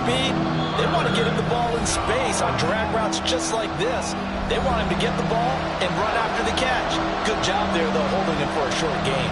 speed, they want to get him the ball in space on drag routes just like this. They want him to get the ball and run after the catch. Good job there, though, holding him for a short gain.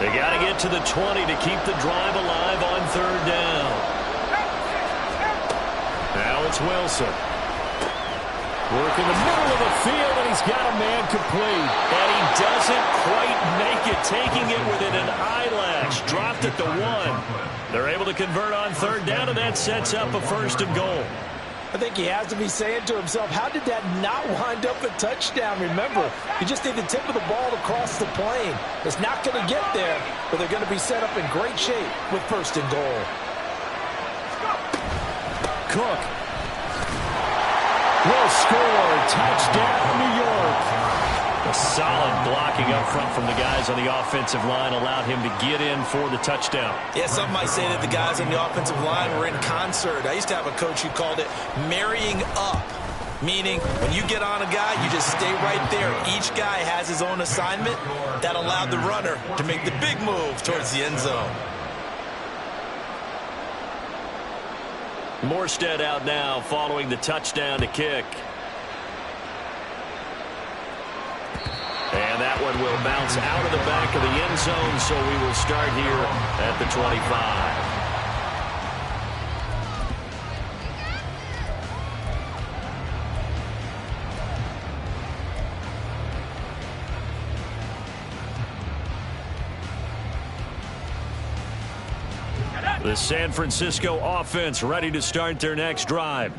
They got to get to the 20 to keep the drive alive on third down. Now it's Wilson. Work in the middle of the field, and he's got a man complete. And he doesn't quite make it, taking it within an eyelash. Dropped at the 1. They're able to convert on third down, and that sets up a first and goal. I think he has to be saying to himself, how did that not wind up a touchdown? Remember, you just need the tip of the ball to cross the plane. It's not going to get there, but they're going to be set up in great shape with first and goal. Cook will score. Touchdown, New York. A solid blocking up front from the guys on the offensive line allowed him to get in for the touchdown. Yeah, some might say that the guys on the offensive line were in concert. I used to have a coach who called it marrying up, meaning when you get on a guy, you just stay right there. Each guy has his own assignment. That allowed the runner to make the big move towards the end zone. Morstead out now following the touchdown to kick. And that one will bounce out of the back of the end zone, so we will start here at the 25. The San Francisco offense ready to start their next drive.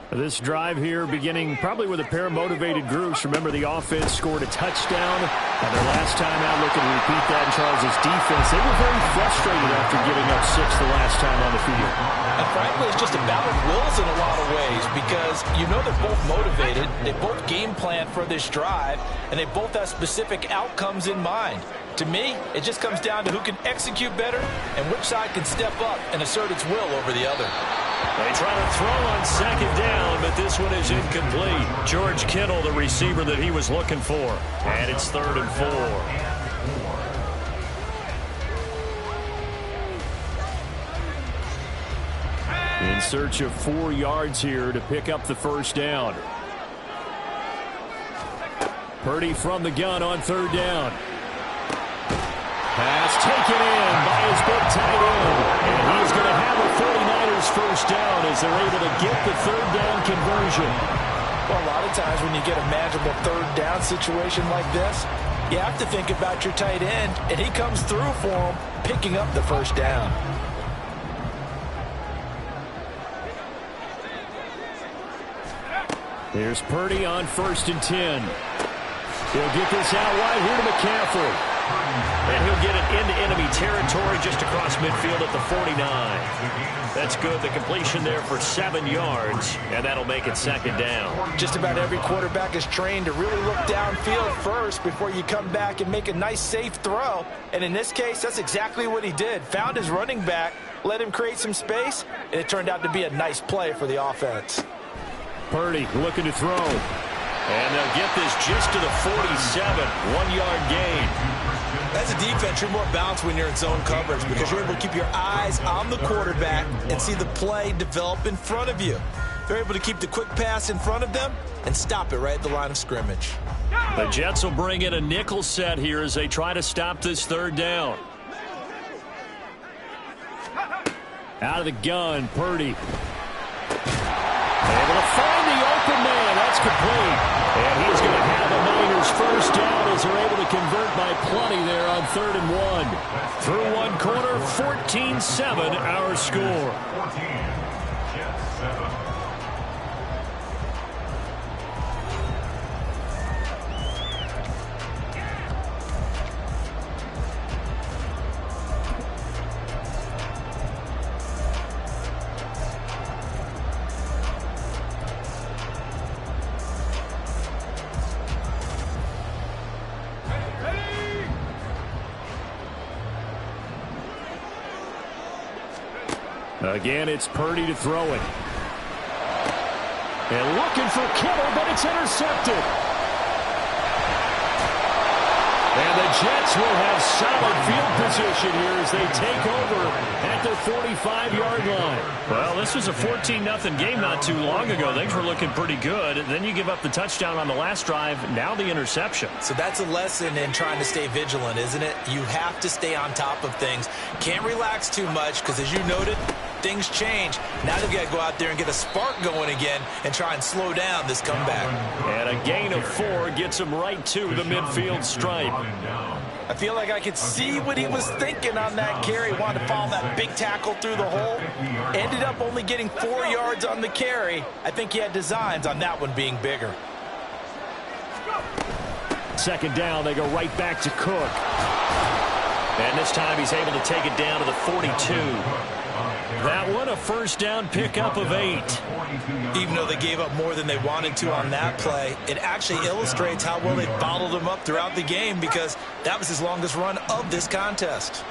This drive here beginning probably with a pair of motivated groups. Remember, the offense scored a touchdown. And their last time out, looking to repeat that in Charles' defense. They were very frustrated after giving up 6 the last time on the field. And frankly, it's just a battle of wills in a lot of ways because you know they're both motivated. They both game plan for this drive, and they both have specific outcomes in mind. To me, it just comes down to who can execute better and which side can step up and assert its will over the other. They try to throw on second down, but this one is incomplete. George Kittle, the receiver that he was looking for. And it's 3rd and 4. In search of 4 yards here to pick up the first down. Purdy from the gun on third down. Pass taken in by his big tight end. And he's going to have a 49ers first down as they're able to get the third down conversion. Well, a lot of times when you get a manageable third down situation like this, you have to think about your tight end, and he comes through for him, picking up the first down. Here's Purdy on 1st and 10. He'll get this out wide here to McCaffrey. And he'll get it into enemy territory just across midfield at the 49. That's good. The completion there for 7 yards, and that'll make it 2nd down. Just about every quarterback is trained to really look downfield first before you come back and make a nice, safe throw. And in this case, that's exactly what he did. Found his running back, let him create some space, and it turned out to be a nice play for the offense. Purdy looking to throw. And they'll get this just to the 47. 1-yard gain. As a defense, you're more balanced when you're in zone coverage because you're able to keep your eyes on the quarterback and see the play develop in front of you. They're able to keep the quick pass in front of them and stop it right at the line of scrimmage. The Jets will bring in a nickel set here as they try to stop this third down. Out of the gun, Purdy. Able to find the open man. That's complete. And he's going to have the Niners first down as they're able to convert by plenty there on 3rd and 1. Through one quarter, 14-7 our score. Again, it's Purdy to throw it. And looking for Kittle, but it's intercepted. And the Jets will have solid field position here as they take over at their 45-yard line. Well, this was a 14-0 game not too long ago. Things were looking pretty good. Then you give up the touchdown on the last drive. Now the interception. So that's a lesson in trying to stay vigilant, isn't it? You have to stay on top of things. Can't relax too much because, as you noted, things change. Now they've got to go out there and get a spark going again and try and slow down this comeback. And a gain of 4 gets him right to the midfield stripe. I feel like I could see what he was thinking on that carry. Wanted to follow that big tackle through the hole. Ended up only getting 4 yards on the carry. I think he had designs on that one being bigger. Second down, they go right back to Cook. And this time he's able to take it down to the 42. That one a first down pickup of 8. Even though they gave up more than they wanted to on that play, it actually illustrates how well they bottled him up throughout the game because that was his longest run of this contest.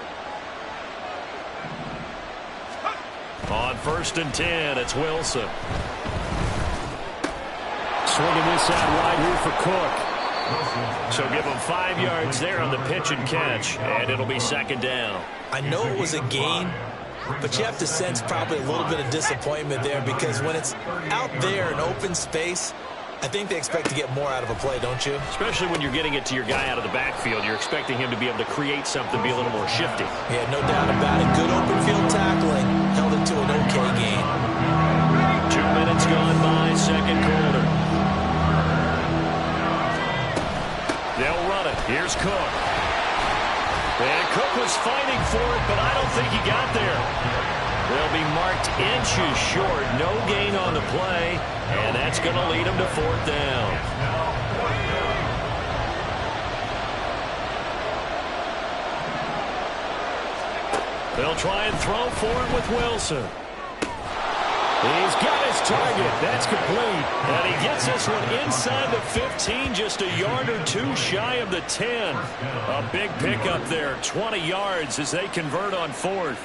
On 1st and 10, it's Wilson. Swinging this out wide here for Cook. So give him 5 yards there on the pitch and catch, and it'll be second down. I know it was a gain, but you have to sense probably a little bit of disappointment there because when it's out there in open space, I think they expect to get more out of a play, don't you? Especially when you're getting it to your guy out of the backfield. You're expecting him to be able to create something, be a little more shifty. Yeah, no doubt about it. Good open field tackling. Held it to an okay gain. 2 minutes gone by, second quarter. They'll run it. Here's Cook. And Cook was fighting for it, but I don't think he got there. They'll be marked inches short. No gain on the play, and that's going to lead them to 4th down. They'll try and throw for it with Wilson. He's got his target. That's complete. And he gets this one inside the 15, just a yard or 2 shy of the 10. A big pickup there, 20 yards as they convert on 4th.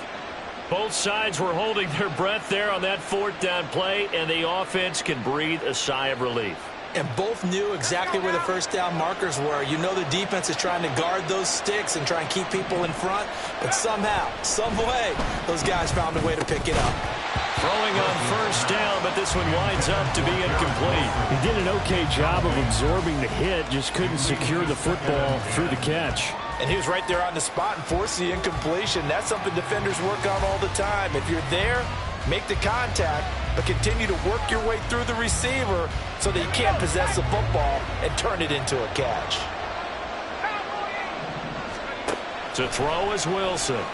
Both sides were holding their breath there on that 4th down play, and the offense can breathe a sigh of relief. And both knew exactly where the first down markers were. You know the defense is trying to guard those sticks and try and keep people in front, but somehow, some way, those guys found a way to pick it up. Throwing on first down, but this one winds up to be incomplete. He did an okay job of absorbing the hit, just couldn't secure the football through the catch. And he was right there on the spot and forced the incompletion. That's something defenders work on all the time. If you're there, make the contact, but continue to work your way through the receiver so that you can't possess the football and turn it into a catch. To throw is Wilson.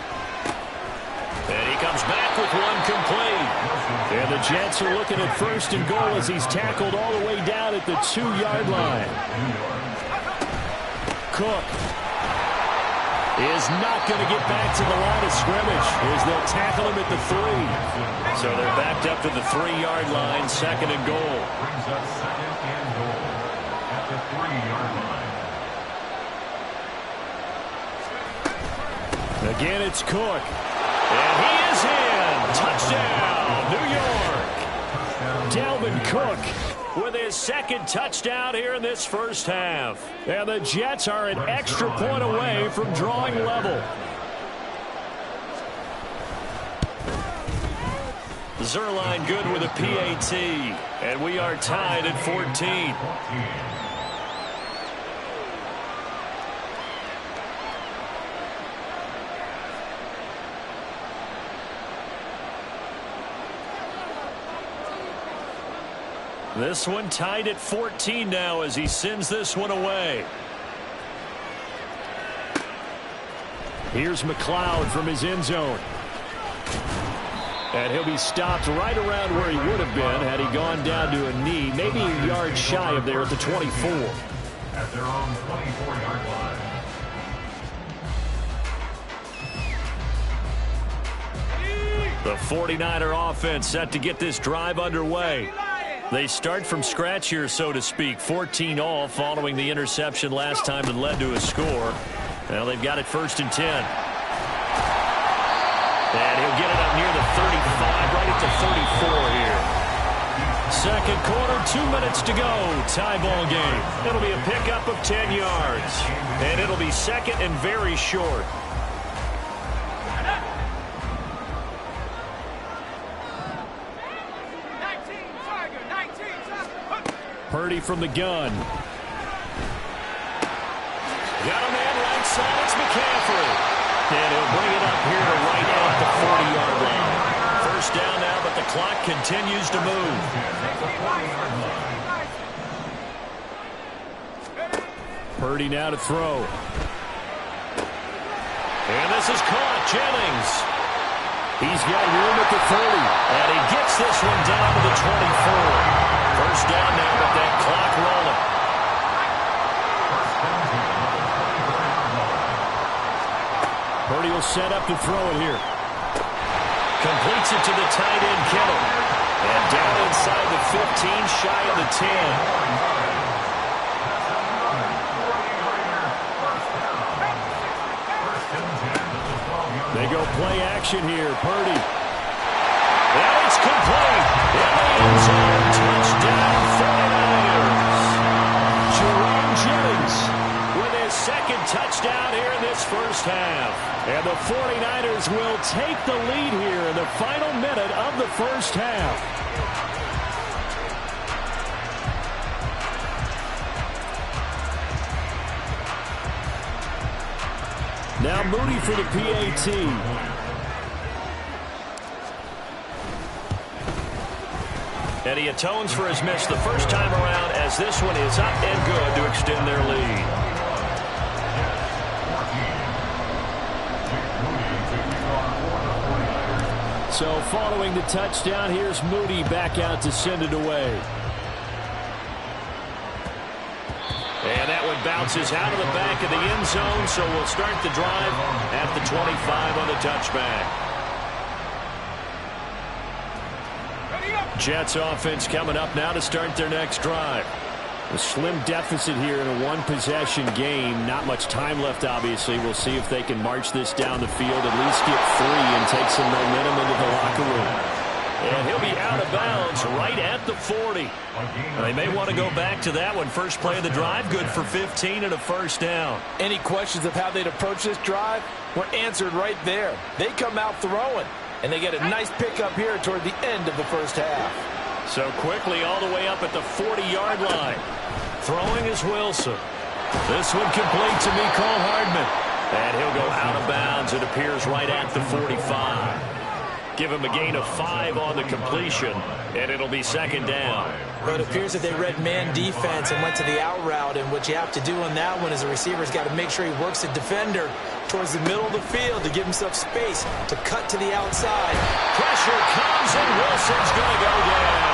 And he comes back with one complete. And the Jets are looking at 1st and goal as he's tackled all the way down at the 2-yard line. Cook is not going to get back to the line of scrimmage as they'll tackle him at the 3. So they're backed up to the 3-yard line, 2nd and goal. Brings up 2nd and goal at the 3-yard line. Again, it's Cook. And he is in. Touchdown, New York. Dalvin Cook with his 2nd touchdown here in this first half. And the Jets are an extra point away from drawing level. Zerline good with a PAT. And we are tied at 14. This one tied at 14 now as he sends this one away. Here's McLeod from his end zone. And he'll be stopped right around where he would have been had he gone down to a knee, maybe a yard shy of there at the 24. At their own 24-yard line. The 49er offense set to get this drive underway. They start from scratch here, so to speak. 14 all following the interception last time that led to a score. Well, they've got it 1st and 10. And he'll get it up near the 35. at the 34 here. Second quarter, 2 minutes to go. Tie ball game. It'll be a pickup of 10 yards. And it'll be second and very short. Purdy from the gun. Got a man right side. It's McCaffrey. And he'll bring it up here to right at the 40-yard line. First down now, but the clock continues to move. Purdy now to throw. And this is caught. Jennings. He's got room at the 30. And he gets this one down to the 24. First down now, but that clock rolling. Purdy will set up to throw it here. Completes it to the tight end, Kittle. And down inside the 15, shy of the 10. They go play action here. Purdy. And it's complete. In the end zone. Touchdown, 49ers. Jerome Jennings with his second touchdown here in this first half. And the 49ers will take the lead here in the final minute of the first half. Now Moody for the PAT. And he atones for his miss the first time around as this one is up and good to extend their lead. So following the touchdown, here's Moody back out to send it away. And that one bounces out of the back of the end zone, so we'll start the drive at the 25 on the touchback. Jets offense coming up now to start their next drive. A slim deficit here in a one-possession game. Not much time left, obviously. We'll see if they can march this down the field, at least get 3 and take some momentum into the locker room. And he'll be out of bounds right at the 40. They may want to go back to that one. First play of the drive, good for 15 and a first down. Any questions of how they'd approach this drive were answered right there. They come out throwing, and they get a nice pickup here toward the end of the first half. So quickly all the way up at the 40-yard line. Throwing is Wilson. This one complete to Mecole Hardman. And he'll go out of bounds. It appears right at the 45. Give him a gain of 5 on the completion, and it'll be second down. But it appears that they read man defense and went to the out route, and what you have to do on that one is the receiver's got to make sure he works the defender towards the middle of the field to give himself space to cut to the outside. Pressure comes, and Wilson's going to go down.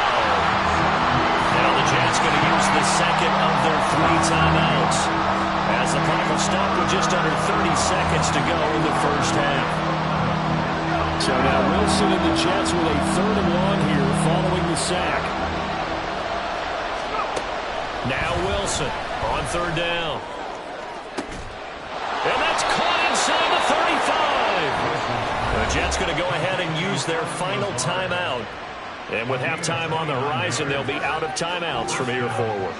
Now the Jets going to use the second of their 3 timeouts as the clock will stop with just under 30 seconds to go in the first half. So now Wilson and the Jets with a 3rd and long here following the sack. Now Wilson on 3rd down. And that's caught inside the 35. The Jets going to go ahead and use their final timeout. And with halftime on the horizon, they'll be out of timeouts from here forward.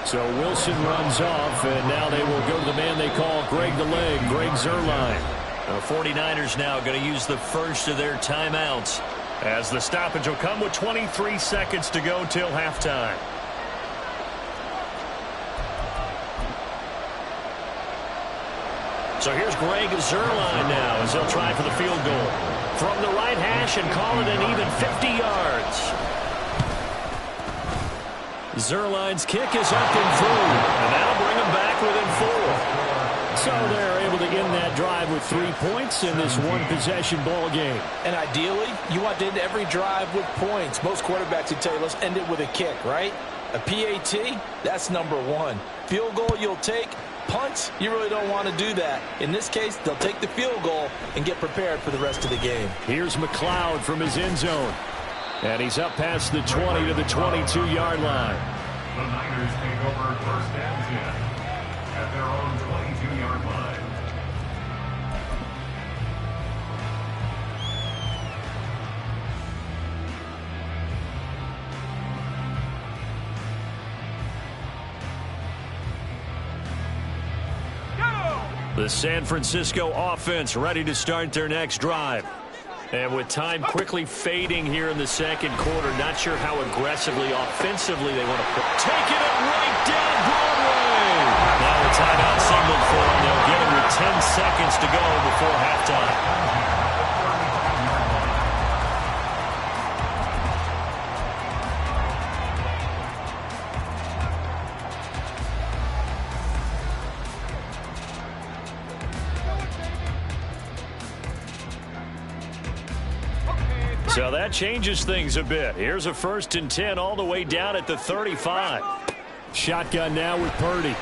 So Wilson runs off, and now they will go to the man they call Greg the Leg, Greg Zuerlein. The 49ers now going to use the first of their timeouts as the stoppage will come with 23 seconds to go till halftime. So here's Greg Zuerlein now as he'll try for the field goal. From the right hash and call it an even 50 yards. Zuerlein's kick is up and through, and that'll bring them back within 4. So they're able able to end that drive with 3 points in this one-possession ball game. And ideally, you want to end every drive with points. Most quarterbacks would tell you, let's end it with a kick, right? A PAT, that's number one. Field goal you'll take. Punts, you really don't want to do that. In this case, they'll take the field goal and get prepared for the rest of the game. Here's McLeod from his end zone. And he's up past the 20 to the 22-yard line. The Niners take over first and 10 at their own 22-yard line. The San Francisco offense ready to start their next drive. And with time quickly fading here in the second quarter, not sure how aggressively, offensively they want to put. Taking it right down Broadway. Now the timeout signaled for them. They'll get him with 10 seconds to go before halftime. So that changes things a bit. Here's a 1st and 10 all the way down at the 35. Shotgun now with Purdy.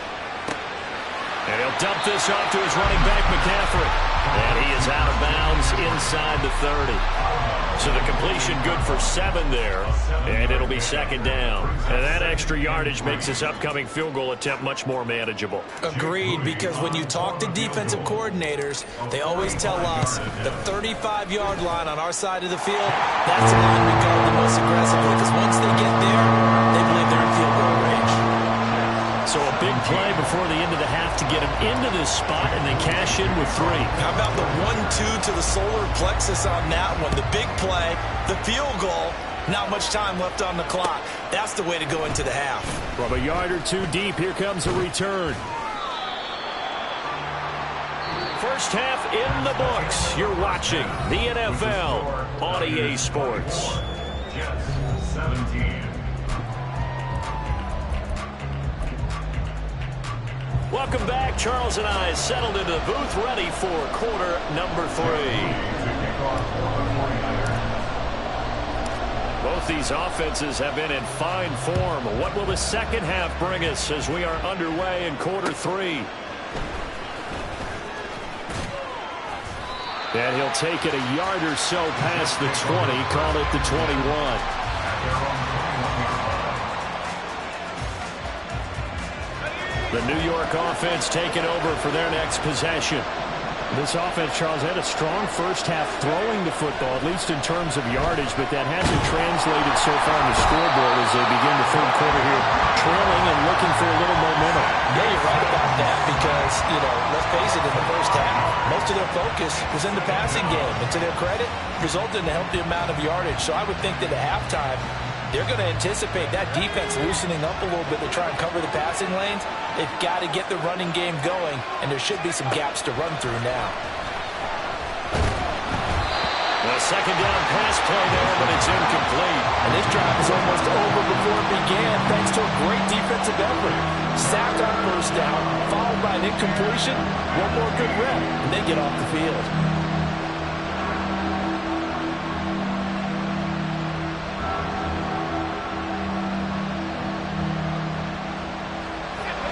And he'll dump this off to his running back, McCaffrey. And he is out of bounds inside the 30. So the completion good for 7 there. And it'll be 2nd down. And that extra yardage makes this upcoming field goal attempt much more manageable. Agreed, because when you talk to defensive coordinators, they always tell us the 35-yard line on our side of the field, that's the line we guard the most aggressively, because once they get there, they believe they're in field goal range. So a big play before the end of the half to get him into this spot, and they cash in with 3. How about the 1-2 to the solar plexus on that one? The big play, the field goal, not much time left on the clock. That's the way to go into the half. From a yard or 2 deep, here comes a return. First half in the books. You're watching the NFL on EA Sports. Jets 17. Welcome back. Charles and I settled into the booth, ready for quarter number 3. Both these offenses have been in fine form. What will the second half bring us as we are underway in quarter 3? And he'll take it a yard or so past the 20, call it the 21. The New York offense taking over for their next possession. This offense, Charles, had a strong first half throwing the football, at least in terms of yardage, but that hasn't translated so far on the scoreboard as they begin the third quarter here, trailing and looking for a little momentum. Yeah, you're right about that because, let's face it, in the first half, most of their focus was in the passing game. And to their credit, resulted in a healthy amount of yardage. So I would think that at halftime, they're going to anticipate that defense loosening up a little bit to try and cover the passing lanes. They've got to get the running game going, and there should be some gaps to run through now. A second down pass play there, but it's incomplete. And this drive is almost over before it began, thanks to a great defensive effort. Sack on first down, followed by an incompletion. One more good rep, and they get off the field.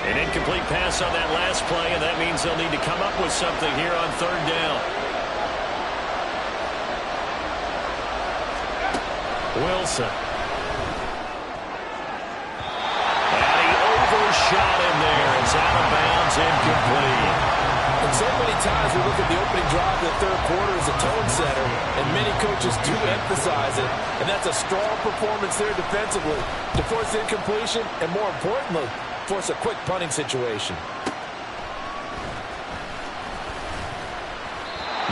An incomplete pass on that last play, and that means they'll need to come up with something here on 3rd down. Wilson. And he overshot him there. It's out of bounds, incomplete. And so many times we look at the opening drive of the third quarter as a tone setter, and many coaches do emphasize it, and that's a strong performance there defensively to force incompletion and, more importantly, force a quick punting situation.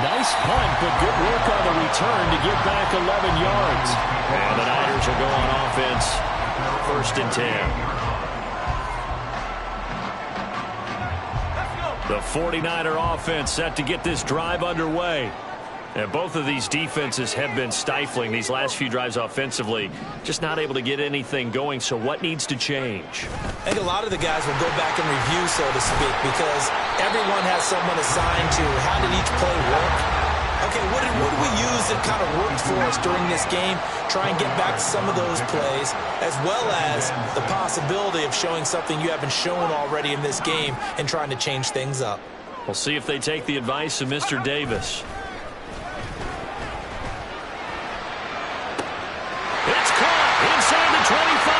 Nice punt, but good work on the return to get back 11 yards. And the Niners will go on offense, 1st and 10. The 49er offense set to get this drive underway. And both of these defenses have been stifling these last few drives offensively. Just not able to get anything going, so what needs to change? I think a lot of the guys will go back and review, so to speak, because everyone has someone assigned to how did each play work. Okay, what did we use that kind of worked for us during this game? Try and get back to some of those plays, as well as the possibility of showing something you haven't shown already in this game and trying to change things up. We'll see if they take the advice of Mr. Davis. It's caught inside the 25.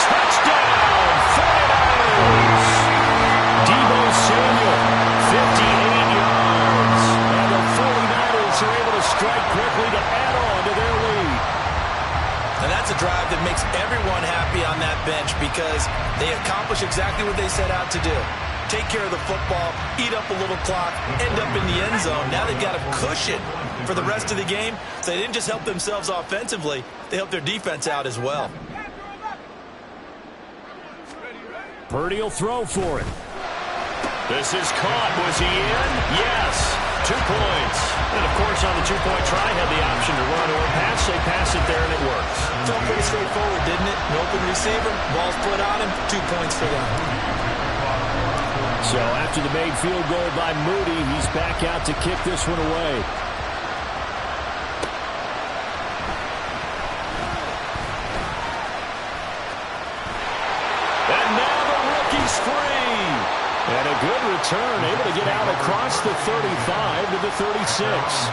Touchdown, 49ers. Deebo Samuel, 58 yards. And the 49ers are able to strike quickly to add on to their lead. And that's a drive that makes everyone happy on that bench because they accomplish exactly what they set out to do. Take care of the football, eat up a little clock, end up in the end zone. Now they've got a cushion for the rest of the game. So they didn't just help themselves offensively, they helped their defense out as well. Purdy will throw for it. This is caught. Was he in? Yes. 2 points. And, of course, on the two-point try, had the option to run or pass. They pass it there, and it works. Felt pretty straightforward, didn't it? An open receiver, ball's put on him, 2 points for them. So after the made field goal by Moody, he's back out to kick this one away. And now the rookie's free. And a good return, able to get out across the 35 to the 36.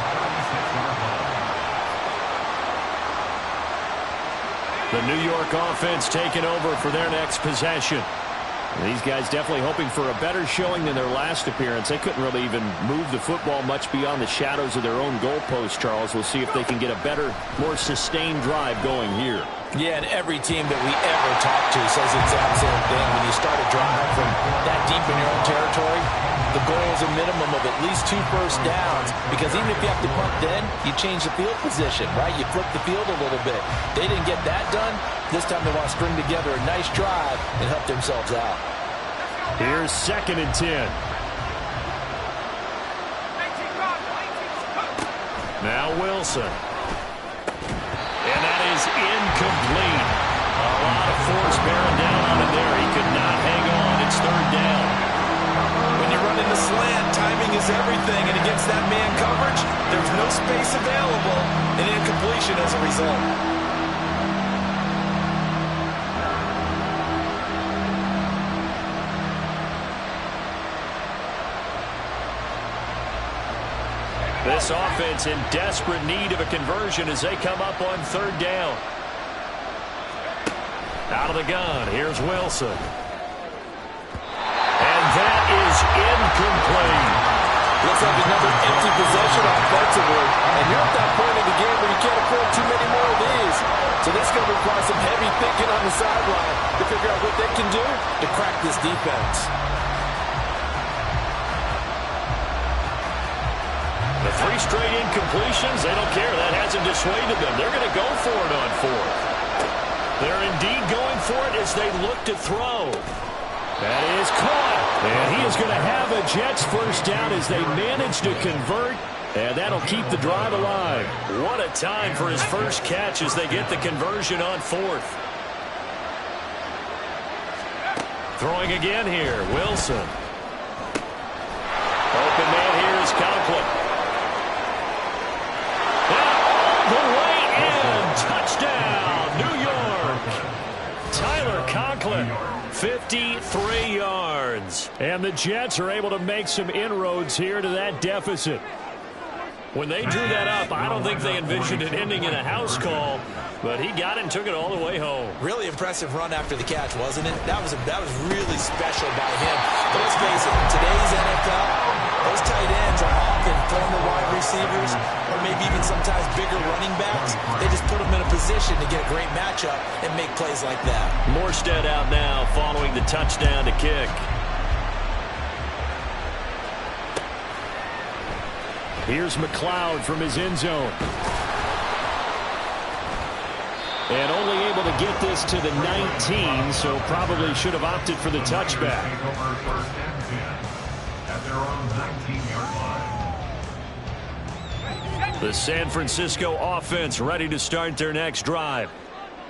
The New York offense taking over for their next possession. These guys definitely hoping for a better showing than their last appearance. They couldn't really even move the football much beyond the shadows of their own goalpost, Charles. We'll see if they can get a better, more sustained drive going here. Yeah, and every team that we ever talk to says the exact same thing. When you start a drive from that deep in your own territory, the goal is a minimum of at least 2 first downs, because even if you have to punt then, you change the field position, right? You flip the field a little bit. They didn't get that done. This time they want to string together a nice drive and help themselves out. Here's 2nd and 10. Now Wilson. And that is incomplete. A lot of force bearing down on him there. He could not hang on. It's 3rd down. When you run in the slant, timing is everything, and against that man coverage, there's no space available, and incompletion as a result. This offense in desperate need of a conversion as they come up on 3rd down. Out of the gun, here's Wilson. And that is incomplete. Looks like another empty possession offensively, and you're at that point in the game where you can't afford too many more of these. So this is going to require some heavy thinking on the sideline to figure out what they can do to crack this defense. The 3 straight incompletions, they don't care. That hasn't dissuaded them. They're going to go for it on 4th. They're indeed going for it as they look to throw. That is caught. And he is going to have a Jets first down as they manage to convert. And that'll keep the drive alive. What a time for his first catch as they get the conversion on 4th. Throwing again here, Wilson. Open man here is Conklin. The way in. Touchdown, New York. Tyler Conklin, 53 yards. And the Jets are able to make some inroads here to that deficit. When they drew that up, I don't think they envisioned it ending in a house call, but he got it and took it all the way home. Really impressive run after the catch, wasn't it? That was really special by him. But let's face it, in today's NFL, those tight ends are often former wide receivers or maybe even sometimes bigger running backs. They just put them in a position to get a great matchup and make plays like that. Morstead out now following the touchdown to kick. Here's McLeod from his end zone. And only able to get this to the 19, so probably should have opted for the touchback. At their own 19-yard line. The San Francisco offense ready to start their next drive.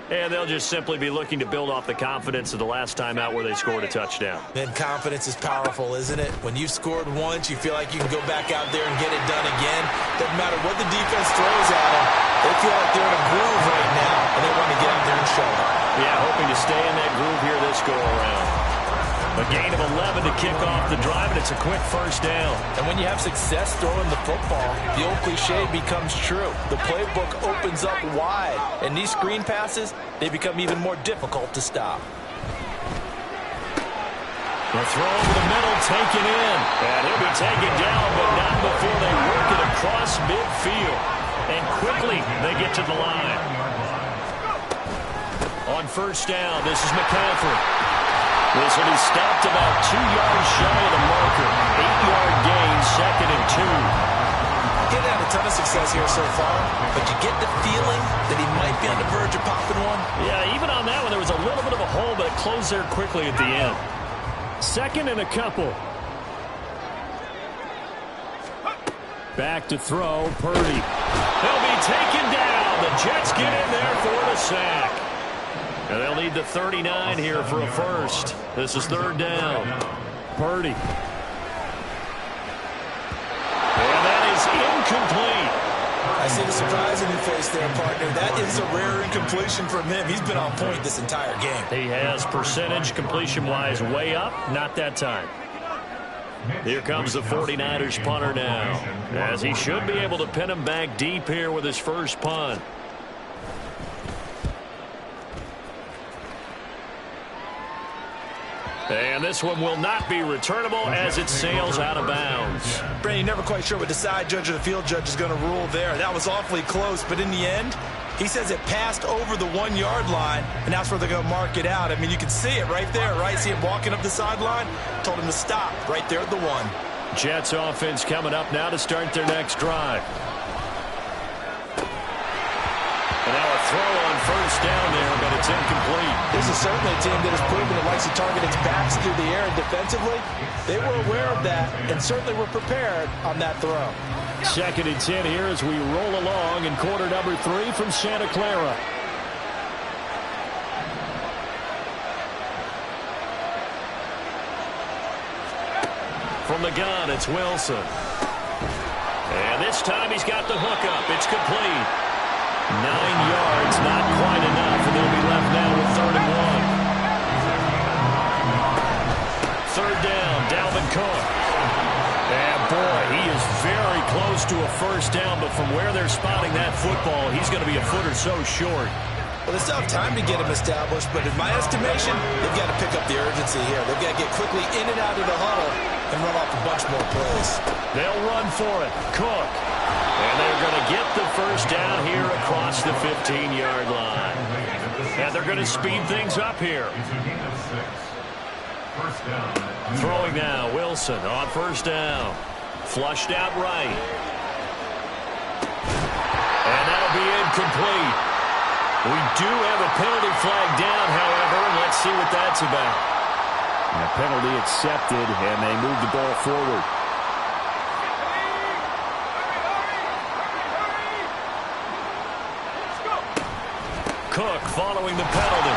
And they'll just simply be looking to build off the confidence of the last time out where they scored a touchdown. And confidence is powerful, isn't it? When you've scored once, you feel like you can go back out there and get it done again. Doesn't matter what the defense throws at them. They feel like they're in a groove right now, and they want to get out there and show it. Yeah, hoping to stay in that groove here this go-around. A gain of 11 to kick off the drive, and it's a quick first down. And when you have success throwing the football, the old cliche becomes true. The playbook opens up wide, and these screen passes, they become even more difficult to stop. The throw over the middle, taken in. And he'll be taken down, but not before they work it across midfield. And quickly, they get to the line. On first down, this is McCaffrey. This will be stopped about 2 yards shy of the marker. 8-yard gain, 2nd and 2. He's had a ton of success here so far, but you get the feeling that he might be on the verge of popping one. Yeah, even on that one, there was a little bit of a hole, but it closed there quickly at the end. 2nd and a couple. Back to throw, Purdy. He'll be taken down. The Jets get in there for the sack. And they'll need the 39 here for a first. This is 3rd down. Purdy. And that is incomplete. I see the surprise in your face there, partner. That is a rare incompletion from him. He's been on point this entire game. He has percentage completion-wise way up. Not that time. Here comes the 49ers punter now, as he should be able to pin him back deep here with his first punt. And this one will not be returnable as it sails out of bounds. Brandon, you're never quite sure what the side judge or the field judge is going to rule there. That was awfully close, but in the end, he says it passed over the 1-yard line, and that's where they're going to mark it out. I mean, you can see it right there, right? See him walking up the sideline? Told him to stop right there at the 1. Jets offense coming up now to start their next drive. And now a throw on first down there, but it's incomplete. This is certainly a team that has proven it likes to target its backs through the air and defensively. They were aware of that and certainly were prepared on that throw. 2nd and 10 here as we roll along in quarter number 3 from Santa Clara. From the gun, it's Wilson. And this time he's got the hookup. It's complete. 9 yards, not quite enough, and they'll be left now with 3rd and 1. 3rd down, Dalvin Cook. And boy, he is very close to a first down, but from where they're spotting that football, he's going to be a foot or so short. Well, they still have time to get him established, but in my estimation, they've got to pick up the urgency here. They've got to get quickly in and out of the huddle and run off a bunch more plays. They'll run for it. Cook. And they're going to get the first down here across the 15-yard line. And they're going to speed things up here. Throwing now, Wilson on first down. Flushed out right. And that'll be incomplete. We do have a penalty flag down, however, and let's see what that's about. And a penalty accepted, and they move the ball forward. Cook following the penalty.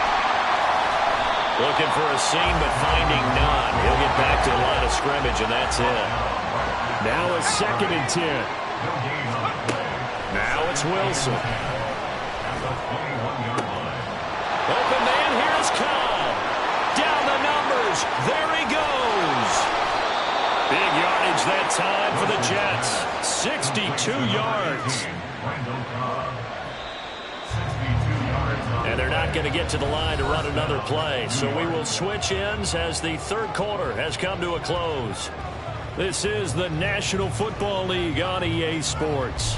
Looking for a seam, but finding none. He'll get back to the line of scrimmage, and that's it. Now a 2nd and 10. Now it's Wilson. Open man, here's Cobb. Down the numbers. There he goes. Big yardage that time for the Jets. 62 yards. And they're not going to get to the line to run another play. So we will switch ends as the 3rd quarter has come to a close. This is the National Football League on EA Sports.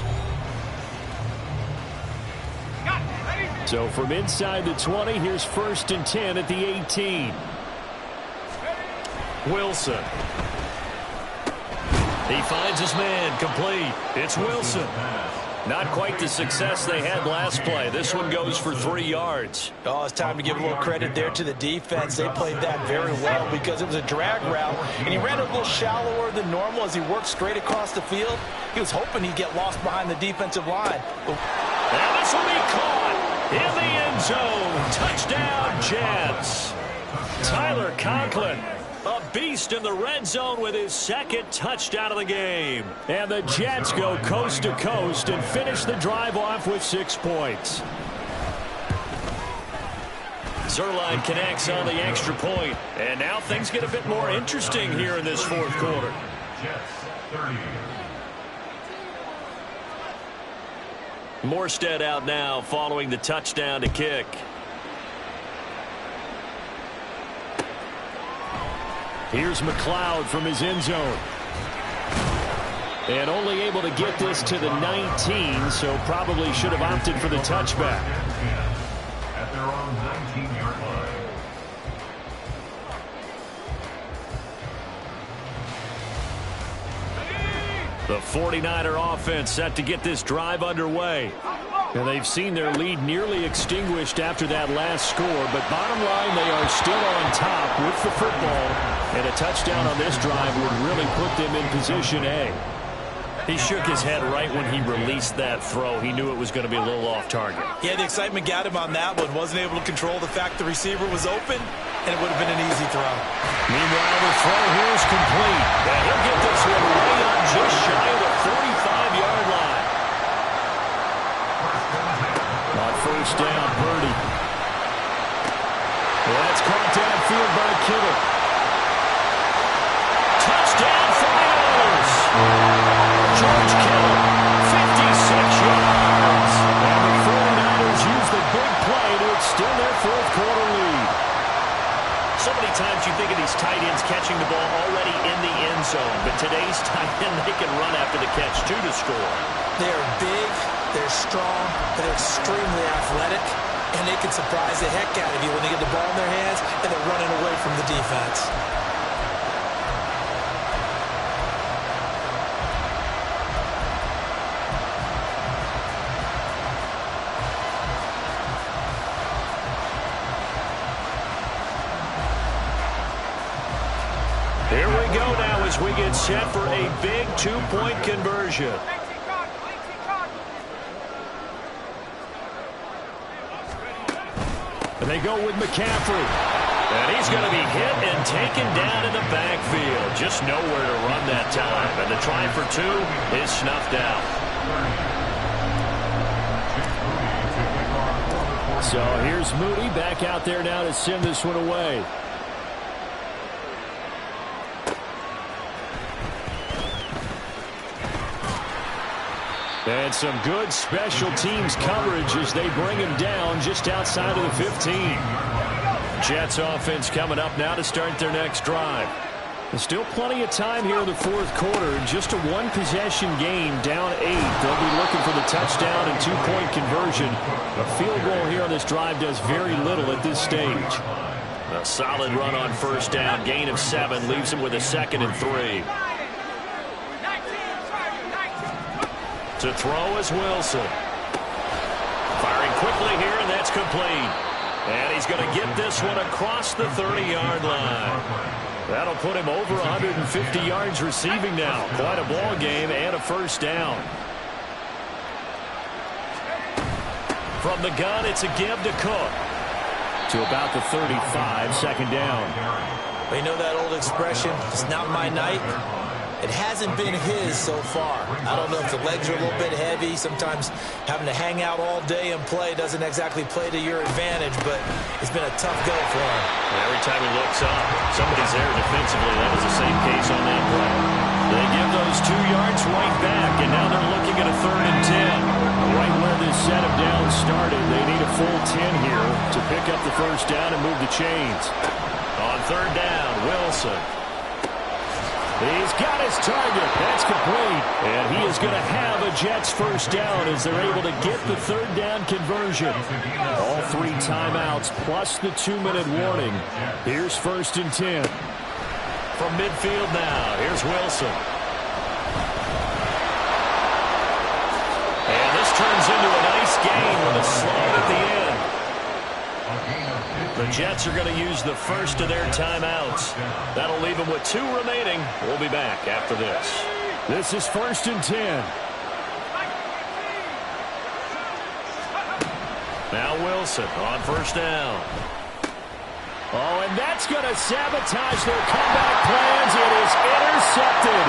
So from inside the 20, here's 1st and 10 at the 18. Wilson. He finds his man complete. It's Wilson. Not quite the success they had last play. This one goes for 3 yards. Oh, it's time to give a little credit there to the defense. They played that very well because it was a drag route, and he ran a little shallower than normal as he worked straight across the field. He was hoping he'd get lost behind the defensive line. And this will be caught in the end zone. Touchdown, Jets. Tyler Conklin, a beast in the red zone with his second touchdown of the game. And the Jets go coast to coast and finish the drive off with 6 points. Zerline connects on the extra point. And now things get a bit more interesting here in this fourth quarter. Jets 30. Morstead out now following the touchdown to kick. Here's McLeod from his end zone. And only able to get this to the 19, so probably should have opted for the touchback. At their own 19-yard line. The 49er offense set to get this drive underway. And they've seen their lead nearly extinguished after that last score, but bottom line, they are still on top with the football, and a touchdown on this drive would really put them in position A. He shook his head right when he released that throw. He knew it was going to be a little off target. Yeah, the excitement got him on that one. Wasn't able to control the fact the receiver was open, and it would have been an easy throw. Meanwhile, the throw here is complete. And he'll get this one way up just shy of the 45-yard line. On first down, Purdy. That's caught downfield by Kittle. Touchdown 49ers. George Kittle, 56 yards. And the 49ers use the big play to extend their fourth quarter lead. So many times you think of these tight ends catching the ball already in the end zone, but today's tight end, they can run after the catch, too, to score. They're big, they're strong, they're extremely athletic, and they can surprise the heck out of you when they get the ball in their hands and they're running away from the defense. Here we go now as we get set for a big two-point conversion. And they go with McCaffrey. And he's going to be hit and taken down in the backfield. Just nowhere to run that time. And the try for 2 is snuffed out. So here's Moody back out there now to send this one away. And some good special teams coverage as they bring him down just outside of the 15. Jets offense coming up now to start their next drive. There's still plenty of time here in the fourth quarter. Just a one-possession game, down 8. They'll be looking for the touchdown and two-point conversion. A field goal here on this drive does very little at this stage. A solid run on first down. Gain of 7 leaves him with a 2nd and 3. To throw is Wilson. Firing quickly here, and that's complete. And he's going to get this one across the 30-yard line. That'll put him over 150 yards receiving now. Quite a ball game and a first down. From the gun, it's a give to Cook. To about the 35, second down. You know that old expression, it's not my night. It hasn't been his so far. I don't know if the legs are a little bit heavy. Sometimes having to hang out all day and play doesn't exactly play to your advantage, but it's been a tough go for him. Every time he looks up, somebody's there defensively. That was the same case on that play. They give those 2 yards right back, and now they're looking at a 3rd and 10. Right where this set of downs started, they need a full 10 here to pick up the first down and move the chains. On 3rd down, Wilson. He's got his target. That's complete. And he is going to have a Jets first down as they're able to get the 3rd down conversion. All 3 timeouts plus the 2-minute warning. Here's 1st and 10. From midfield now, here's Wilson. And this turns into a nice gain with a slide at the end. The Jets are going to use the first of their timeouts. That'll leave them with 2 remaining. We'll be back after this. This is 1st and 10. Now Wilson on 1st down. Oh, and that's going to sabotage their comeback plans. It is intercepted.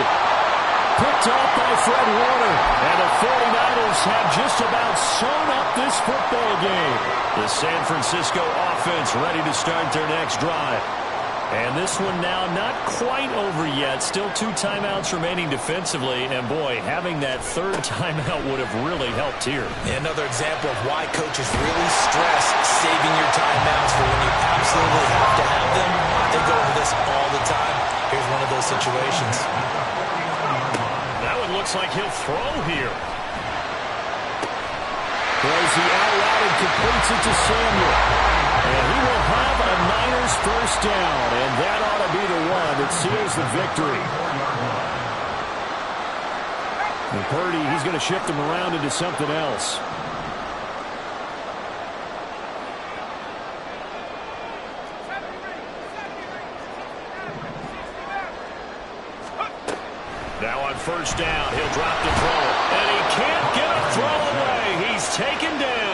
Picked off by Fred Warner. And the 49ers have just about sewn up this football game. The San Francisco offense ready to start their next drive. And this one now not quite over yet. Still 2 timeouts remaining defensively. And, boy, having that 3rd timeout would have really helped here. Another example of why coaches really stress saving your timeouts for when you absolutely have to have them. They go over this all the time. Here's one of those situations. Now it looks like he'll throw here. Throws the out route and completes it to Samuel. And he will have a Niners 1st down, and that ought to be the one that seals the victory. And Purdy, he's going to shift him around into something else. Now on 1st down, he'll drop the throw. And he can't get a throw away. He's taken down.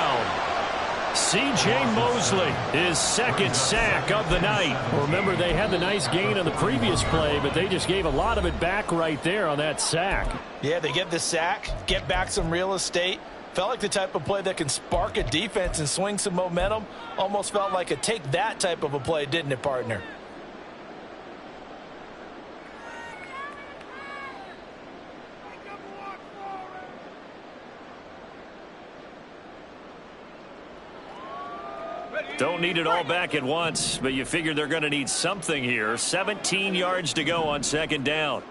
C.J. Mosley, his 2nd sack of the night. Remember, they had the nice gain on the previous play, but they just gave a lot of it back right there on that sack. Yeah, they get the sack, get back some real estate. Felt like the type of play that can spark a defense and swing some momentum. Almost felt like a take that type of a play, didn't it, partner? Don't need it all back at once, but you figure they're going to need something here. 17 yards to go on 2nd down.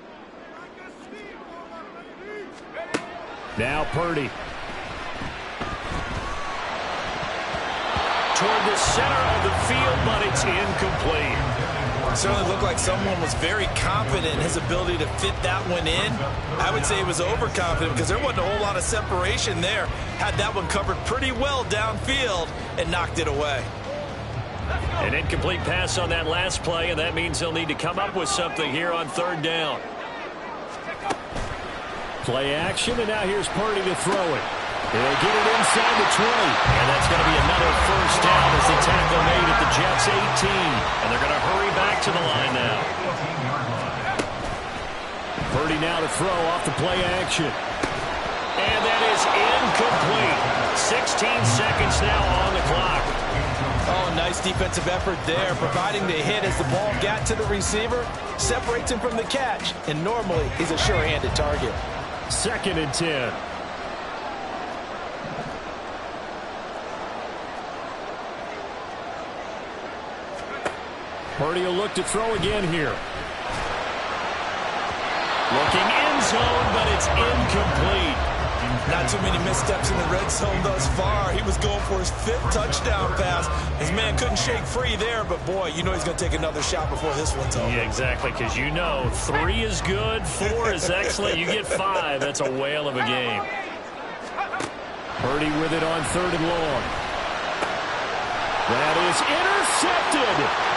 Now Purdy. Toward the center of the field, but it's incomplete. It certainly looked like someone was very confident in his ability to fit that one in. I would say he was overconfident because there wasn't a whole lot of separation there. Had that one covered pretty well downfield and knocked it away. An incomplete pass on that last play, and that means they'll need to come up with something here on 3rd down. Play action, and now here's Purdy to throw it. He'll get it inside the 20. And that's going to be another 1st down as the tackle made at the Jets' 18. And they're going to hurry back to the line now. Purdy now to throw off the play action. And that is incomplete. 16 seconds now on the clock. Oh, nice defensive effort there, providing the hit as the ball got to the receiver, separates him from the catch, and normally he's a sure-handed target. 2nd and 10. Purdy will look to throw again here. Looking end zone, but it's incomplete. Not too many missteps in the red zone thus far. He was going for his 5th touchdown pass. His man couldn't shake free there, but boy, you know he's going to take another shot before this one's over. Yeah, exactly, because you know 3 is good, 4 is excellent. You get 5, that's a whale of a game. Purdy with it on 3rd and long. That is intercepted.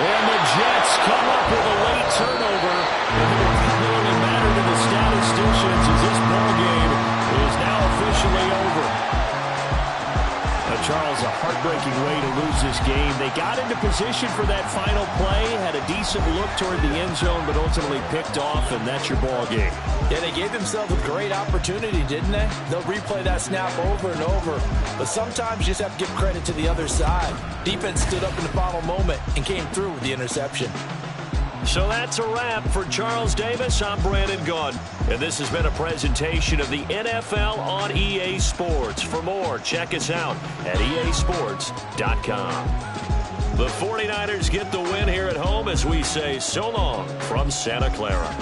And the Jets come up with a late turnover. And it will really matter to the statisticians as this ball game is now officially over. Charles, a heartbreaking way to lose this game. They got into position for that final play, had a decent look toward the end zone, but ultimately picked off, and that's your ball game. Yeah, they gave themselves a great opportunity, didn't they? They'll replay that snap over and over. But sometimes you just have to give credit to the other side. Defense stood up in the final moment and came through with the interception. So that's a wrap for Charles Davis. I'm Brandon Gaudin, and this has been a presentation of the NFL on EA Sports. For more, check us out at easports.com. The 49ers get the win here at home as we say so long from Santa Clara.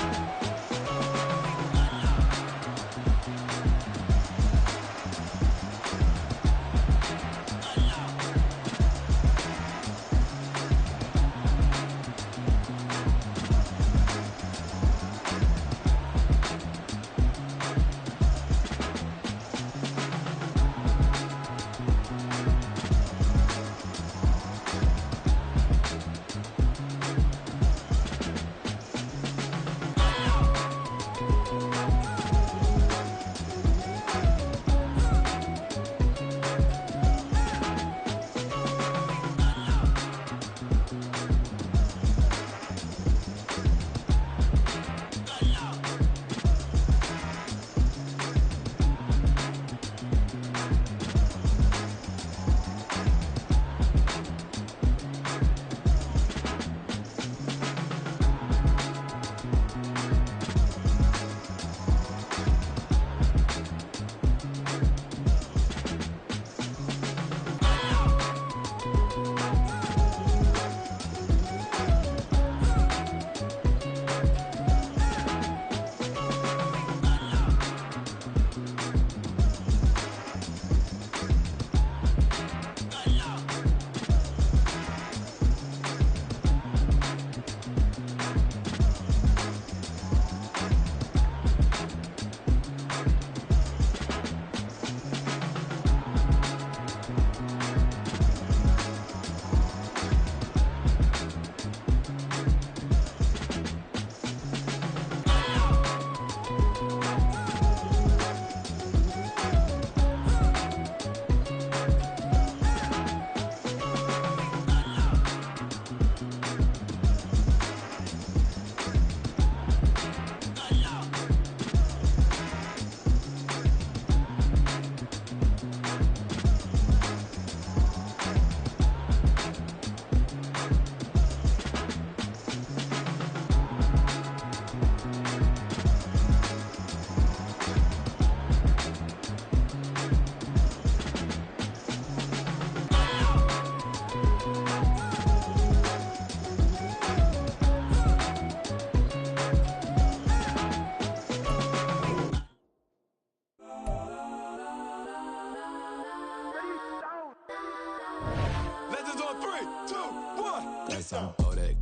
Cause I'm go that,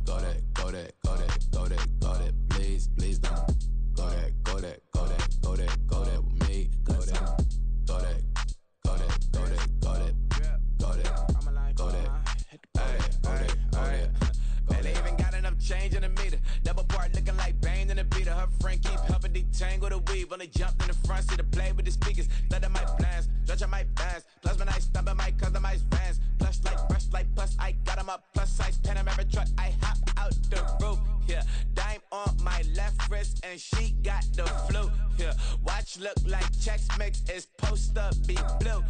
please, please don't. Go that with me. Cause I'm go that. Man, they even got enough change in the meter. Double part looking like Bane in the beater. Her friend keep helping detangle the weave. Only jumped in the front seat to play with the speakers. Thunder my plans, stretch my bands. Plus when I stumble my customize vans. Plush like brush like plus I got them up. Plus size Panamera truck. I hop out the roof. Yeah, dime on my left wrist and she got the flu. Yeah, watch look like Chex Mix is post up be blue.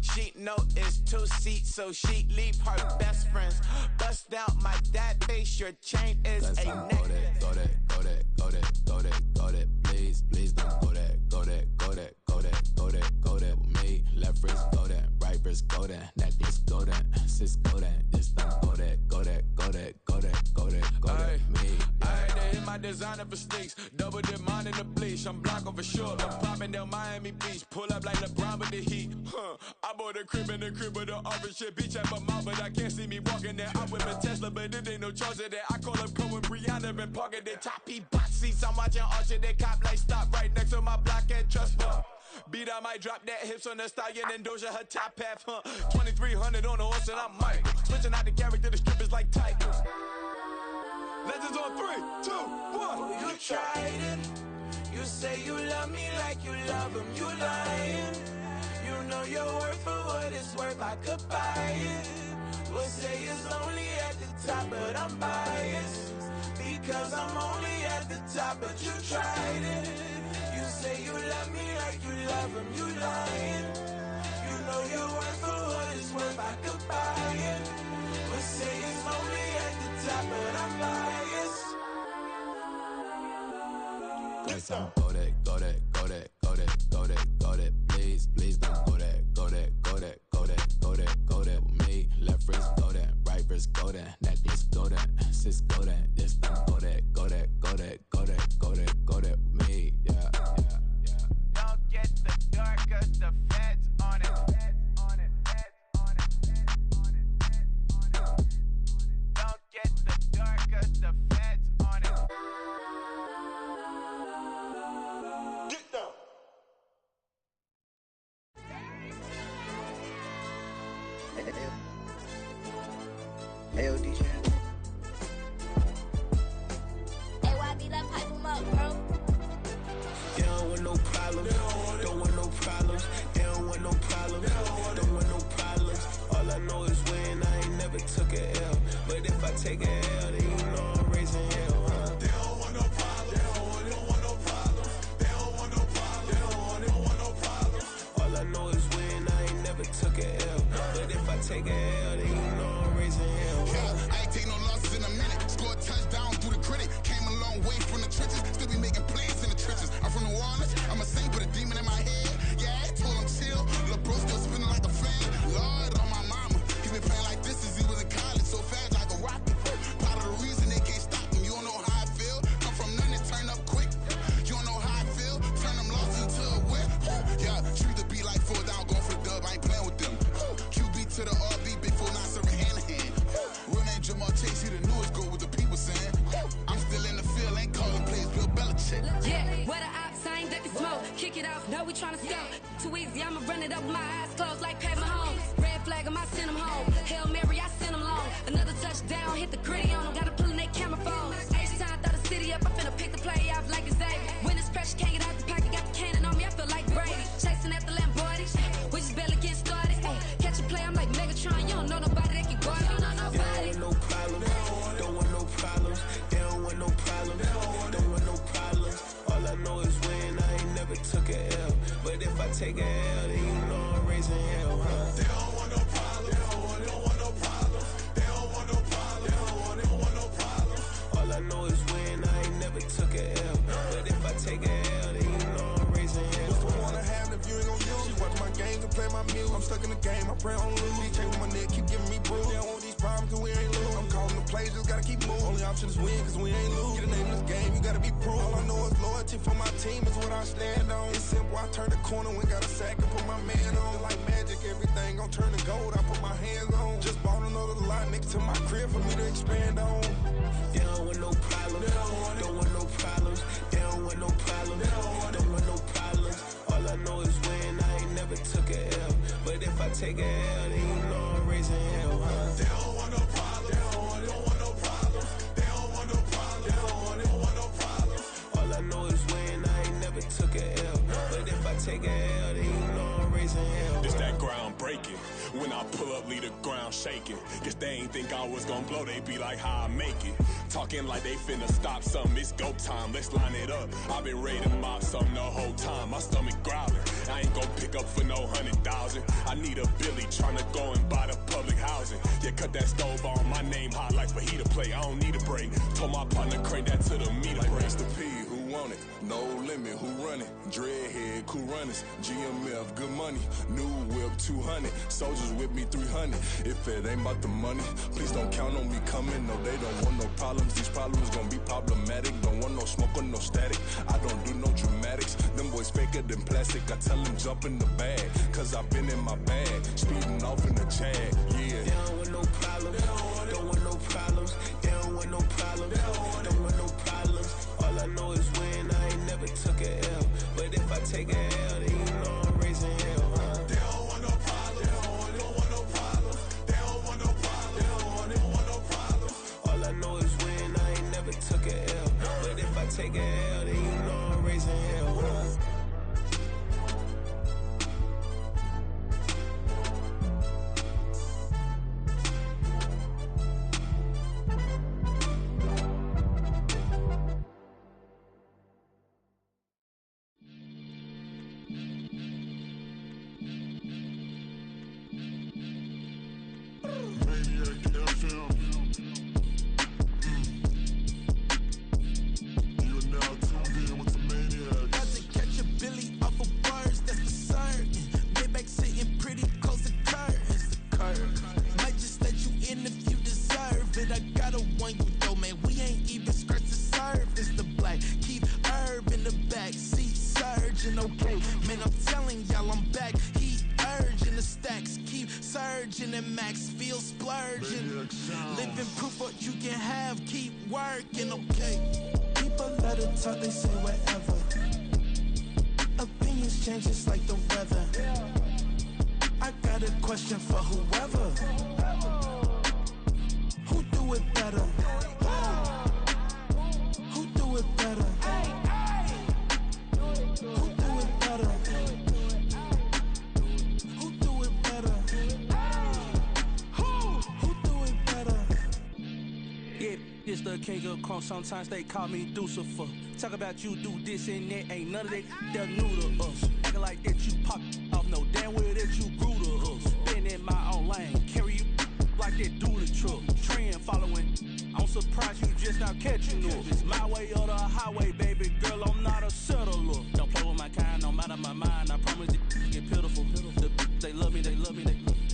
She know it's 2 seats, so she leave her best friends. Bust out my dad face, your chain is a neck. Go that, please, please don't go that with me. Left wrist go that, right wrist go that, necklace go that, sis go that, this don't go that me. I had to hit my designer for sneaks, double dip mine in the bleach. I'm blocking for sure, I'm popping down Miami Beach, pull up like LeBron with the heat. I bought a crib in the crib with the office shit, beach at my mouth, but I can't see me walking there. I'm with my Tesla, but it ain't no charge of that. I call up Cohen, Brianna, been parking their top box seats. I'm watching Archer, they cop like stop right next to my block and trust fund. Beat, I might drop that hips on the stallion and Doja her top half, 2300 on the horse and I'm Mike. Switching out the character, the strippers like Titans. Legends on 3, 2, 1. You tried it. You say you love me like you love him. You lying. You know your worth for what it's worth. I could buy it. We'll say it's only at the top, but I'm biased because I'm only at the top. But you tried it. You say you love me like you love him. You lying. You know your worth for what it's worth. I could buy it. We'll say it's only at the top, but I'm biased. Cause I'm go that, please, please don't go that with me. Left wrist go that, right wrist go that, necklace go that, sis go that, this don't go that with me. Yeah. Don't get the dark cause the feds on it. Don't get the dark cause the feds on it. Get down. Hey, yo, DJ. Hey, YB, that pipe him up, bro. They don't want no problems. Don't want no problems. They don't want no problems. Don't want no problems. All I know is when I ain't never took a L. But if I take a L, then you know I'm raising hell, huh? They don't want no problems. They don't want no problems. They don't want no problems. They don't want no problems. All I know is when I ain't never took a L. But if I take a L, then you know I'm raising hell, huh? Yeah, I ain't take no losses in a minute. Scored a touchdown through the critic. Came a long way from the trenches. Still be making plays in the trenches. I'm from New Orleans. I'm a saint with a demon in my head. Yeah, I told him chill. Lil' bro still spinning like a fan. Lord on my mama. He been playing like this since he was in college. So fast like a rocket. Part of the reason they can't stop him. You don't know how I feel. Come from nothing and turn up quick. You don't know how I feel. Turn them losses into a whip. Yeah, treat the beat like 4 down. Going for the dub. I ain't playing with them. QB to the RB. Big 4 not serving hand to hand. Real name Jamal Chase. He the newest goal with the people saying. I'm still in the field. Ain't calling plays. Bill Belichick. Yeah, where the ops, I ain't that the smoke. Kick it off, no, we tryna score. Too easy, I'ma run it up with my eyes closed like Pat Mahomes. Red flag, I send him home. Hail Mary, I send him long. Another touchdown, hit the gritty on him. Gotta pull in their camera phones. H-time, throw the city up. I finna pick the play off like it's Xavier. When this pressure can't get out the pocket, got the cannon on me. I feel like Brady. Chasing at the Lamborghini. We just barely get started. Ay, catch a play, I'm like Megatron. You don't know nobody that can guard it. You don't know nobody. They don't want no problems. Don't want no problems. They don't want no problems. Don't want no problems. All I know is when I ain't never took a L. But if I take a L, then you know I'm raising hell, huh? They don't want no problems. They don't want no problems. They don't want no problems. They don't want no problems. All I know is when I ain't never took a L. But if I take a L, then you know I'm raising hell. What's the point of having if you ain't gon' use? She watch my games and play my music. I'm stuck in the game, I pray on lose. DJ with my neck, keep giving me bruise. They don't want these problems cause we ain't lose. I'm calling the plays, just gotta keep moving. Only option is win cause we ain't lose. Get a name in this game, you gotta be proof. All I know is loyalty for my team is what I stand on. It's simple, I turn the corner when got a sack and put my man on. Like magic, everything gon' turn to gold, I put my hands on. Just bought an know the line next to my crib for me to expand on. They don't want no problems. Don't want no problems. They don't want no problems. Don't want no problems. All I know is when I ain't never took a L. But if I take a L, then you know I'm raising hell, huh? They don't want no problems. They don't want no problems. They don't want no problems. They don't want no problems. All I know is when I ain't never took a L. But if I take a L, then you know I'm raising hell. It's that ground breaking. When I pull up, leave the ground shaking. Guess they ain't think I was gonna blow, they be like, how I make it. Talking like they finna stop something, it's go time, let's line it up. I've been ready to mop something the whole time, my stomach growling. I ain't gon' pick up for no 100,000. I need a Billy tryna go and buy the public housing. Yeah, cut that stove on, my name hot like fajita play. I don't need a break. Told my partner crank that to the meter break. Race the P, who want it? No limit, who run it? Dreadhead, cool runners. GMF, good money. New whip, 200. Soldiers with me, 300. If it ain't about the money, please don't count on me coming. No, they don't want no problems. These problems gon' be problematic. Don't want no smoke or no static. I don't do no dramatics. Them boys faker than plastic. I tell them jump in the bag, cause I've been in my bag. Speeding off in the Jag, yeah. They don't want no problems. Don't want no problems. They don't want no problems. Don't want no problems. All I know is when I ain't never took a L. But if I take a L, then you know I'm raising hell, huh? They don't want no problems. They don't want no problems. They don't want no problems. They don't want no problems. All I know is when I ain't never took a L. But if I take a L, then you know I'm raising hell, huh? Sometimes they call me Lucifer. Talk about you do this and that, ain't none of that, they're new to us. Acting like that you pop off, no damn well that you grew to us. Been in my own lane, carry you like that do the truck. Trend following, I'm surprised you just now catching up. It's my way or the highway, baby girl, I'm not a settler. Don't play with my kind, no matter my mind, I promise it get pitiful. They love me,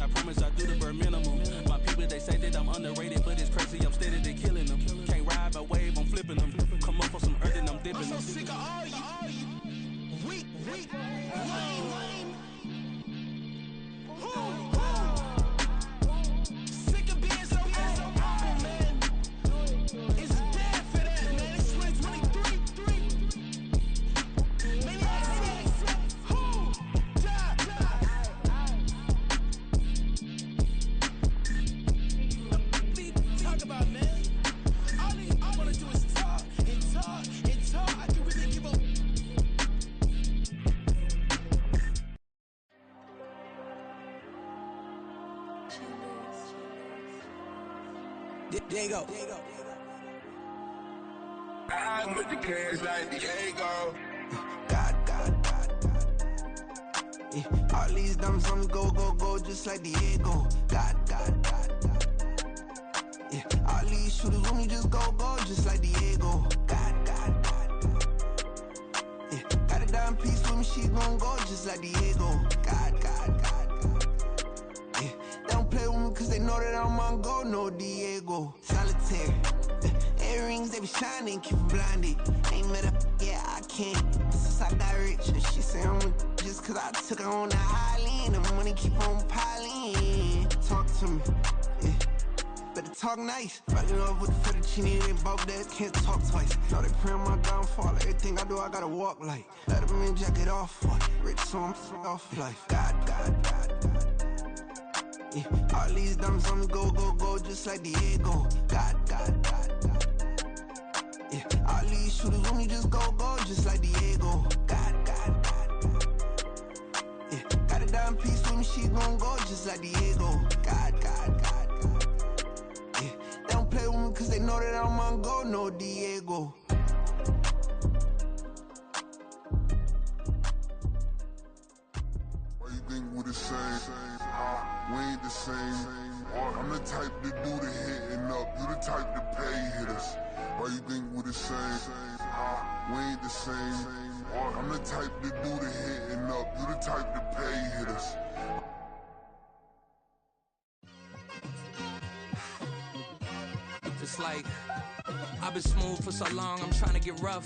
I promise I do the bare minimum. My people, they say that I'm underrated, but it's crazy, I'm steady, they killing them. Can't ride my wave, I'm flipping them. Come up for some earth and I'm dipping them. I'm so sick of all you weak, lame. Sick of being so humble, man. It's dead for that, man. It's 2023. Maniacs. Talk about, man. All I wanna do is talk and talk and talk. I can really give up. There you go. I put the cash like Diego. God. Yeah. All these dumps on me go, just like Diego. God. Yeah. All these shooters with me just go, just like Diego. God. Yeah. Got a dime piece with me, she gon' go just like Diego. God. Yeah. They don't play with me cause they know that I'm on go, no Diego. Solitaire. Earrings, they be shining, keep blinded. Ain't met up, yeah, I can't. Since I got rich, and she say I'm just cause I took her on the island. The money keep on piling. Talk to me, yeah. talk nice. Rockin' up with the fettuccine and both that can't talk twice. Know they pray on my downfall. Everything I do, I gotta walk like. Let them in, jacket off. Rich, so I'm off life. God. Yeah, all these diamonds on me go, just like Diego. God. Yeah, all these shooters on me just go, just like Diego. God. Yeah, got a diamond piece with me, she gon' go just like Diego. God. Yeah, they don't play with me cause they know that I'm on go, no Diego. Why you think we the same? We ain't the same. I'm the type to do the hitting up, you the type to pay hitters. Why you think we the same? We ain't the same. I'm the type to do the hitting up, you the type to pay hitters. It's like I've been smooth for so long, I'm trying to get rough.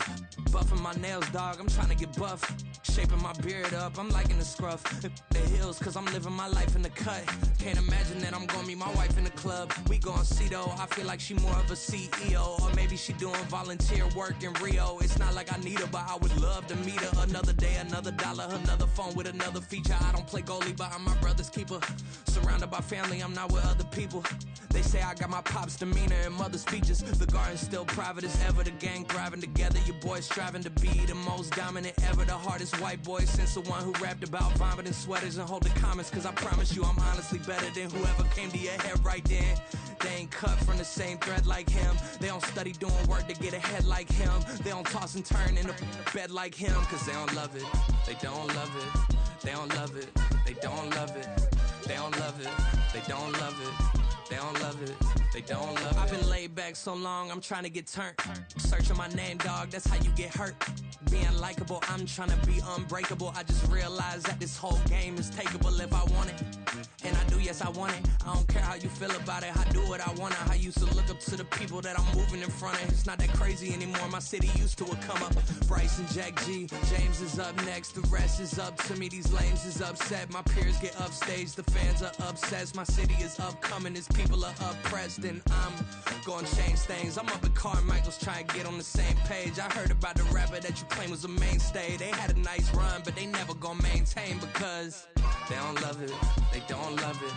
Buffing my nails, dog, I'm trying to get buff. Shaping my beard up, I'm liking the scruff. The hills, cause I'm living my life in the cut. Can't imagine that I'm gonna meet my wife in the club. We gon' see though, I feel like she more of a CEO. Or maybe she doing volunteer work in Rio. It's not like I need her, but I would love to meet her. Another day, another dollar, another phone with another feature. I don't play goalie, but I'm my brother's keeper. Surrounded by family, I'm not with other people. They say I got my pop's demeanor and mother's features. The garden's still private as ever, the gang thriving together. Your boys striving to be the most dominant ever. The hardest white boy since the one who rapped about vomiting sweaters and holding comments. Cause I promise you I'm honestly better than whoever came to your head right then. They ain't cut from the same thread like him. They don't study doing work to get ahead like him. They don't toss and turn in the bed like him. Cause they don't love it, they don't love it. They don't love it, they don't love it. They don't love it, they don't love it. They don't love it, they don't love it. I've been laid back so long, I'm trying to get turned. Searching my name, dog, that's how you get hurt. Being likable, I'm trying to be unbreakable. I just realized that this whole game is takeable if I want it. And I do, yes, I want it. I don't care how you feel about it, I do what I want it. I used to look up to the people that I'm moving in front of. It's not that crazy anymore, my city used to it come up. Bryce and Jack G, James is up next. The rest is up to me, these lames is upset. My peers get upstaged, the fans are obsessed. My city is upcoming, its people are oppressed. And I'm gonna change things. I'm up at Carmichael's trying to get on the same page. I heard about the rapper that you claim was a mainstay. They had a nice run, but they never gonna maintain because they don't love it, they don't love it,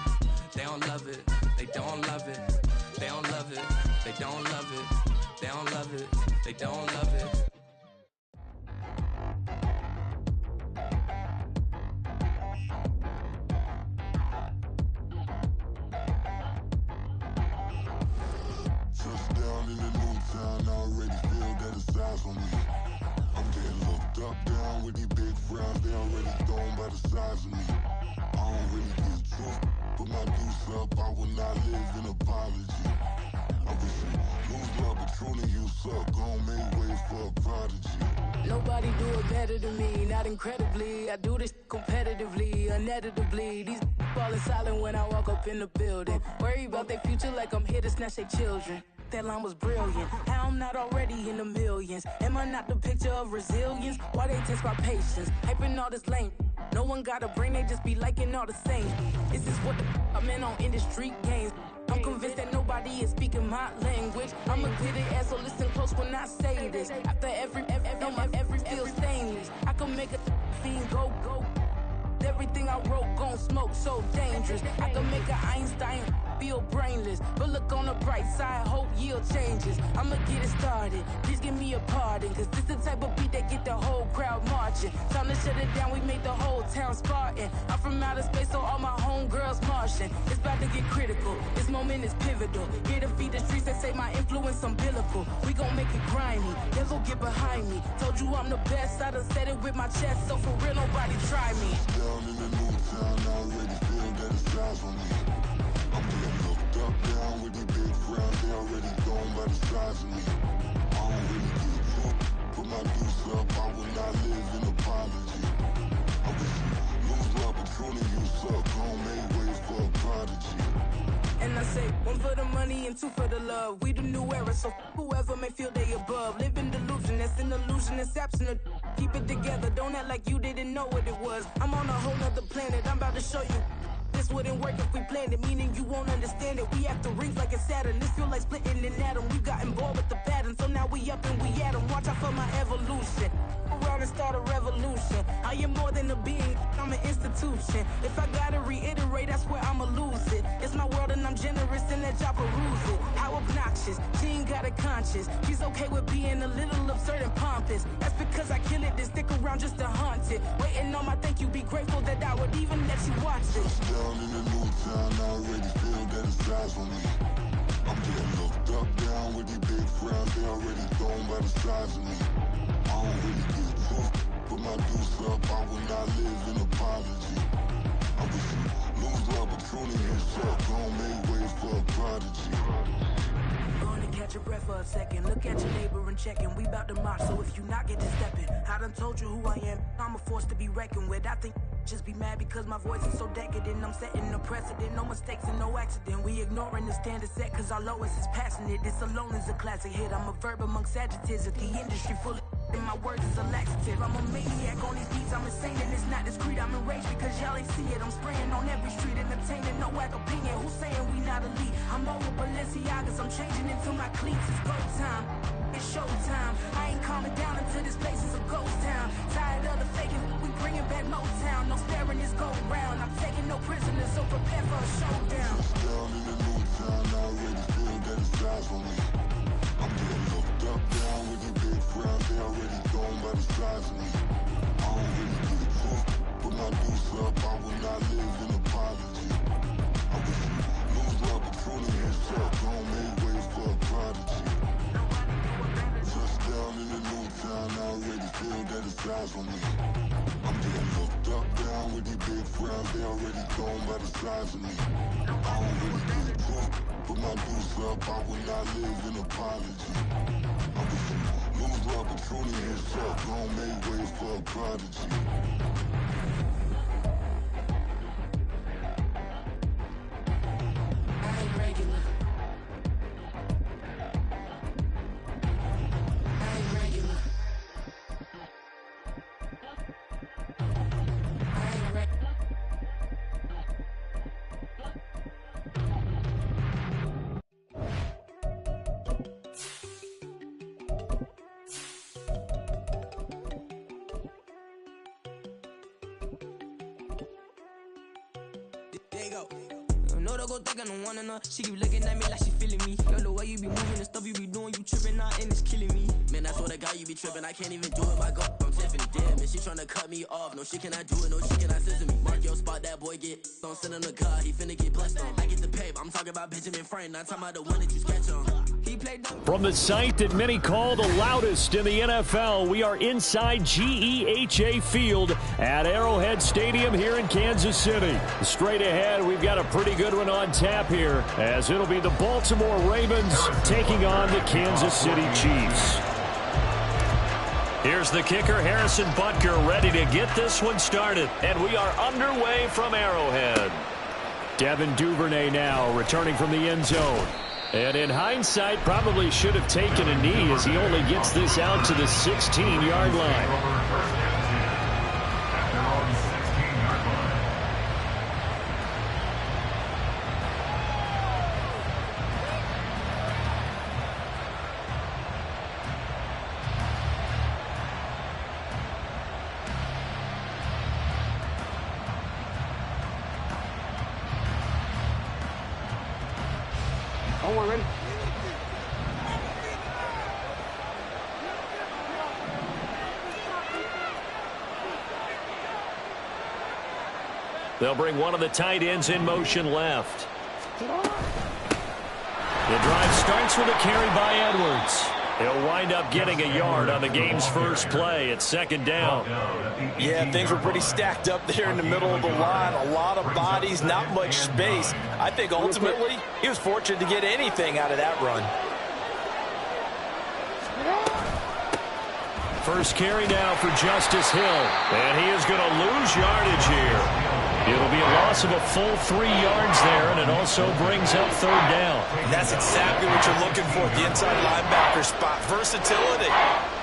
they don't love it, they don't love it, they don't love it, they don't love it, they don't love it, they don't love it. Touchdown in the new town, I already feel that it's eyes on me. I'm getting looked up, down with these big frowns, they already gone by the size of me. I don't really get truth, put my deuce up, I will not live in apology. I wish you lose love, but truly you suck, gon' make way for a prodigy. Nobody do it better than me, not incredibly. I do this competitively, uneditably. These falling silent when I walk up in the building. Worry about their future like I'm here to snatch their children. That line was brilliant. How I'm not already in the millions? Am I not the picture of resilience? Why they test my patience? Hyping all this lame. No one got a brain, they just be liking all the same. This is what the I'm in on industry games. I'm convinced that nobody is speaking my language. I'm a good ass, so listen close when I say this. After every feel stainless. I can make a fiend go. Everything I wrote gon' smoke, so dangerous. I can make an Einstein feel brainless. But look on the bright side, hope yield changes. I'ma get it started, please give me a pardon. Cause this the type of beat that get the whole crowd marching. Time to shut it down, we make the whole town Spartan. I'm from outer space, so all my homegirls Martian. It's about to get critical, this moment is pivotal. Here to feed the streets that say my influence umbilical. We gon' make it grimy, never get behind me. Told you I'm the best, I done said it with my chest. So for real, nobody try me. Down in the new town, I already feel that it's eyes on me. I'm getting looked up, down with these big frowns, they already gone by the size of me. I don't really get truth, put my deuce up, I will not live in apology. I wish you lose love, but truly you suck, gon' make way for a prodigy. And I say, one for the money and two for the love. We the new era, so whoever may feel they above. Live in delusion, that's an illusion, it's absent. Keep it together, don't act like you didn't know what it was. I'm on a whole nother planet, I'm about to show you. This wouldn't work if we planned it, meaning you won't understand it. We after rings like it's Saturn. This feel like splitting an atom. We've gotten bored with the pattern, so now we up and we at 'em. Watch out for my evolution. Around and start a revolution. I am more than a being, I'm an institution. If I gotta reiterate, that's where I'ma lose it. It's my world and I'm generous and that y'all peruse it. How obnoxious, she ain't got a conscience. She's okay with being a little absurd and pompous. That's because I kill it, then stick around just to haunt it. Waiting on my thank you, be grateful that I would even let you watch it. Down in the new town, I already feel that it's eyes on me. I'm getting looked up, down with these big frowns, they already thrown by the size of me. I don't really get tough, put my deuce up, I will not live in apology. I wish you lose the opportunity, yourself, don't make way for a prodigy. Gonna catch your breath for a second. Look at your neighbor and checking. We bout to march, so if you not get to stepping. I done told you who I am. I'm a force to be reckoned with. I think just be mad because my voice is so decadent. I'm setting a precedent. No mistakes and no accident. We ignoring the standard set cause our lowest is passionate. This alone is a classic hit. I'm a verb amongst adjectives. If the industry full of and my words is a laxative. I'm a maniac on these beats. I'm insane and it's not discreet. I'm enraged because y'all ain't see it. I'm spraying on every street, entertaining no whack opinion. Who's saying we not elite? I'm over Balenciagas. I'm changing into my cleats. It's go time. It's show time. I ain't calming down until this place is a ghost town. Tired of the faking. We bringing back Motown. No staring this go round. I'm taking no prisoners, so prepare for a showdown. Down in the new town, I already feel that it's eyes on me. I'm getting looked up, down with these big frowns, they already thrown by the size of me. I don't really get tough, put my deuce up, I will not live in apology. I wish you lose the opportunity, yourself, don't make way for a prodigy. Touchdown in the new town, I already feel that it's eyes on me. I'm getting looked up, down with these big frowns, they already thrown by the size of me. I don't really get tough, put my deuce up, I will not live in apology. I wish you lose the opportunity, yourself, don't make way for a prodigy. I ain't regular. I ain't regular. I ain't regular. There you go. No, don't go think I don't wanna know. She keep looking at me like she feeling me. Girl, the way you be moving and stuff you be doing, you tripping out and it's killing me. Man, that's what I got, you be tripping. I can't even do it, my girl. I'm Tiffany, damn, and she tryna cut me off. No, she cannot do it, no, she cannot scissor me. Mark your spot, that boy get. Don't send him the car, he finna get blessed on. I get the pay, I'm talking about Benjamin Franklin, not talking about the one that you sketch on. He played From the site that many call the loudest in the NFL, we are inside GEHA Field at Arrowhead Stadium here in Kansas City. Straight ahead, we've got a pretty good one on tap here, as it'll be the Baltimore Ravens taking on the Kansas City Chiefs. Here's the kicker, Harrison Butker, ready to get this one started. And we are underway from Arrowhead. Devin Duvernay now returning from the end zone. And in hindsight, probably should have taken a knee as he only gets this out to the 16-yard line. Oh, we're ready. They'll bring one of the tight ends in motion left. The drive starts with a carry by Edwards. He'll wind up getting a yard on the game's first play. It's second down. Yeah, things were pretty stacked up there in the middle of the line. A lot of bodies, not much space. I think ultimately he was fortunate to get anything out of that run. First carry now for Justice Hill. And he is going to lose yardage here. It'll be a loss of a full 3 yards there, and it also brings up third down. And that's exactly what you're looking for at the inside linebacker spot. Versatility.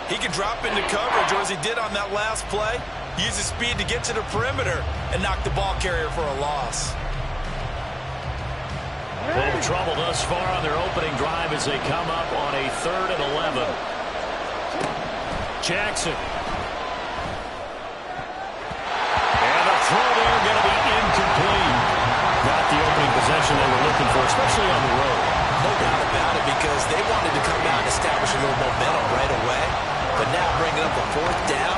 He can drop into coverage, or as he did on that last play, use his speed to get to the perimeter and knock the ball carrier for a loss. Little trouble thus far on their opening drive as they come up on a 3rd and 11. Jackson. And the throw there going to be incomplete. Not the opening possession they were looking for, especially on the road. No doubt about it, because they wanted to come out and establish a little momentum right away. But now bringing up a 4th down,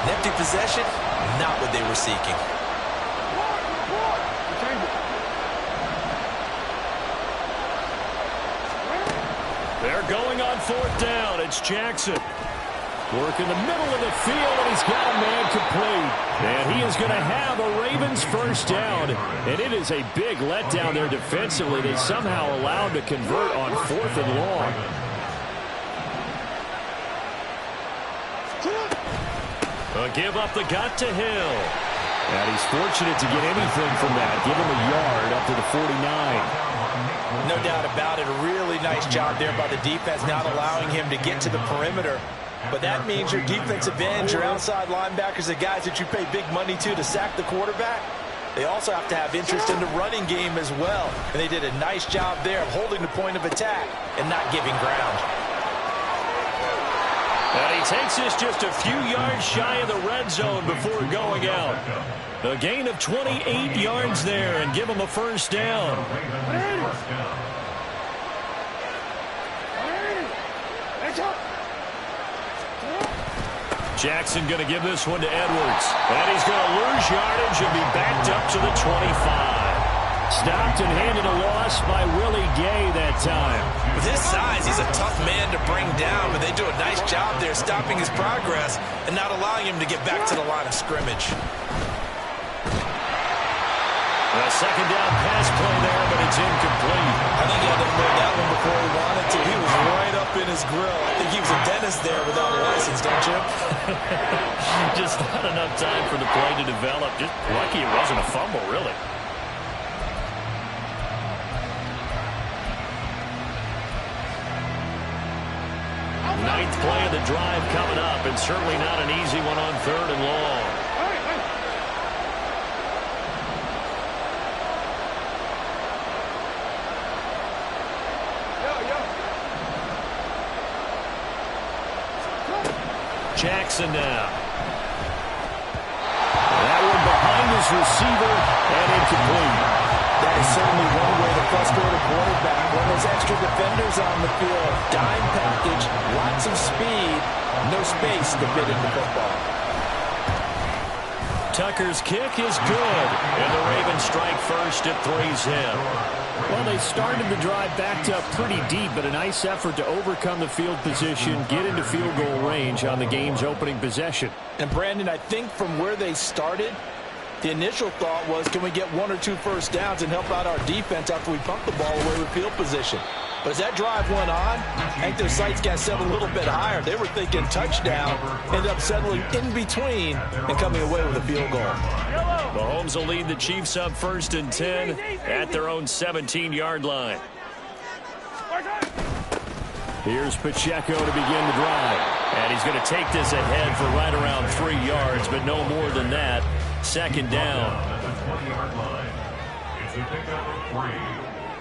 an empty possession, not what they were seeking. They're going on 4th down. It's Jackson. Work in the middle of the field, and he's got a man complete. And he is going to have a Ravens first down. And it is a big letdown there defensively. They somehow allowed to convert on 4th and long. A give up the gut to Hill. And he's fortunate to get anything from that. Give him a yard up to the 49. No doubt about it. A really nice job there by the defense, not allowing him to get to the perimeter. But that means your defensive ends, your outside linebackers, the guys that you pay big money to sack the quarterback, they also have to have interest in the running game as well. And they did a nice job there of holding the point of attack and not giving ground. And he takes this just a few yards shy of the red zone before going out. A gain of 28 yards there and give him a first down. Jackson going to give this one to Edwards. And he's going to lose yardage and be backed up to the 25. Stopped and handed a loss by Willie Gay that time. With his size, he's a tough man to bring down, but they do a nice job there stopping his progress and not allowing him to get back to the line of scrimmage. A second down pass play there, but it's incomplete. I think he had to throw that one before he wanted to. He was right up in his grill. I think he was a dentist there without a license, don't you? Just not enough time for the play to develop. Just lucky it wasn't a fumble, really. Ninth play of the drive coming up, and certainly not an easy one on 3rd and long. Jackson now. That one behind his receiver and incomplete. That is certainly one way to frustrate a quarterback. When there's extra defenders on the field, dime package, lots of speed, no space to fit into football. Tucker's kick is good, and the Ravens strike first at 3's in. Well, they started the drive backed up pretty deep, but a nice effort to overcome the field position, get into field goal range on the game's opening possession. And, Brandon, I think from where they started, the initial thought was, can we get 1 or 2 first downs and help out our defense after we pump the ball away with field position? But as that drive went on, I think their sights got set a little bit higher. They were thinking touchdown, ended up settling in between and coming away with a field goal. Mahomes will lead the Chiefs up 1st and 10 at their own 17-yard line. Here's Pacheco to begin the drive. And he's going to take this ahead for right around 3 yards, but no more than that. 2nd down. It's a pickup of 3.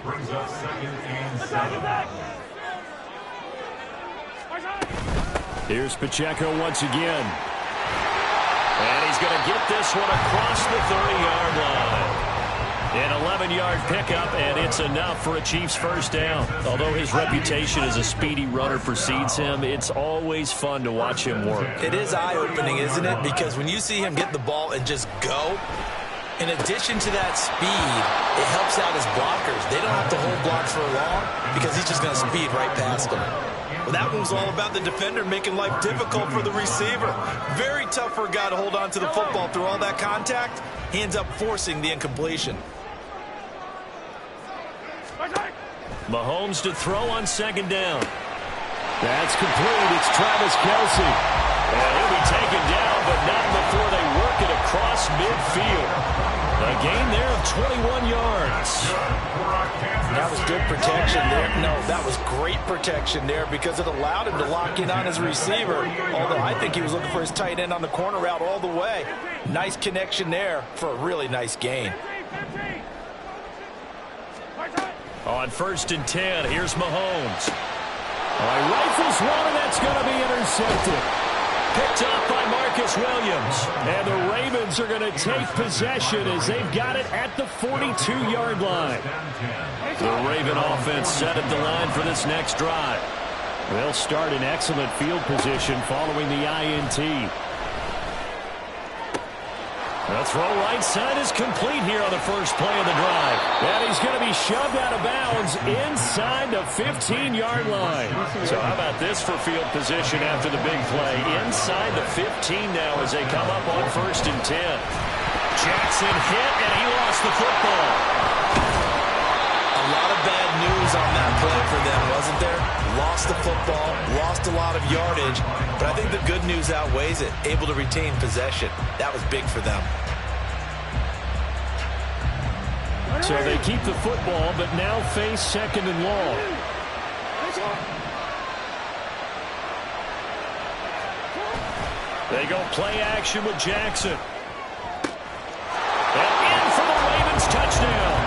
Brings up 2nd and 7. Here's Pacheco once again. And he's going to get this one across the 30-yard line. An 11-yard pickup, and it's enough for a Chiefs first down. Although his reputation as a speedy runner precedes him, it's always fun to watch him work. It is eye-opening, isn't it? Because when you see him get the ball and just go, in addition to that speed, it helps out his blockers. They don't have to hold blocks for long because he's just going to speed right past them. Well, that one was all about the defender making life difficult for the receiver. Very tough for a guy to hold on to the football through all that contact. He ends up forcing the incompletion. Mahomes to throw on 2nd down. That's complete. It's Travis Kelce. And he'll be taken down, but not before they work it across midfield. A gain there of 21 yards. That was good protection there. No, that was great protection there because it allowed him to lock in on his receiver. Although I think he was looking for his tight end on the corner route all the way. Nice connection there for a really nice gain. On 1st and 10, here's Mahomes. He rifles one, and that's going to be intercepted. Picked up by Marcus Williams. And the Ravens are going to take possession as they've got it at the 42-yard line. The Raven offense set at the line for this next drive. They'll start in excellent field position following the INT. The throw right side is complete here on the first play of the drive. And he's going to be shoved out of bounds inside the 15-yard line. So how about this for field position after the big play? Inside the 15 now as they come up on 1st and 10. Jackson hit, and he lost the football. A lot of bad news on that play for them, wasn't there? Lost the football, lost a lot of yardage, but I think the good news outweighs it. Able to retain possession. That was big for them. So they keep the football, but now face 2nd and long. They go play action with Jackson. And in for the Ravens touchdown.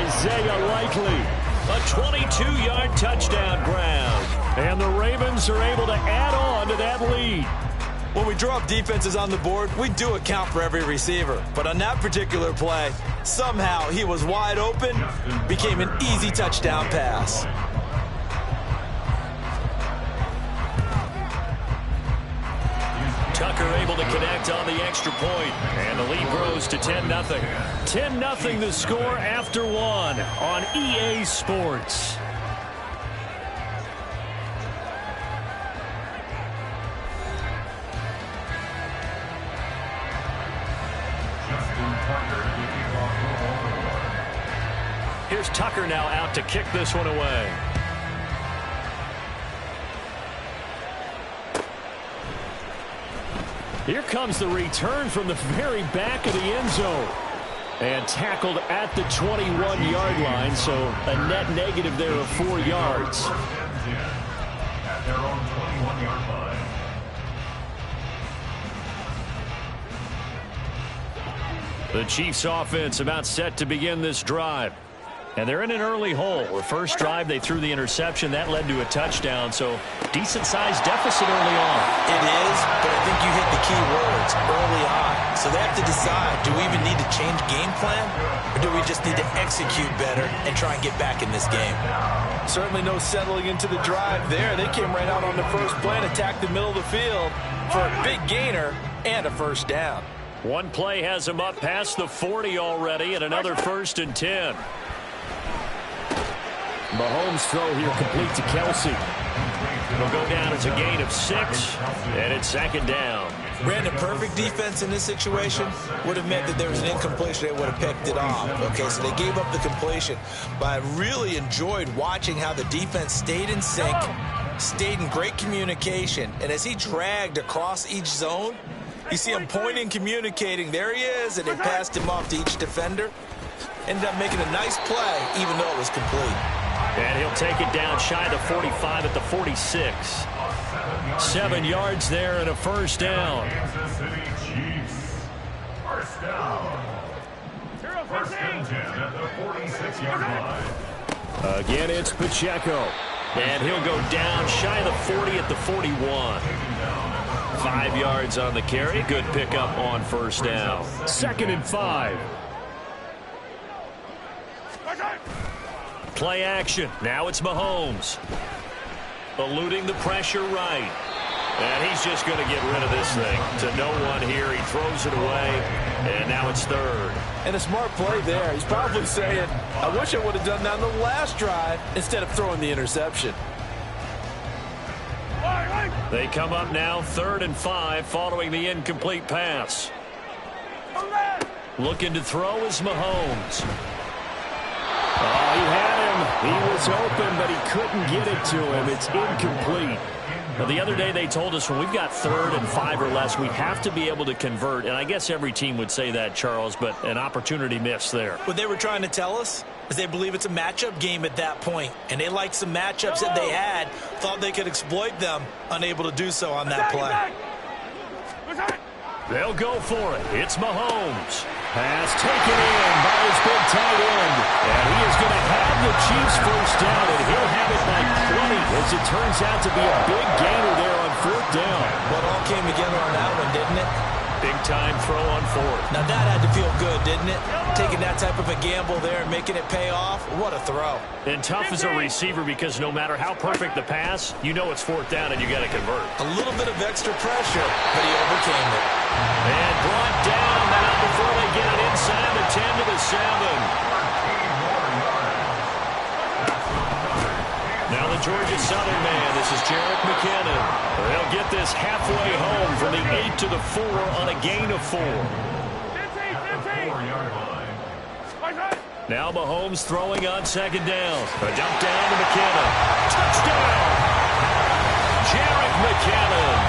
Isaiah Likely. A 22-yard touchdown grab. And the Ravens are able to add on to that lead. When we draw up defenses on the board, we do account for every receiver. But on that particular play, somehow he was wide open, became an easy touchdown pass. Tucker able to connect on the extra point. And the lead grows to 10-0. 10-0 the score after one on EA Sports. Here's Tucker now out to kick this one away. Here comes the return from the very back of the end zone. And tackled at the 21-yard line, so a net negative there of 4 yards. At their own 21-yard line. The Chiefs offense about set to begin this drive. And they're in an early hole. The first drive, they threw the interception. That led to a touchdown, so decent-sized deficit early on. It is, but I think you hit the key words, early on. So they have to decide, do we even need to change game plan, or do we just need to execute better and try and get back in this game? Certainly no settling into the drive there. They came right out on the first play and attacked the middle of the field for a big gainer and a first down. One play has him up past the 40 already, and another 1st and 10. Mahomes' throw here complete to Kelsey. It'll go down as a gain of 6, and it's 2nd down. Brandon, perfect defense in this situation would have meant that there was an incompletion. They would have picked it off. Okay, so they gave up the completion. But I really enjoyed watching how the defense stayed in sync, stayed in great communication, and as he dragged across each zone, you see him pointing, communicating. There he is, and they passed him off to each defender. Ended up making a nice play, even though it was complete. And he'll take it down shy of the 45 at the 46. 7 yards there and a first down. Kansas City Chiefs. First down. First and 10 at the 46-yard line. Again, it's Pacheco. And he'll go down shy of the 40 at the 41. 5 yards on the carry. Good pickup on first down. 2nd and 5. Play action. Now it's Mahomes. Eluding the pressure right. And he's just going to get rid of this thing. To no one here. He throws it away. And now it's 3rd. And a smart play there. He's probably saying, I wish I would have done that on the last drive instead of throwing the interception. They come up now 3rd and 5 following the incomplete pass. Looking to throw is Mahomes. Oh, he had him. He was open, but he couldn't get it to him. It's incomplete. Now, the other day they told us when we've got 3rd and 5 or less, we have to be able to convert. And I guess every team would say that, Charles, but an opportunity missed there. What they were trying to tell us is they believe it's a matchup game at that point. And they liked some matchups that they had, thought they could exploit them, unable to do so on that play. They'll go for it. It's Mahomes. Pass taken in by his big tight end. And he is going to have the Chiefs first down, and he'll have it by 20 as it turns out to be a big gainer there on fourth down. Well, it all came together on that one, didn't it? Big-time throw on fourth. Now that had to feel good, didn't it? Taking that type of a gamble there and making it pay off. What a throw. And tough as a receiver because no matter how perfect the pass, you know it's fourth down and you got to convert. A little bit of extra pressure, but he overcame it. And brought down now before they get it inside the 10 to the 7. Now the Georgia Southern man, this is Jerick McKinnon. They'll get this halfway home from the 8 to the 4 on a gain of 4. Now Mahomes throwing on second down. A dump down to McKinnon. Touchdown! Jerick McKinnon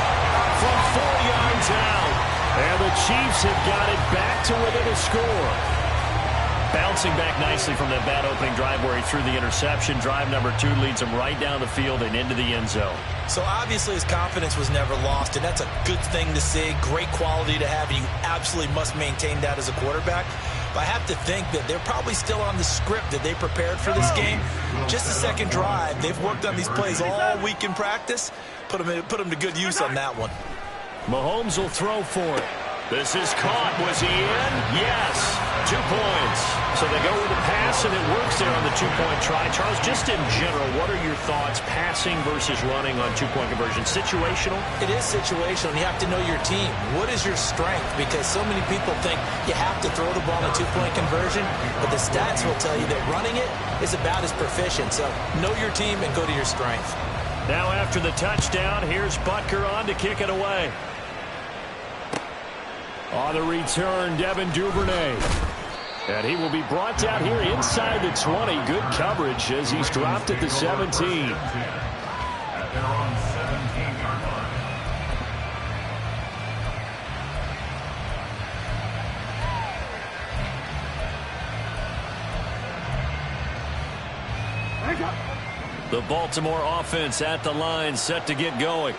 from 4 yards out. And the Chiefs have got it back to within a score. Bouncing back nicely from that bad opening drive where he threw the interception. Drive number 2 leads him right down the field and into the end zone. So obviously his confidence was never lost, and that's a good thing to see. Great quality to have, and you absolutely must maintain that as a quarterback. But I have to think that they're probably still on the script that they prepared for this game. Just the second drive. They've worked on these plays all week in practice. Put them to good use on that one. Mahomes will throw for it. This is caught. Was he in? Yes. 2 points. So they go with the pass, and it works there on the 2-point try. Charles, just in general, what are your thoughts passing versus running on 2-point conversion? Situational? It is situational. You have to know your team. What is your strength? Because so many people think you have to throw the ball in a 2-point conversion, but the stats will tell you that running it is about as proficient. So know your team and go to your strength. Now after the touchdown, here's Butker on to kick it away. On the return, Devin Duvernay. And he will be brought down here inside the 20. Good coverage as he's dropped at the 17. At their own 17-yard line. The Baltimore offense at the line, set to get going.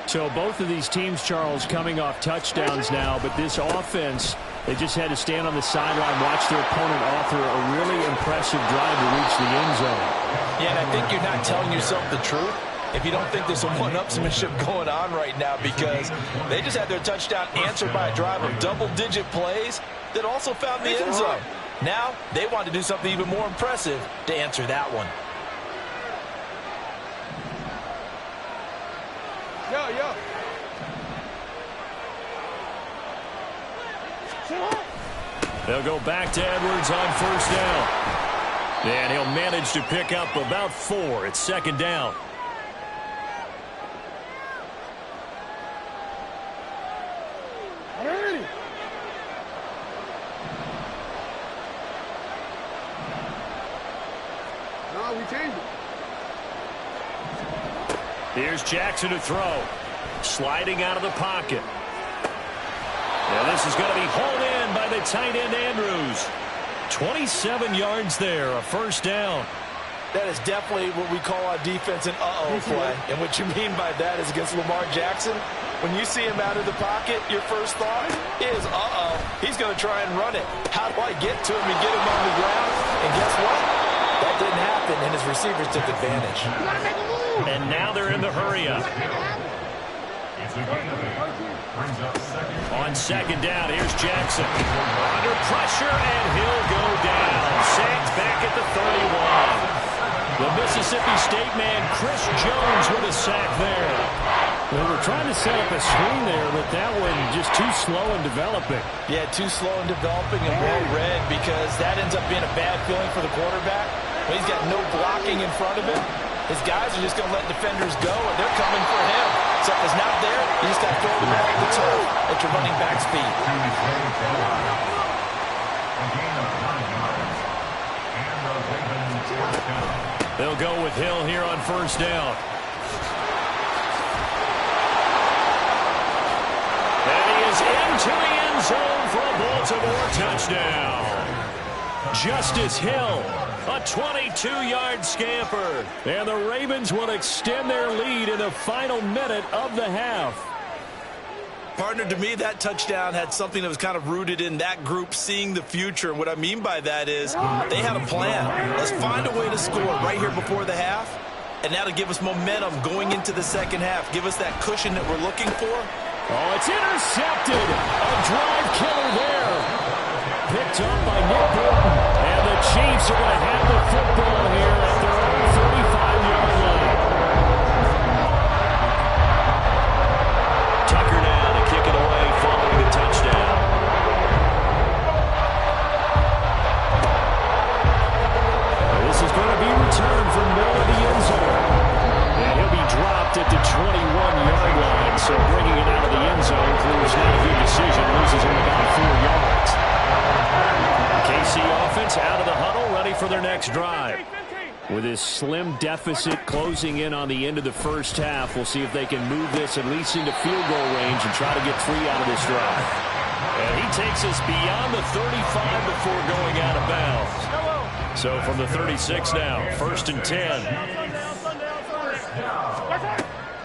So both of these teams, Charles, coming off touchdowns now, but this offense, they just had to stand on the sideline, watch their opponent author a really impressive drive to reach the end zone. Yeah, and I think you're not telling yourself the truth if you don't think there's some one-upsmanship going on right now, because they just had their touchdown answered by a drive of double-digit plays that also found the end zone. Now they want to do something even more impressive to answer that one. Yo. They'll go back to Edwards on first down. And he'll manage to pick up about 4. It's second down. No, we changed it. Here's Jackson to throw. Sliding out of the pocket. And this is going to be hauled in by the tight end Andrews. 27 yards there, a first down. That is definitely what we call our defense an uh-oh play. And what you mean by that is against Lamar Jackson, when you see him out of the pocket, your first thought is, uh-oh, he's going to try and run it. How do I get to him and get him on the ground? And guess what? That didn't happen, and his receivers took advantage. And now they're in the hurry-up. On second down, here's Jackson. Under pressure, and he'll go down. Sacked back at the 31. The Mississippi State man, Chris Jones, with a sack there. Well, we're trying to set up a screen there, but that one just too slow in developing. Yeah, too slow in developing and well read, because that ends up being a bad feeling for the quarterback. When he's got no blocking in front of him, his guys are just going to let defenders go, and they're coming for him. So if it's not there, you just got to throw the ball at the turf at your running back speed. They'll go with Hill here on first down. And he is into the end zone for a Baltimore touchdown. Justice Hill, a 22-yard scamper. And the Ravens will extend their lead in the final minute of the half. Partner, to me, that touchdown had something that was kind of rooted in that group seeing the future. And what I mean by that is they had a plan. Let's find a way to score right here before the half, and that'll give us momentum going into the second half. Give us that cushion that we're looking for. Oh, it's intercepted. A drive killer there. Picked up by Nick Bolton. And the Chiefs are going to have the football here at their own 35-yard line. Tucker now to kick it away following the touchdown. This is going to be returned from middle of the end zone. And he'll be dropped at the 21-yard line. So bringing it out of the end zone proves not a good decision. Loses him about 4 yards. KC offense out of the huddle, ready for their next drive. With his slim deficit closing in on the end of the first half, we'll see if they can move this at least into field goal range and try to get 3 out of this drive. And he takes us beyond the 35 before going out of bounds. So from the 36 now, 1st and 10.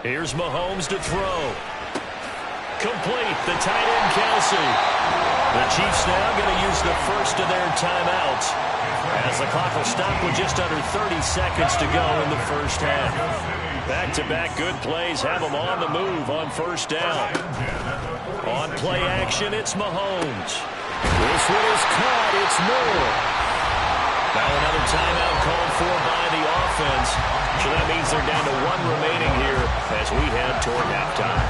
Here's Mahomes to throw. Complete, the tight end Kelsey. The Chiefs now going to use the first of their timeouts as the clock will stop with just under 30 seconds to go in the first half. Back-to-back good plays have them on the move on first down. On play action, it's Mahomes. This one is caught. It's Moore. Now another timeout called for by the offense. So that means they're down to 1 remaining here as we head toward halftime.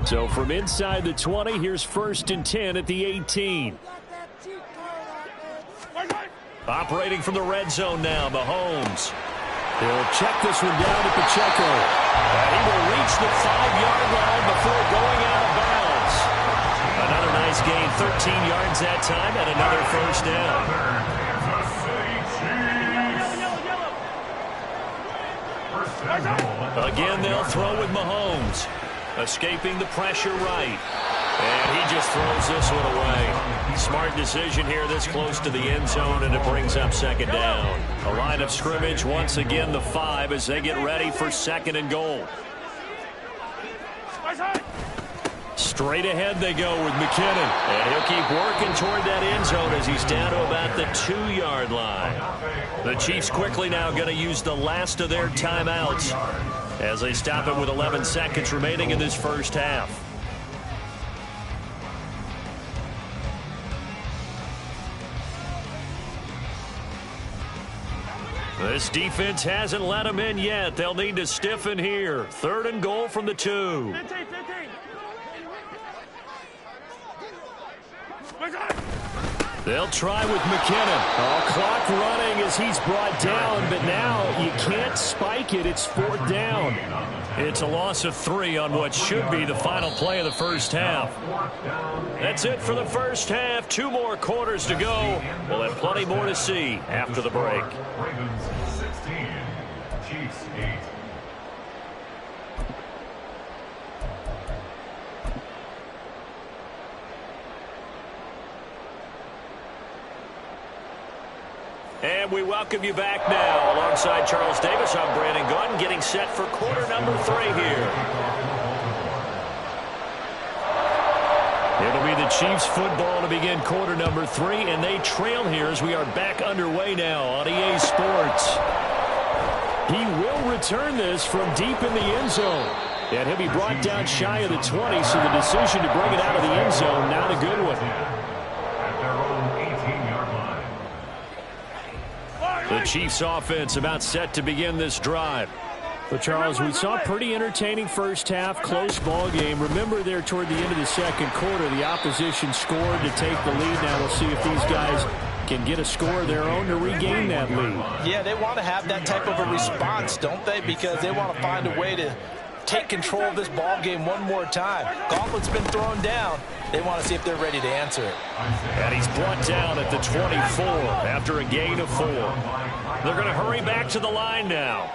So from inside the 20, here's 1st and 10 at the 18. Operating from the red zone now, Mahomes. He'll check this one down to Pacheco. And he will reach the 5-yard line before going out of bounds. Another nice gain, 13 yards that time, and another first down. Again, they'll throw with Mahomes. Escaping the pressure right. And he just throws this one away. Smart decision here this close to the end zone, and it brings up 2nd down. A line of scrimmage, once again the 5 as they get ready for 2nd and goal. Straight ahead they go with McKinnon. And he'll keep working toward that end zone as he's down to about the 2-yard line. The Chiefs quickly now going to use the last of their timeouts as they stop it with 11 seconds remaining in this first half. This defense hasn't let them in yet. They'll need to stiffen here. 3rd and goal from the 2. 15. They'll try with McKinnon. Clock running as he's brought down, but now you can't spike it. It's 4th down. It's a loss of 3 on what should be the final play of the first half. That's it for the first half. 2 more quarters to go. We'll have plenty more to see after the break. Ravens 16, Chiefs 8. And we welcome you back now. Alongside Charles Davis, I'm Brandon Gaudin, getting set for quarter number 3 here. It'll be the Chiefs football to begin quarter number 3, and they trail here as we are back underway now on EA Sports. He will return this from deep in the end zone. And he'll be brought down shy of the 20, so the decision to bring it out of the end zone, not a good one. At their own 18-yard line. The Chiefs offense about set to begin this drive. But Charles, we saw a pretty entertaining first half, close ball game. Remember there toward the end of the second quarter, the opposition scored to take the lead. Now we'll see if these guys can get a score of their own to regain that lead. Yeah, they want to have that type of a response, don't they? Because they want to find a way to take control of this ball game one more time. Gauntlet's been thrown down. They want to see if they're ready to answer it. And he's brought down at the 24 after a gain of 4. They're going to hurry back to the line now.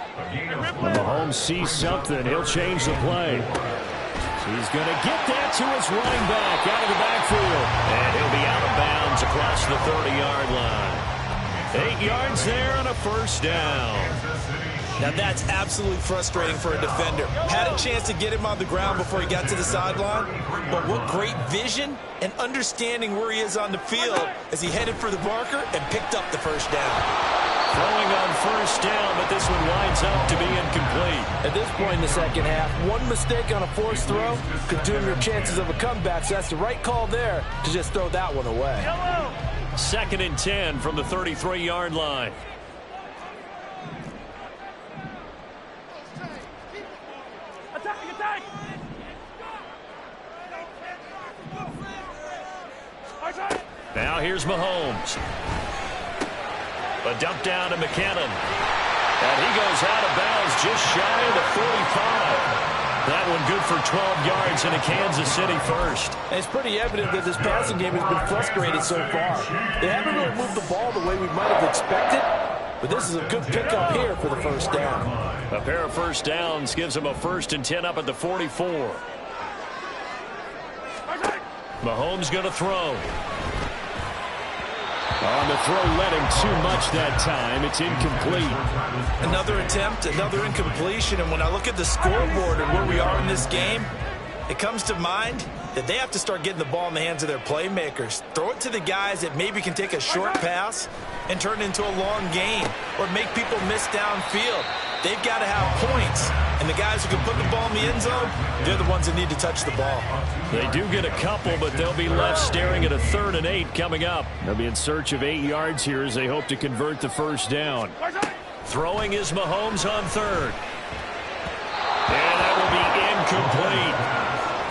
When Mahomes sees something, he'll change the play. He's going to get that to his running back out of the backfield. And he'll be out of bounds across the 30-yard line. 8 yards there and a first down. Now that's absolutely frustrating for a defender. Had a chance to get him on the ground before he got to the sideline, but what great vision and understanding where he is on the field as he headed for the marker and picked up the first down. Throwing on first down, but this one winds up to be incomplete. At this point in the second half, one mistake on a forced throw could doom your chances of a comeback, so that's the right call there to just throw that one away. 2nd and 10 from the 33-yard line. Now here's Mahomes. A dump down to McKinnon. And he goes out of bounds just shy of the 45. That one good for 12 yards and a Kansas City first. And it's pretty evident that this passing game has been frustrated so far. They haven't really moved the ball the way we might have expected, but this is a good pickup here for the first down. A pair of first downs gives them a 1st and 10 up at the 44. Mahomes going to throw. On the throw, led him too much that time. It's incomplete. Another attempt, another incompletion. And when I look at the scoreboard and where we are in this game, it comes to mind that they have to start getting the ball in the hands of their playmakers. Throw it to the guys that maybe can take a short pass and turn it into a long gain or make people miss downfield. They've got to have points. And the guys who can put the ball in the end zone, they're the ones that need to touch the ball. They do get a couple, but they'll be left staring at a 3rd and 8 coming up. They'll be in search of 8 yards here as they hope to convert the first down. Throwing is Mahomes on 3rd. And that will be incomplete.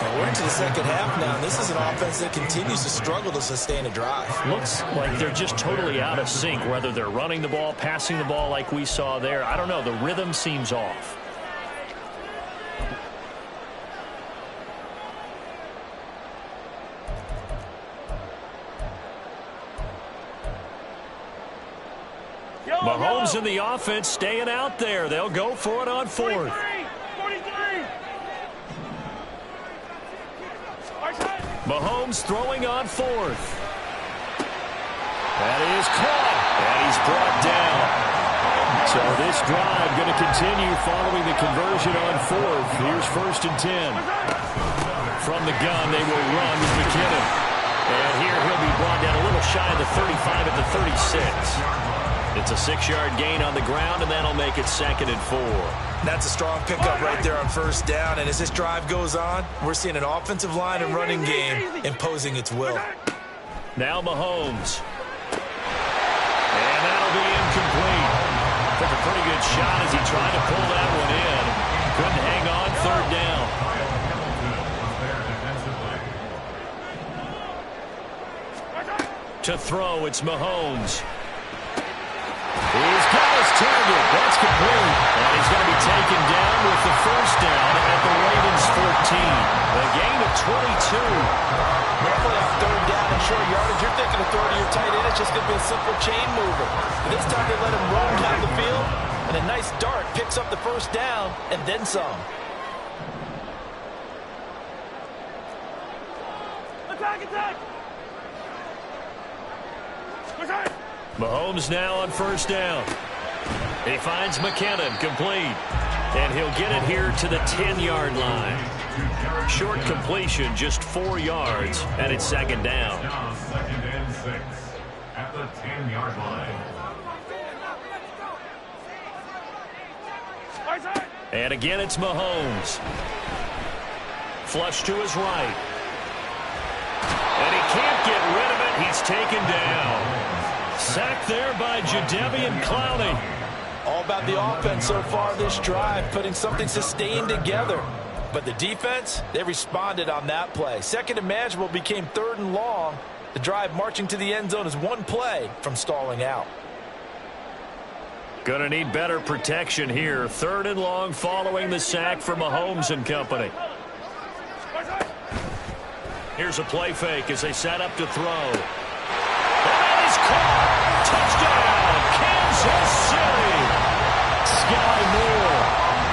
And we're into the second half now. And this is an offense that continues to struggle to sustain a drive. Looks like they're just totally out of sync, whether they're running the ball, passing the ball like we saw there. I don't know. The rhythm seems off. Mahomes in the offense staying out there. They'll go for it on 4th. 43. Mahomes throwing on 4th. That is caught. And he's brought down. So this drive going to continue following the conversion on 4th. Here's 1st and 10. From the gun, they will run with McKinnon. And here he'll be brought down a little shy of the 35 at the 36. It's a 6-yard gain on the ground, and that'll make it 2nd and 4. That's a strong pickup right there on first down. And as this drive goes on, we're seeing an offensive line and running game imposing its will. Now Mahomes. And that'll be incomplete. Took a pretty good shot as he tried to pull that one in. Couldn't hang on 3rd down. To throw, it's Mahomes. He's got his target. That's complete. And he's going to be taken down with the first down at the Ravens 14. A gain of 22. Normally on 3rd down and short yardage, you're thinking of throw to your tight end. It's just going to be a simple chain mover. But this time they let him roam down the field, and a nice dart picks up the first down and then some. Attack! Mahomes now on first down. He finds McKinnon, complete. And he'll get it here to the 10-yard line. Short completion, just 4 yards, and it's 2nd down. Now 2nd and 6 at the 10-yard line. And again, it's Mahomes. Flush to his right. And he can't get rid of it. He's taken down. Sacked there by Jadeveon Clowney. All about the offense so far this drive, putting something sustained together. But the defense, they responded on that play. 2nd and manageable became 3rd and long. The drive marching to the end zone is one play from stalling out. Going to need better protection here. 3rd and long following the sack for Mahomes and company. Here's a play fake as they set up to throw. That is caught. Touchdown, Kansas City. Sky Moore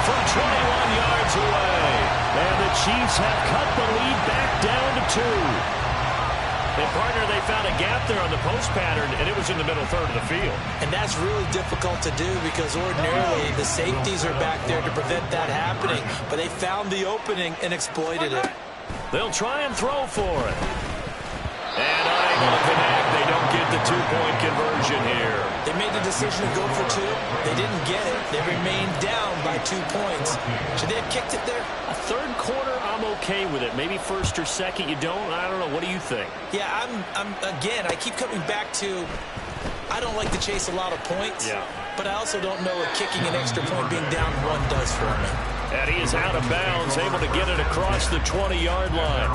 from 21 yards away. And the Chiefs have cut the lead back down to 2. And, partner, they found a gap there on the post pattern, and it was in the middle third of the field. And that's really difficult to do because ordinarily the safeties are back there to prevent that happening. But they found the opening and exploited it. They'll try and throw for it. And unable to connect. They don't get the two-point conversion here. They made the decision to go for 2. They didn't get it. They remained down by 2 points. Should they have kicked it there? A third quarter, I'm okay with it. Maybe first or second, you don't. I don't know. What do you think? Yeah, again, I keep coming back to I don't like to chase a lot of points. Yeah. But I also don't know what kicking an extra point being down 1 does for me. And he is out of bounds, able to get it across the 20-yard line.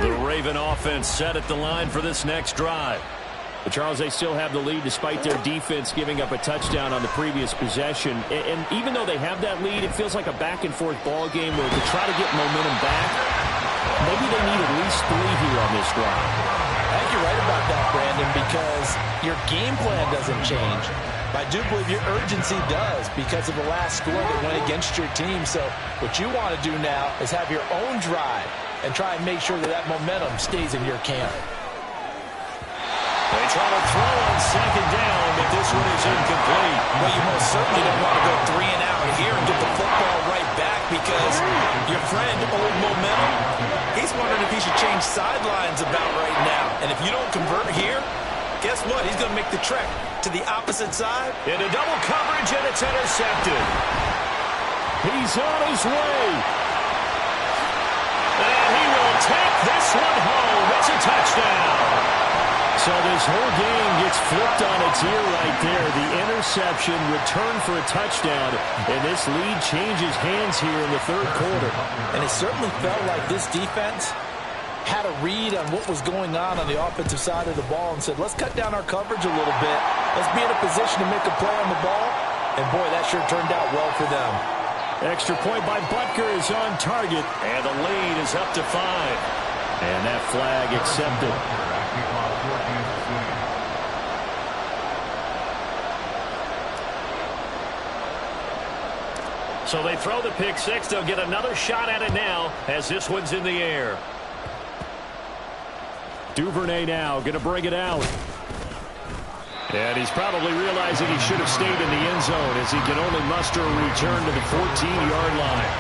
The Raven offense set at the line for this next drive. But Charles, they still have the lead despite their defense giving up a touchdown on the previous possession. And even though they have that lead, it feels like a back-and-forth ball game where to try to get momentum back, maybe they need at least 3 here on this drive. I think you're right about that, Brandon, because your game plan doesn't change. I do believe your urgency does because of the last score that went against your team. So what you want to do now is have your own drive and try and make sure that that momentum stays in your camp. They try to throw on second down, but this one is incomplete. Well, you most certainly don't want to go 3 and out here and get the football right back because your friend, Old Momentum, he's wondering if he should change sidelines about right now. And if you don't convert here, guess what? He's going to make the trek to the opposite side. Into double coverage, and it's intercepted. He's on his way. And he will take this one home. It's a touchdown. So this whole game gets flipped on its ear right there. The interception, return for a touchdown, and this lead changes hands here in the third quarter. And it certainly felt like this defense had a read on what was going on the offensive side of the ball and said, let's cut down our coverage a little bit. Let's be in a position to make a play on the ball. And, boy, that sure turned out well for them. Extra point by Butker is on target, and the lead is up to 5. And that flag accepted. So they throw the pick 6. They'll get another shot at it now as this one's in the air. Duvernay now going to bring it out. And he's probably realizing he should have stayed in the end zone as he can only muster a return to the 14-yard line.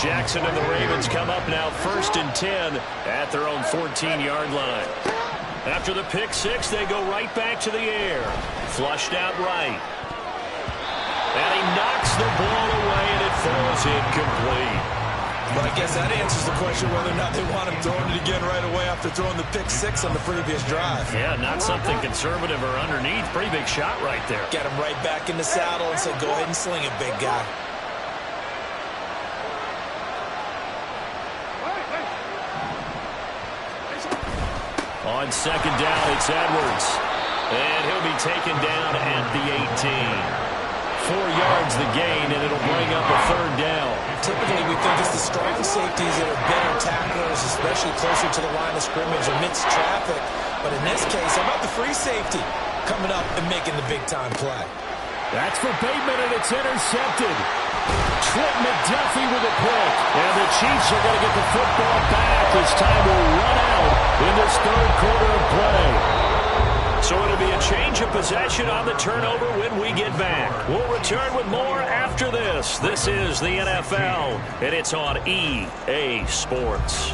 Jackson and the Ravens come up now 1st and 10 at their own 14-yard line. After the pick 6, they go right back to the air. Flushed out right. And he knocks the ball away, and it falls incomplete. But I guess that answers the question whether or not they want him throwing it again right away after throwing the pick 6 on the previous drive. Yeah, not something conservative or underneath. Pretty big shot right there. Get him right back in the saddle and say, go ahead and sling it, big guy. On second down, it's Edwards. And he'll be taken down at the 18. 4 yards the gain, and it'll bring up a 3rd down. Typically, we think it's the strong safeties that are better tacklers, especially closer to the line of scrimmage amidst traffic. But in this case, how about the free safety coming up and making the big-time play? That's for Bateman, and it's intercepted. Trent McDuffie with a pick. And the Chiefs are going to get the football back as time will run out in this third quarter of play. So it'll be a change of possession on the turnover when we get back. We'll return with more after this. This is the NFL, and it's on EA Sports.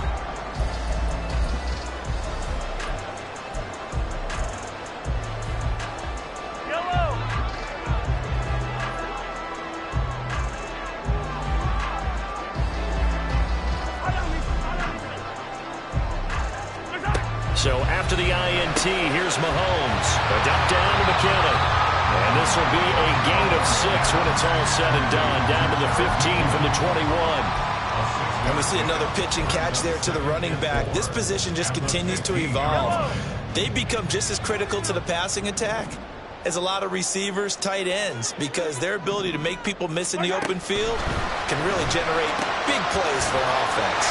So after the INT, here's Mahomes. A dump down to McKinnon. And this will be a gain of 6 when it's all said and done. Down to the 15 from the 21. And we see another pitch and catch there to the running back. This position just continues to evolve. They become just as critical to the passing attack as a lot of receivers, tight ends, because their ability to make people miss in the open field can really generate big plays for an offense.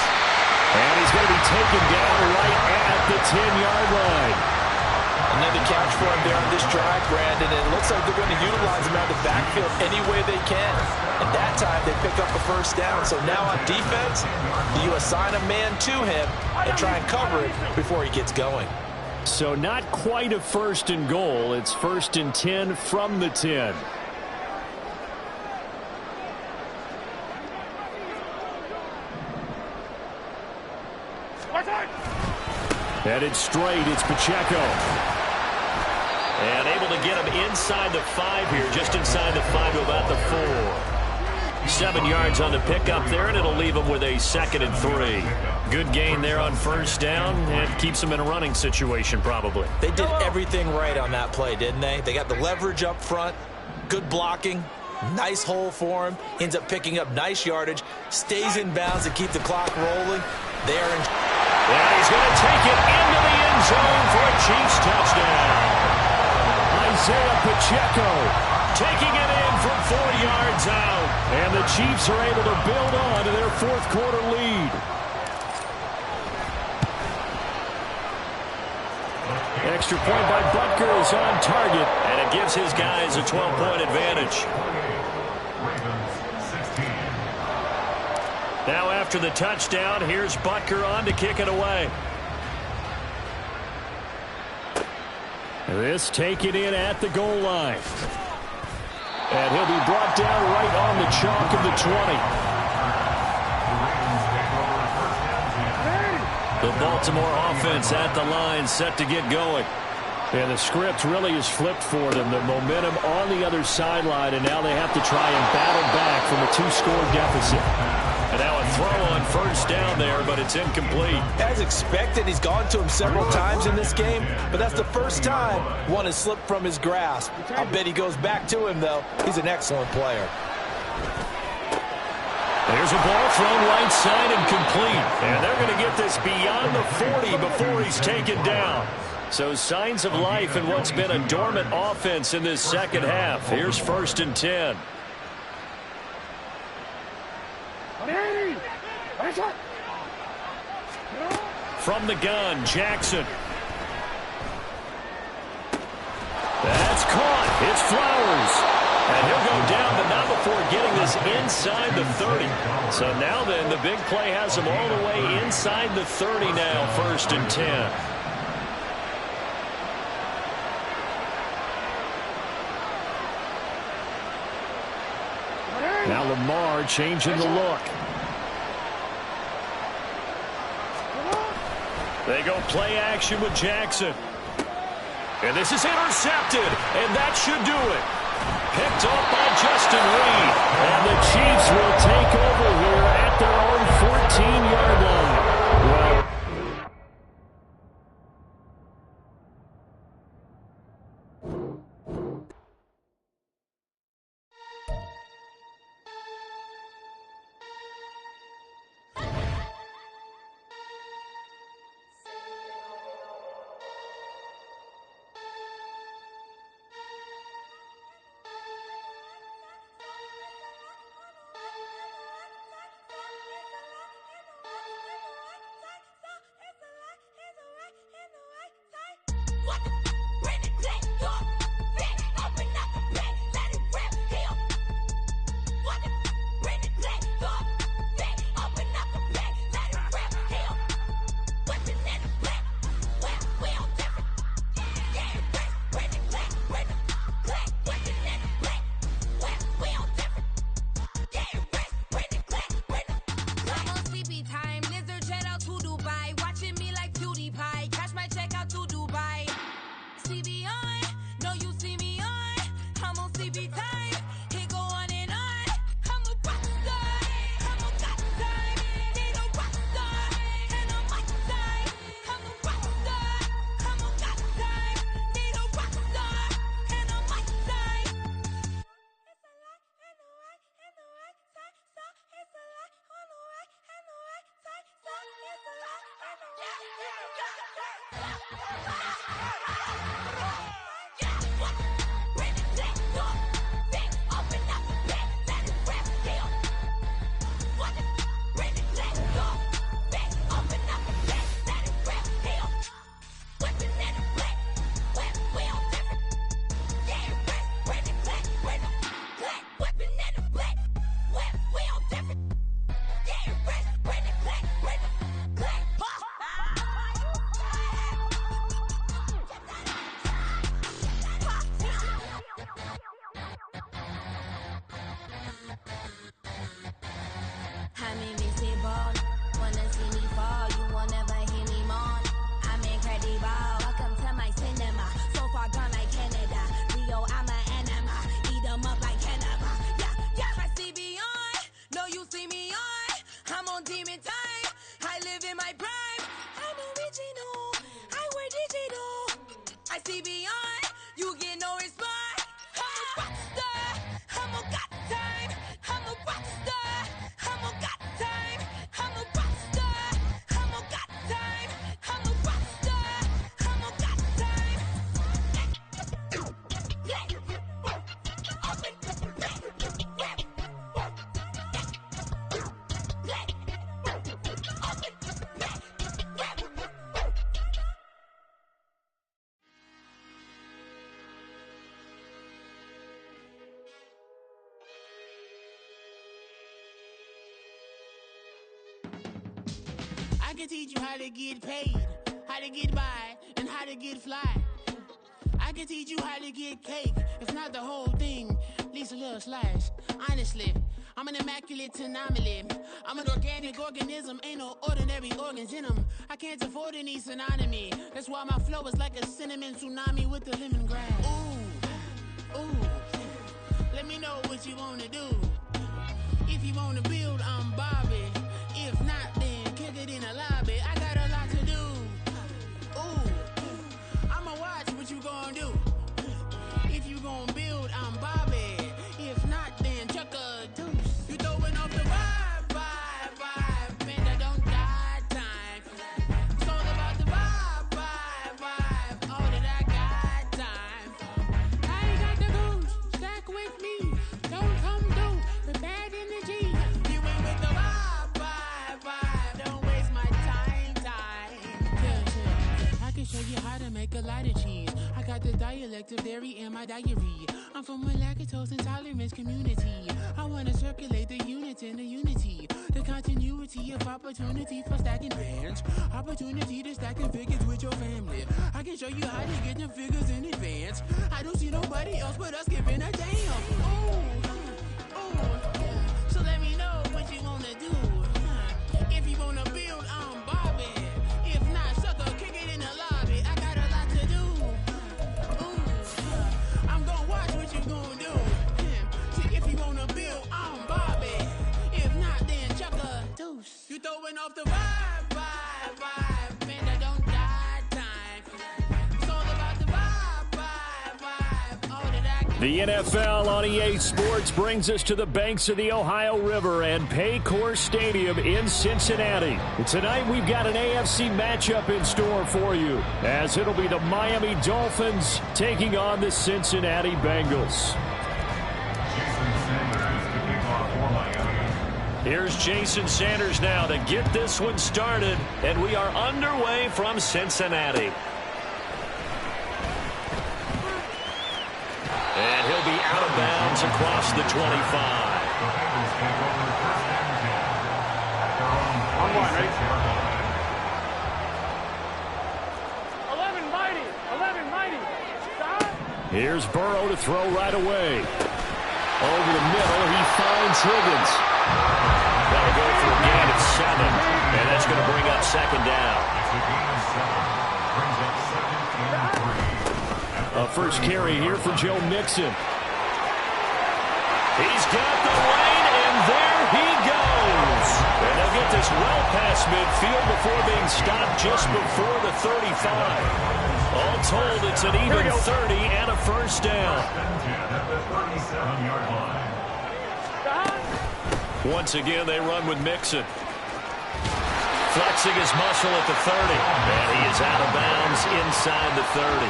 And he's going to be taken down right at the 10-yard line. Another catch for him there on this drive, Brandon, and it looks like they're going to utilize him out of the backfield any way they can. And that time they pick up a first down. So now on defense, you assign a man to him and try and cover it before he gets going. So not quite a 1st and goal. It's 1st and 10 from the 10. Headed straight, it's Pacheco. And able to get him inside the 5 here, just inside the 5 to about the 4. 7 yards on the pickup there, and it'll leave him with a 2nd and 3. Good gain there on first down, and keeps him in a running situation probably. They did everything right on that play, didn't they? They got the leverage up front, good blocking, nice hole for him, ends up picking up nice yardage, stays in bounds to keep the clock rolling. They are in. And he's going to take it into the end zone for a Chiefs touchdown. Isaiah Pacheco taking it in from 4 yards out. And the Chiefs are able to build on to their 4th quarter lead. Extra point by Butker is on target. And it gives his guys a 12-point advantage. Now after the touchdown, here's Butker on to kick it away. This taken in at the goal line. And he'll be brought down right on the chalk of the 20. The Baltimore offense at the line, set to get going. And the script really is flipped for them. The momentum on the other sideline, and now they have to try and battle back from a 2-score deficit. And now a throw on first down there, but it's incomplete. As expected, he's gone to him several times in this game, but that's the first time one has slipped from his grasp. I bet he goes back to him, though. He's an excellent player. There's a ball thrown right side and complete. And they're going to get this beyond the 40 before he's taken down. So signs of life in what's been a dormant offense in this second half. Here's 1st and 10. From the gun, Jackson. That's caught. It's Flowers. And he'll go down, but not before getting this inside the 30. So now then, the big play has him all the way inside the 30 now, 1st and 10. Now Lamar changing the look. They go play action with Jackson. And this is intercepted, and that should do it. Picked up by Justin Reed. And the Chiefs will take over here at their own 14-yard line. Well, my prime. I'm original. I wear digital. I see beyond. You get no response. I'm a rock star. I'm a got time. I'm a rock star. I'm a got time. I'm a rock star. I'm a got time. I'm a rock star. I'm a got time. I can teach you how to get paid, how to get by, and how to get fly. I can teach you how to get cake, if not the whole thing, at least a little slice. Honestly, I'm an immaculate anomaly. I'm an organic organism, ain't no ordinary organs in them. I can't afford any synonymy. That's why my flow is like a cinnamon tsunami with the lemongrass. Ooh, ooh, let me know what you wanna do. If you wanna build, I'm Bobby. If not, then kick it in the lobby. I got a lot to do. Ooh, I'ma watch what you gon' do. If you gon' build, I'm Bobby. If not, then chuck a deuce. You throwing off the vibe, and I don't got time. It's all about the vibe, all that I got time. I ain't got the goose, stack with me. Don't come through with bad energy. You ain't with the vibe, don't waste my time. Yeah. I can show you how to make a lot of cheese. I got the dialect of dairy in my diary. I'm from a lactose intolerance community. I wanna circulate the unity and the unity. The continuity of opportunity for stacking bands. Opportunity to stacking figures with your family. I can show you how to get them figures in advance. I don't see nobody else but us giving a damn. Ooh, so let me know what you wanna do. If you wanna build, I'm Bobby. If not, sucker, kick it in the lobby. I got a lot to do. Ooh, I'm gonna watch what you gonna do. See, if you wanna build, I'm Bobby. If not, then chuck a deuce. You throwing off the vibe, and I don't got time. It's all about the vibe, all that I got. The NFL on EA Sports brings us to the banks of the Ohio River and Paycor Stadium in Cincinnati. Tonight we've got an AFC matchup in store for you, as it'll be the Miami Dolphins taking on the Cincinnati Bengals. Here's Jason Sanders now to get this one started, and we are underway from Cincinnati. And he'll be out of bounds across the 25. On one, ready? 11 mighty. Stop. Here's Burrow to throw right away. Over the middle, he finds Higgins. That'll go for a gain of 7, and that's going to bring up second down. A first carry here for Joe Mixon. He's got the lane, and there he goes. And they'll get this well past midfield before being stopped just before the 35. All told, it's an even 30 and a first down. Once again, they run with Mixon. Flexing his muscle at the 30. And he is out of bounds inside the 30.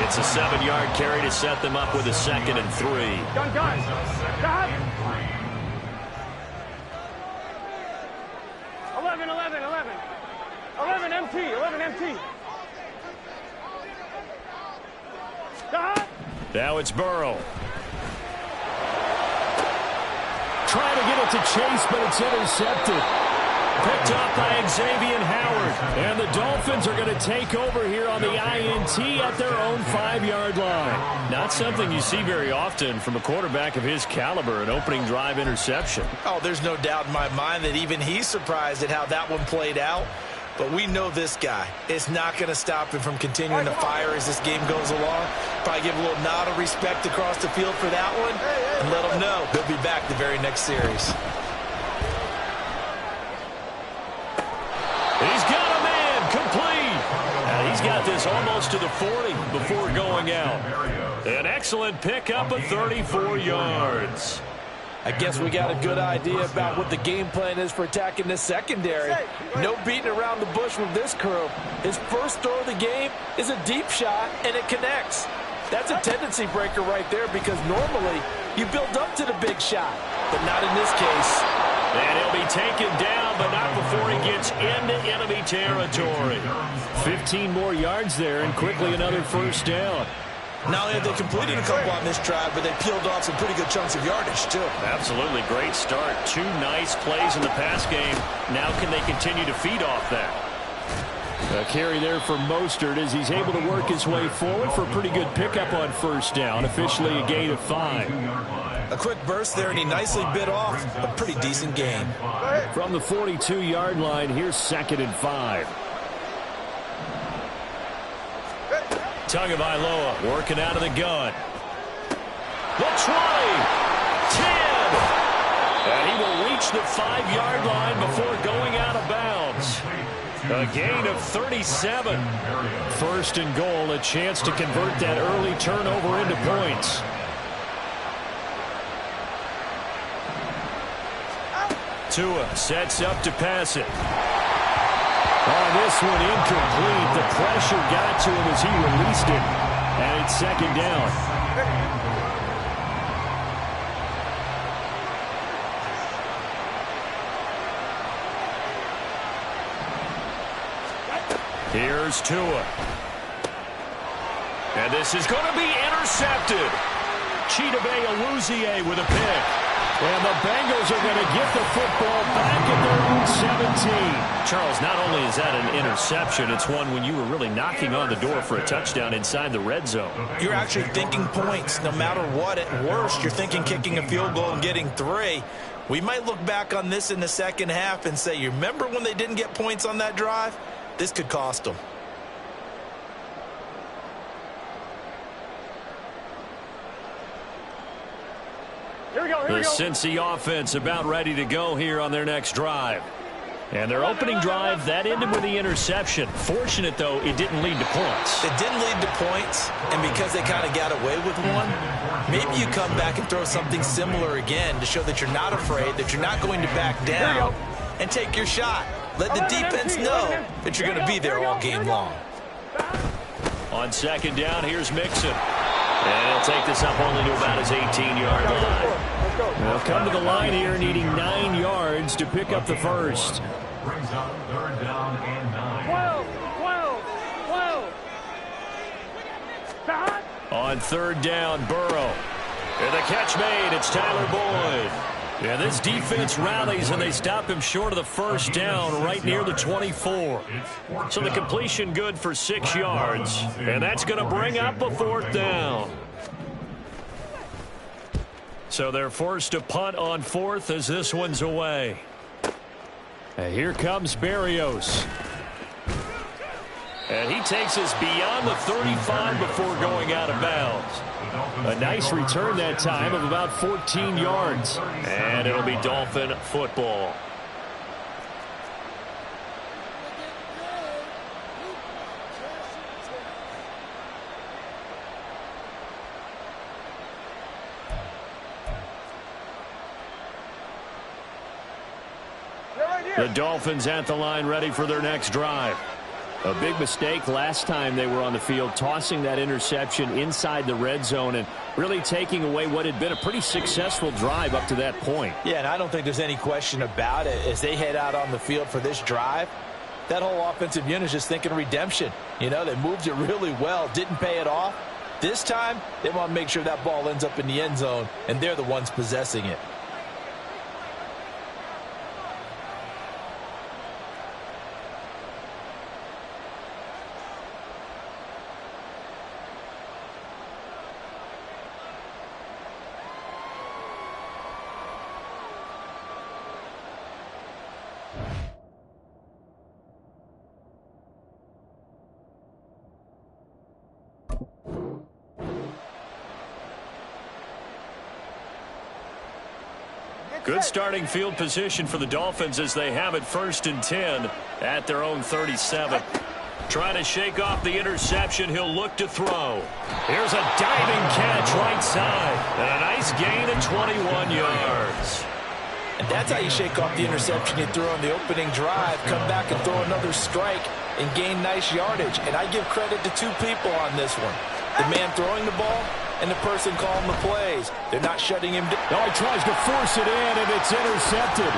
It's a 7-yard carry to set them up with a 2nd and 3. Gun. Stop. 11 empty. Stop. Now it's Burrow. Trying to get it to Chase, but it's intercepted. Picked up by Xavier Howard. And the Dolphins are going to take over here on the INT at their own 5-yard line. Not something you see very often from a quarterback of his caliber, an opening drive interception. Oh, there's no doubt in my mind that even he's surprised at how that one played out. But we know this guy. It's not going to stop him from continuing to fire as this game goes along. Probably give a little nod of respect across the field for that one. And let him know he'll be back the very next series. is almost to the 40 before going out. An excellent pickup of 34 yards. I guess we got a good idea about what the game plan is for attacking this secondary. No beating around the bush with this crew. His first throw of the game is a deep shot, and it connects. That's a tendency breaker right there because normally you build up to the big shot, but not in this case. And he'll be taken down, but not before he gets into enemy territory. 15 more yards there, and quickly another first down. Not only have they completed a couple on this drive, but they peeled off some pretty good chunks of yardage, too. Absolutely. Great start. 2 nice plays in the pass game. Now can they continue to feed off that? A carry there for Mostert as he's able to work his way forward for a pretty good pickup on first down. Officially a gain of 5. A quick burst there, and he nicely bit off a pretty decent gain. From the 42-yard line, here's 2nd and 5. Tagovailoa working out of the gun. The 20, 10, and he will reach the 5-yard line before going out of bounds. A gain of 37. 1st and goal, a chance to convert that early turnover into points. Tua sets up to pass it. Oh, this one incomplete. The pressure got to him as he released it. And it's 2nd down. Here's Tua. And this is going to be intercepted. Chidobe Awuzie with a pick. And the Bengals are going to get the football back at their own 17. Charles, not only is that an interception, it's one when you were really knocking on the door for a touchdown inside the red zone. You're actually thinking points. No matter what, at worst, you're thinking kicking a field goal and getting 3. We might look back on this in the second half and say, you remember when they didn't get points on that drive? This could cost them. The Cincy offense about ready to go here on their next drive. And their opening drive, that ended with the interception. Fortunate, though, it didn't lead to points. It didn't lead to points, and because they kind of got away with one, maybe you come back and throw something similar again to show that you're not afraid, that you're not going to back down, and take your shot. Let the defense know that you're going to be there all game long. On 2nd down, here's Mixon. And he'll take this up only to about his 18-yard line. They'll come to the line here needing 9 yards to pick up the first. Brings up 3rd down and 9. 12. On 3rd down, Burrow. And the catch made. It's Tyler Boyd. Yeah, this defense rallies, and they stop him short of the first down right near the 24. So the completion good for 6 yards, and that's going to bring up a 4th down. So they're forced to punt on 4th as this one's away. And here comes Berrios. And he takes us beyond the 35 before going out of bounds. A nice return that time of about 14 yards. And it'll be Dolphin football. The Dolphins at the line ready for their next drive. A big mistake last time they were on the field, tossing that interception inside the red zone and really taking away what had been a pretty successful drive up to that point. Yeah, and I don't think there's any question about it. As they head out on the field for this drive, that whole offensive unit is just thinking redemption. You know, they moved it really well, didn't pay it off. This time, they want to make sure that ball ends up in the end zone, and they're the ones possessing it. Good starting field position for the Dolphins as they have it 1st and 10 at their own 37. Trying to shake off the interception. He'll look to throw. Here's a diving catch right side. And a nice gain of 21 yards. And that's how you shake off the interception you threw on the opening drive. Come back and throw another strike and gain nice yardage. And I give credit to two people on this one. The man throwing the ball and the person calling the plays. They're not shutting him down. Oh, he tries to force it in, and it's intercepted.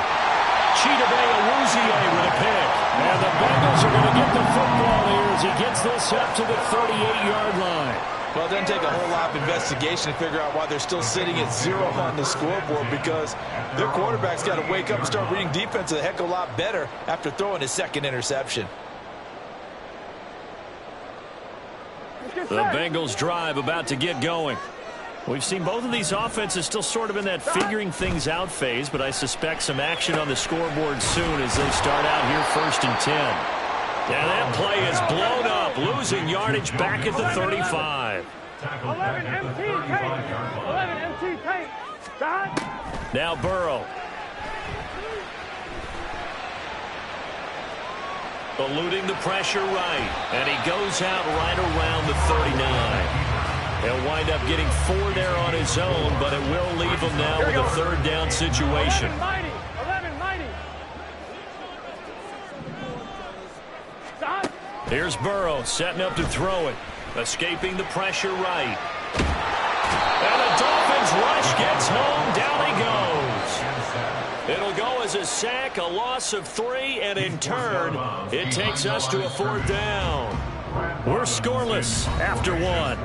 Chidobe Awuzie with a pick. And the Bengals are going to get the football here as he gets this up to the 38-yard line. Well, it doesn't take a whole lot of investigation to figure out why they're still sitting at 0 on the scoreboard, because their quarterback's got to wake up and start reading defense a heck of a lot better after throwing his second interception. The Bengals drive about to get going. We've seen both of these offenses still sort of in that figuring things out phase, but I suspect some action on the scoreboard soon as they start out here 1st and 10. And that play is blown up, losing yardage back at the 35. 11 MT tank. 11 MT tank. Now Burrow. Eluding the pressure right, and he goes out right around the 39. He'll wind up getting 4 there on his own, but it will leave him now with a 3rd down situation. 11 mighty. Here's Burrow setting up to throw it, escaping the pressure right. And the Dolphins rush gets home, down he goes. It'll go as a sack, a loss of 3, and in turn, it takes us to a 4th down. We're scoreless after 1.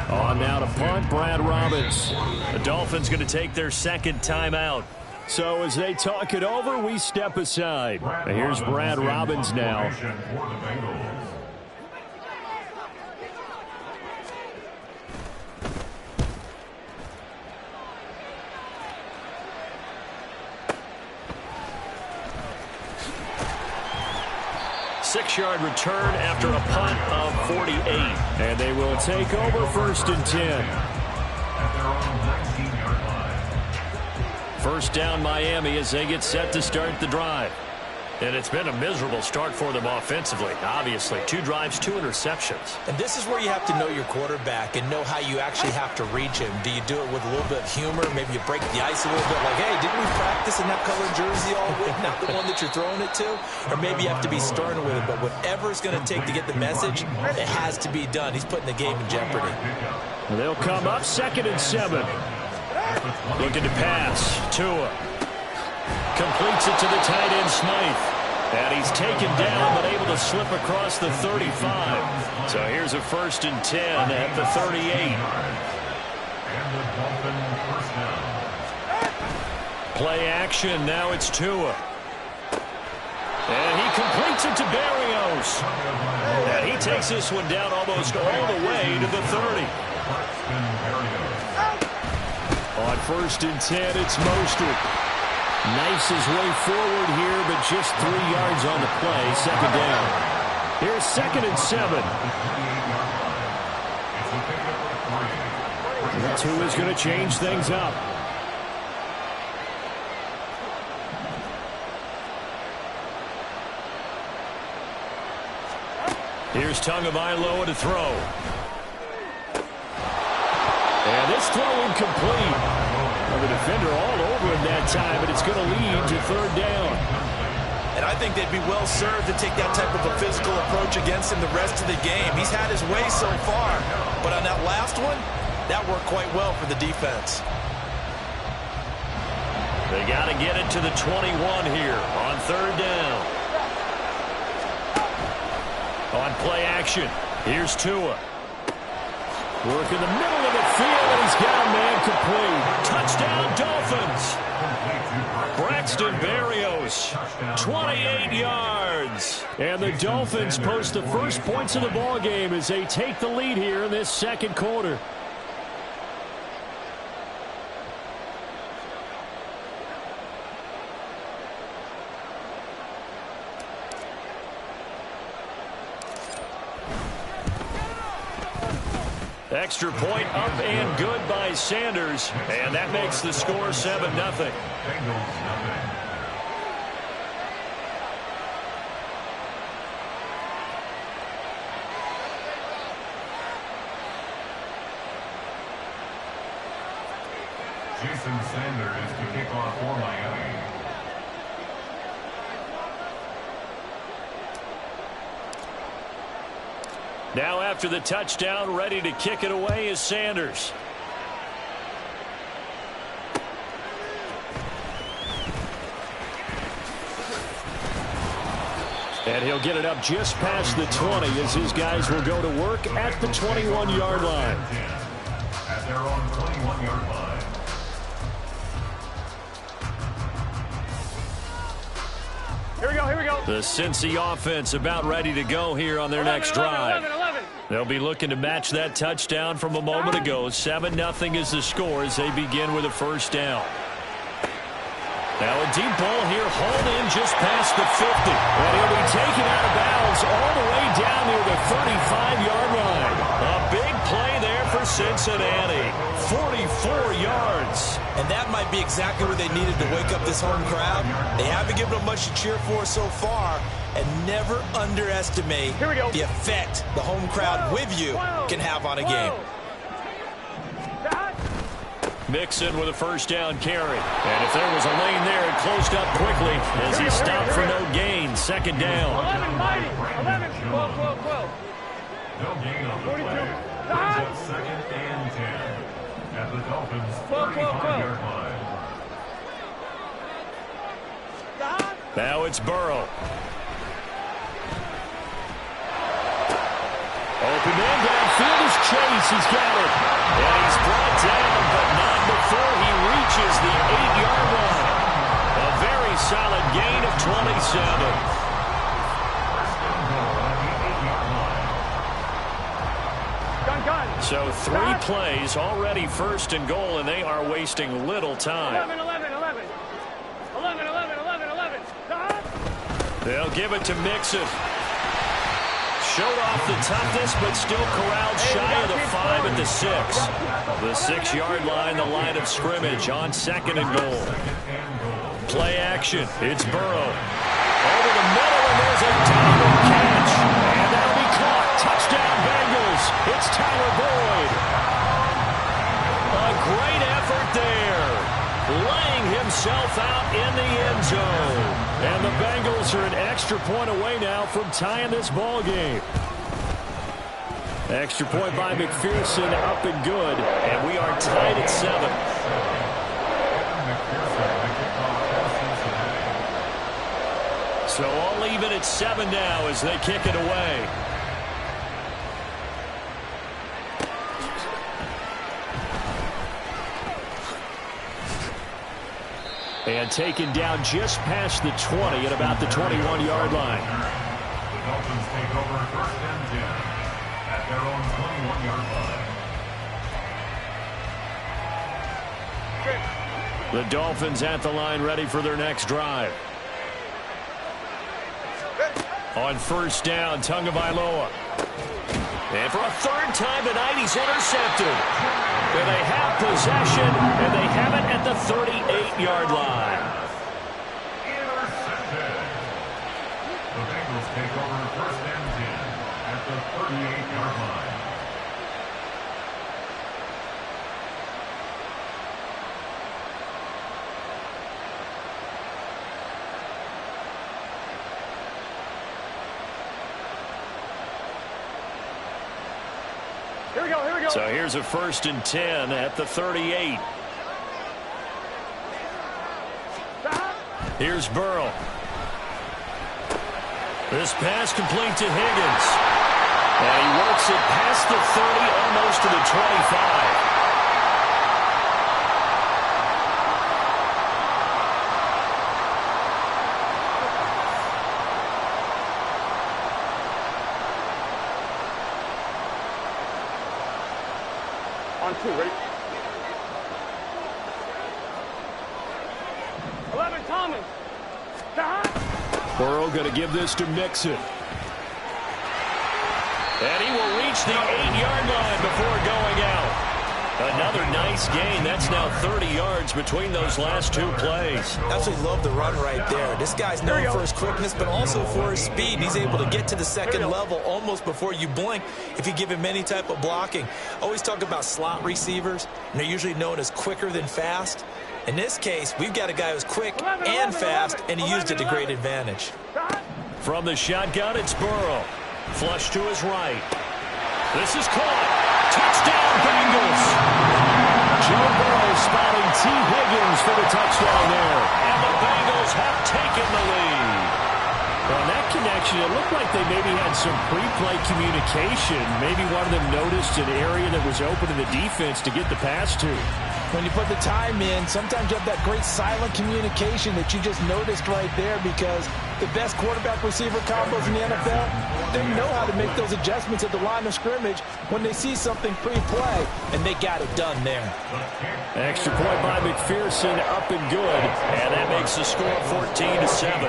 On now to punt, Brad Robbins. The Dolphins going to take their 2nd timeout. So as they talk it over, we step aside. Here's Brad Robbins now. 6-yard return after a punt of 48. And they will take over 1st and 10. 1st down Miami as they get set to start the drive. And it's been a miserable start for them offensively. Obviously, 2 drives, 2 interceptions. And this is where you have to know your quarterback and know how you actually have to reach him. Do you do it with a little bit of humor? Maybe you break the ice a little bit like, hey, didn't we practice in that colored jersey all week? Not the one that you're throwing it to? Or maybe you have to be stern with it. But whatever it's going to take to get the message, it has to be done. He's putting the game in jeopardy. They'll come up 2nd and 7. Looking to pass. Tua completes it to the tight end Smythe. And he's taken down but able to slip across the 35. So here's a 1st and 10 at the 38. Play action. Now it's Tua. And he completes it to Berrios. And he takes this one down almost all the way to the 30. On 1st and 10, it's Mostert. Knifes his way forward here, but just 3 yards on the play. 2nd down. Here's 2nd and 7. And Tua's going to change things up. Here's Tagovailoa to throw. And this throw incomplete. The defender all over him that time, but it's going to lead to 3rd down. And I think they'd be well served to take that type of a physical approach against him the rest of the game. He's had his way so far, but on that last one, that worked quite well for the defense. They got to get it to the 21 here on 3rd down. On play action, here's Tua. Work in the middle of the field, and he's got a man complete. Touchdown, Dolphins. Braxton Berrios, 28 yards. And the Dolphins post the first points of the ball game as they take the lead here in this 2nd quarter. Extra point up and good by Sanders. And that makes the score 7-0. Jason Sanders to kick off for Miami. Now after the touchdown, ready to kick it away is Sanders. And he'll get it up just past the 20 as his guys will go to work at the 21-yard line. At their own 21-yard line. Here we go, here we go. The Cincy offense about ready to go here on their next drive. 11. They'll be looking to match that touchdown from a moment ago. 7-0 is the score as they begin with a first down. Now a deep ball here, hauled in just past the 50. And he'll be taken out of bounds all the way down near the 35-yard line. A big play there for Cincinnati. 44 yards. And that might be exactly what they needed to wake up this home crowd. They haven't given them much to cheer for so far. And never underestimate the effect the home crowd with you can have on a game. Mixon with a first down carry. And if there was a lane there, it closed up quickly as he stopped for no gain. Second down. 11, mighty. 11, 12. No gain on the play. Brings up second and 10 at the Dolphins' 35-yard line. Now it's Burrow. Open man downfield is Chase. He's got it. And he's brought down, but not before he reaches the 8-yard line. A very solid gain of 27. So 3 plays already first and goal, and they are wasting little time. 11. They'll give it to Mixon. Showed off the toughness, but still corralled shy of the 5 at the 6. The 6-yard line, the line of scrimmage on second and goal. Play action. It's Burrow. Over the middle, and there's a diving catch. And that'll be caught. Touchdown, Bengals. It's Tyler Boyd. A great effort there. Laying himself out in the end zone. And the Bengals are an extra point away now from tying this ball game. Extra point by McPherson, up and good. And we are tied at 7. So all even at 7 now as they kick it away. And taken down just past the 20 at about the 21-yard line. The Dolphins take over first and 10 at their own 21-yard line. The Dolphins at the line ready for their next drive. On first down, Tagovailoa. And for a third time tonight, he's intercepted. And they have possession, and they have it at the 38-yard line. Intercepted. The Bengals take over first and 10 at the 38-yard line. Here we go. So here's a first and 10 at the 38. Here's Burrow. This pass complete to Higgins. And he works it past the 30, almost to the 25. On 2, ready? 11, Thomas. Burrow going to give this to Mixon. And he will reach the 8-yard line before going out. Another nice gain. That's now 30 yards between those last two plays. Absolutely love the run right there. This guy's known for his quickness, but also for his speed. He's able to get to the second level almost before you blink if you give him any type of blocking. Always talk about slot receivers, and they're usually known as quicker than fast. In this case, we've got a guy who's quick and fast, and he used it to great advantage. From the shotgun, it's Burrow. Flush to his right. This is caught. Touchdown, Bengals. Joe Burrow spotting T. Higgins for the touchdown there. And the Bengals have taken the lead. On that connection, it looked like they maybe had some pre-play communication. Maybe one of them noticed an area that was open in the defense to get the pass to. When you put the time in, sometimes you have that great silent communication that you just noticed right there, because the best quarterback-receiver combos in the NFL, they know how to make those adjustments at the line of scrimmage when they see something pre-play, and they got it done there. Extra point by McPherson, up and good. And that makes the score 14-7.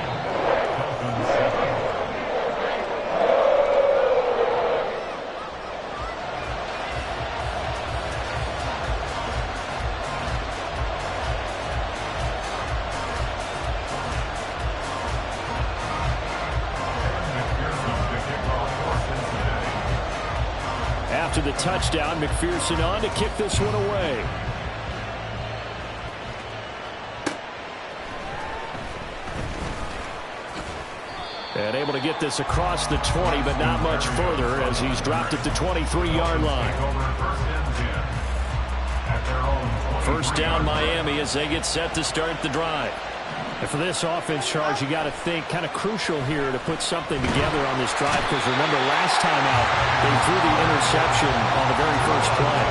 After the touchdown, McPherson on to kick this one away. And able to get this across the 20, but not much further as he's dropped it to 23-yard line. First down Miami as they get set to start the drive. And for this offense, Charles, you got to think kind of crucial here to put something together on this drive, because remember last time out they threw the interception on the very first play.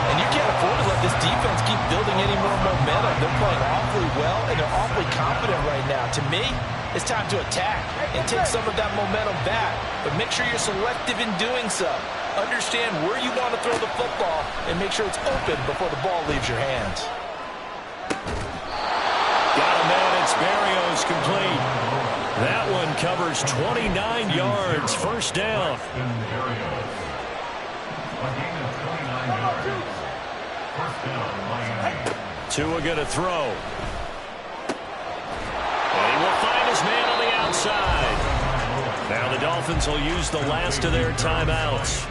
And you can't afford to let this defense keep building any more momentum. They're playing awfully well, and they're awfully confident right now. To me, it's time to attack and take some of that momentum back. But make sure you're selective in doing so. Understand where you want to throw the football and make sure it's open before the ball leaves your hands. Got a man, it's Berrios complete. That one covers 29 yards, first down. Tua gonna throw. And he will find his man on the outside. Now the Dolphins will use the last of their timeouts,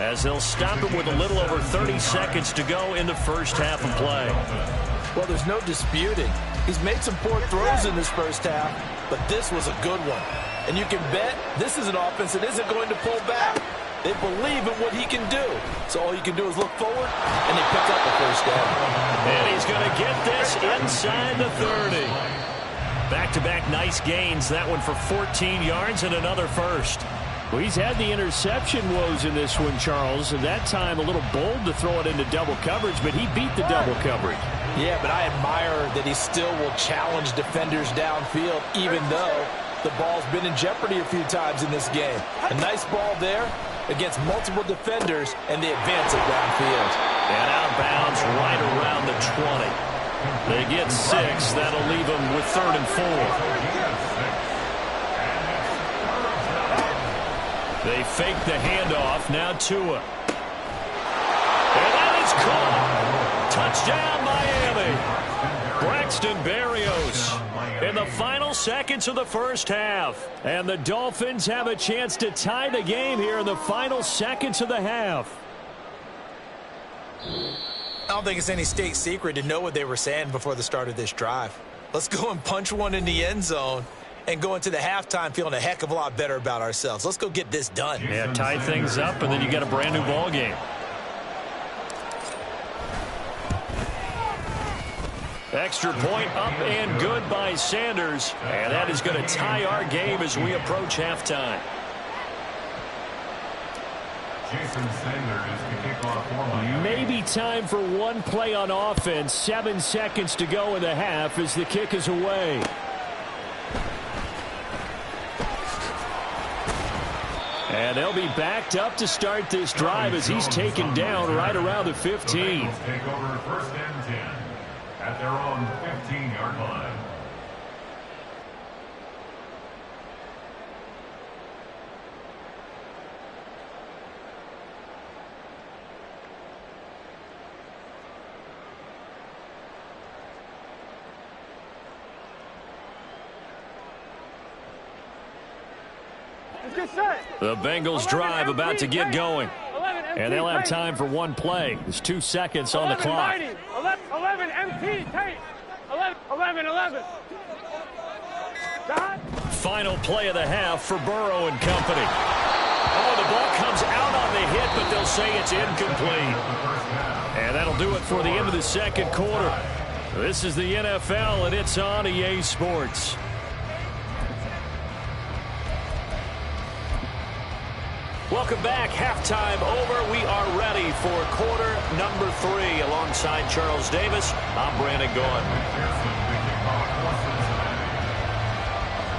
as they'll stop it with a little over 30 seconds to go in the first half of play. Well, there's no disputing. He's made some poor throws in this first half, but this was a good one. And you can bet this is an offense that isn't going to pull back. They believe in what he can do. So all you can do is look forward, and they pick up the first down. And he's going to get this inside the 30. Back-to-back nice gains. That one for 14 yards and another first. Well, he's had the interception woes in this one, Charles, and that time a little bold to throw it into double coverage, but he beat the double coverage. Yeah, but I admire that he still will challenge defenders downfield, even though the ball's been in jeopardy a few times in this game. A nice ball there against multiple defenders, and they advance it downfield. And outbounds right around the 20. They get 6. That'll leave them with 3rd and 4. They fake the handoff. Now Tua. And that is caught. Touchdown, Miami. Braxton Berrios in the final seconds of the first half. And the Dolphins have a chance to tie the game here in the final seconds of the half. I don't think it's any state secret to know what they were saying before the start of this drive. Let's go and punch one in the end zone and go into the halftime feeling a heck of a lot better about ourselves. Let's go get this done. Yeah, tie things up, and then you get a brand new ball game. Extra point up and good by Sanders. And that is going to tie our game as we approach halftime. Maybe time for one play on offense. 7 seconds to go in the half as the kick is away. And they'll be backed up to start this drive as he's taken down right around the 15. Take over 1st and 10 at their own 15-yard line. The Bengals drive about to get going. And they'll have time for one play. There's 2 seconds on the clock. 11 MT, Tate. 11. Final play of the half for Burrow and company. Oh, the ball comes out on the hit, but they'll say it's incomplete. And that'll do it for the end of the second quarter. This is the NFL, and it's on EA Sports. Welcome back. Halftime over. We are ready for quarter number 3. Alongside Charles Davis, I'm Brandon Gaughan.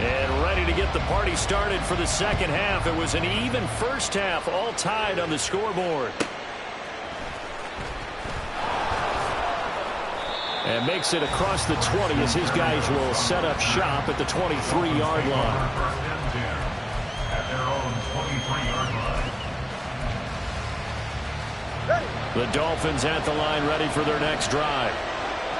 And ready to get the party started for the second half. It was an even first half, all tied on the scoreboard. And makes it across the 20 as his guys will set up shop at the 23-yard line. The Dolphins at the line ready for their next drive.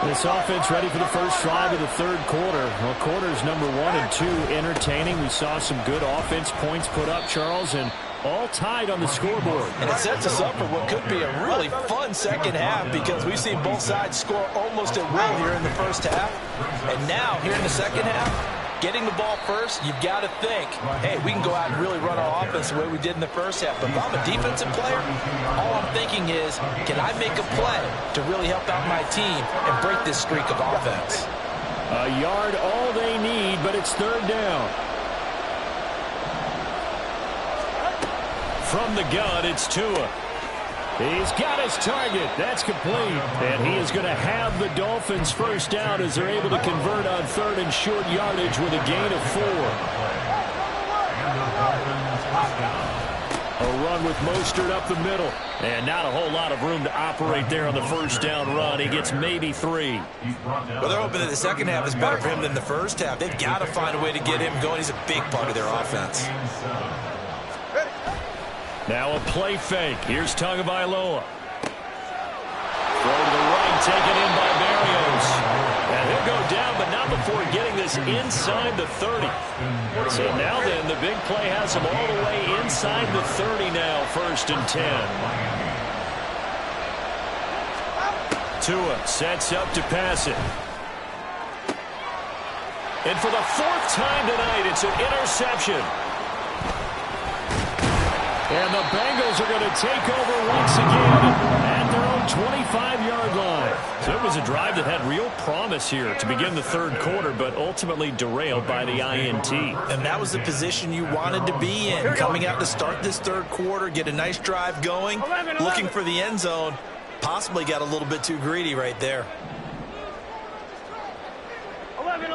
This offense ready for the first drive of the third quarter. Well, quarters number 1 and 2 entertaining. We saw some good offense points put up, Charles, and all tied on the scoreboard. And it sets us up for what could be a really fun second half because we've seen both sides score almost at will here in the first half. And now, here in the second half, getting the ball first, you've got to think, hey, we can go out and really run our offense the way we did in the first half. But if I'm a defensive player, all I'm thinking is, can I make a play to really help out my team and break this streak of offense? A yard all they need, but it's third down. From the gun, it's Tua. He's got his target. That's complete. And he is going to have the Dolphins first down as they're able to convert on third and short yardage with a gain of 4. A run with Mostert up the middle. And not a whole lot of room to operate there on the first down run. He gets maybe 3. Well, they're hoping that the second half is better for him than the first half. They've got to find a way to get him going. He's a big part of their offense. Now a play fake. Here's Tagovailoa. Throw to the right, taken in by Berrios. And he'll go down, but not before getting this inside the 30. So now then, the big play has him all the way inside the 30 now, first and 10. Tua sets up to pass it. And for the 4th time tonight, it's an interception. And the Bengals are going to take over once again at their own 25-yard line. So it was a drive that had real promise here to begin the third quarter, but ultimately derailed by the INT. And that was the position you wanted to be in. Coming out to start this third quarter, get a nice drive going, looking for the end zone. Possibly got a little bit too greedy right there. 11.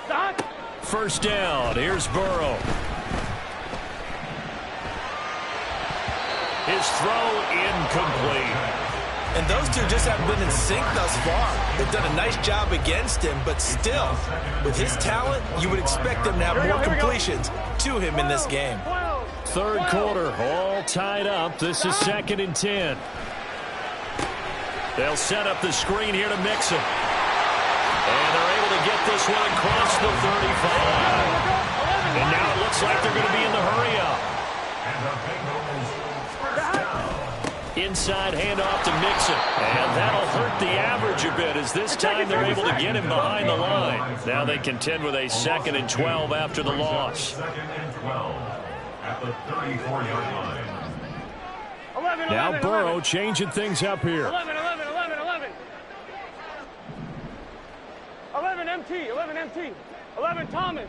Stop. First down. Here's Burrow. His throw incomplete. And those two just haven't been in sync thus far. They've done a nice job against him, but still, with his talent, you would expect them to have more completions to him in this game. Third quarter, all tied up. This is 2nd and 10. They'll set up the screen here to mix it. And they're able to get this one across the 35. And now it looks like they're going to be in the hurry-up. Inside handoff to Mixon. And that'll hurt the average a bit as this time they're able to get him behind the line. Now they contend with a 2nd and 12 after the loss. 2nd and 12 at the 34-yard line. Now Burrow changing things up here. 11 MT. 11 Thomas.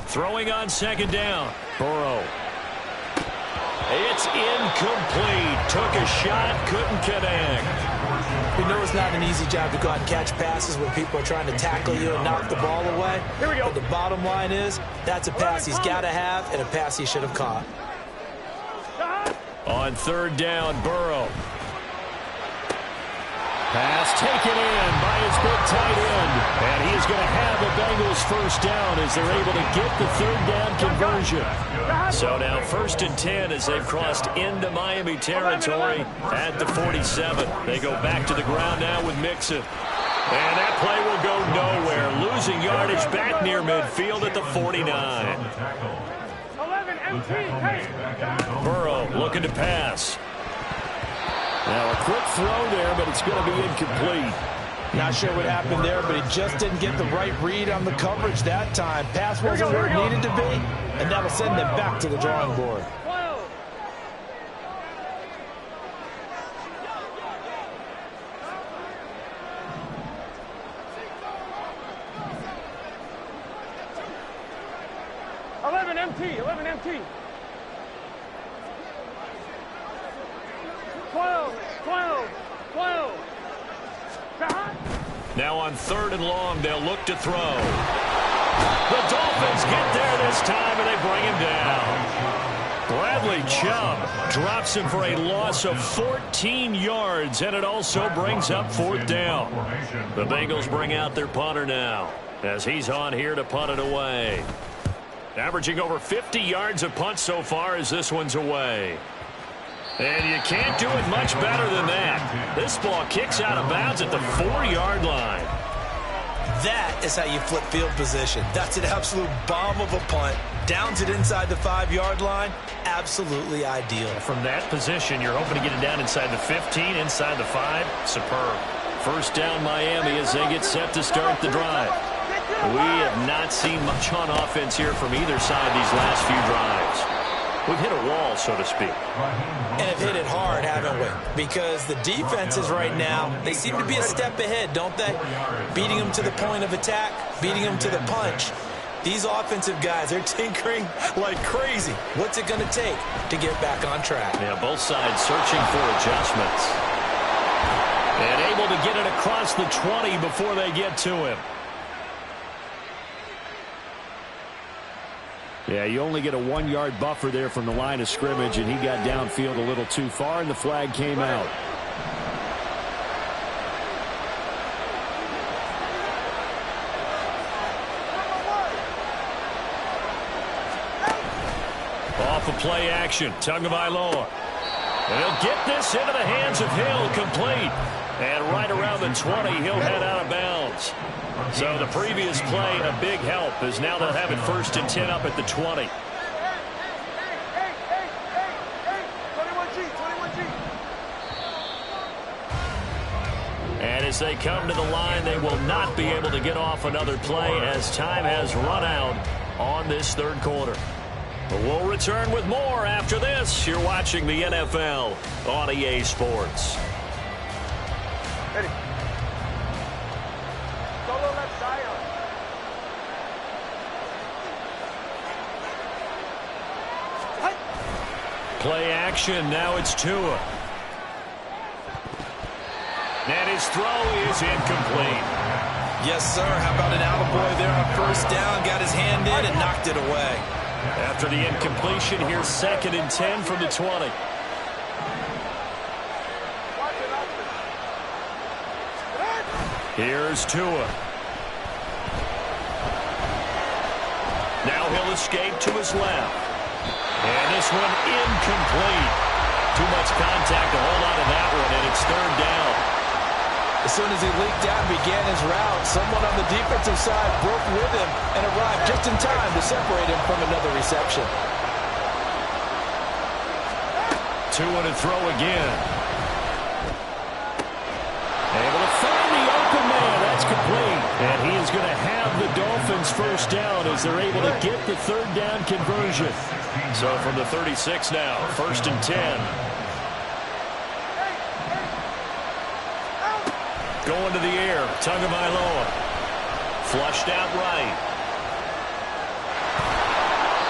Throwing on 2nd down. Burrow. It's incomplete. Took a shot, couldn't connect. We know it's not an easy job to go out and catch passes when people are trying to tackle you and knock the ball away. Here we go. But the bottom line is, that's a pass he's got to have and a pass he should have caught. On 3rd down, Burrow. Pass taken in by his big tight end. And he is going to have the Bengals first down as they're able to get the 3rd down conversion. So now 1st and 10 as they've crossed into Miami territory at the 47. They go back to the ground now with Mixon. And that play will go nowhere. Losing yardage back near midfield at the 49. 11 MT. Burrow looking to pass. Now a quick throw there, but it's going to be incomplete. Not sure what happened there, but he just didn't get the right read on the coverage that time. Pass wasn't where it needed to be, and that'll send them back to the drawing board. 11 MT, 11 MT. 12. Now on 3rd and long, they'll look to throw. The Dolphins get there this time, and they bring him down. Bradley Chubb drops him for a loss of 14 yards, and it also brings up 4th down. The Bengals bring out their punter now, as he's on here to punt it away. Averaging over 50 yards a punt so far as this one's away. And you can't do it much better than that. This ball kicks out of bounds at the 4-yard line. That is how you flip field position. That's an absolute bomb of a punt. Downs it inside the 5-yard line. Absolutely ideal. From that position, you're hoping to get it down inside the 15, inside the 5. Superb. 1st down Miami as they get set to start the drive. We have not seen much on offense here from either side these last few drives. We've hit a wall, so to speak. And have hit it hard, haven't we? Because the defenses right now, they seem to be a step ahead, don't they? Beating them to the point of attack, beating them to the punch. These offensive guys, they're tinkering like crazy. What's it going to take to get back on track? Yeah, both sides searching for adjustments. And able to get it across the 20 before they get to him. Yeah, you only get a 1-yard buffer there from the line of scrimmage, and he got downfield a little too far, and the flag came out. Off of play action, Tagovailoa. And he'll get this into the hands of Hill, complete. And right around the 20, he'll head out of bounds. So the previous play, a big help, as now they'll have it 1st and 10 up at the 20. 21G. And as they come to the line, they will not be able to get off another play as time has run out on this 3rd quarter. But we'll return with more after this. You're watching the NFL on EA Sports. Ready. Solo left side. Play action. Now it's Tua. And his throw is incomplete. Yes, sir. How about an attaboy there on 1st down? Got his hand in and knocked it away. After the incompletion, here's 2nd and 10 from the 20. Here's Tua. Now he'll escape to his left. And this one incomplete. Too much contact to hold on to that one, and it's 3rd down. As soon as he leaked out and began his route, someone on the defensive side broke with him and arrived just in time to separate him from another reception. Tua to throw again. Able to find the open man. That's complete. And he is going to have the Dolphins 1st down as they're able to get the 3rd down conversion. So from the 36 now, 1st and 10. Going to the air, Tagovailoa. Flushed out right.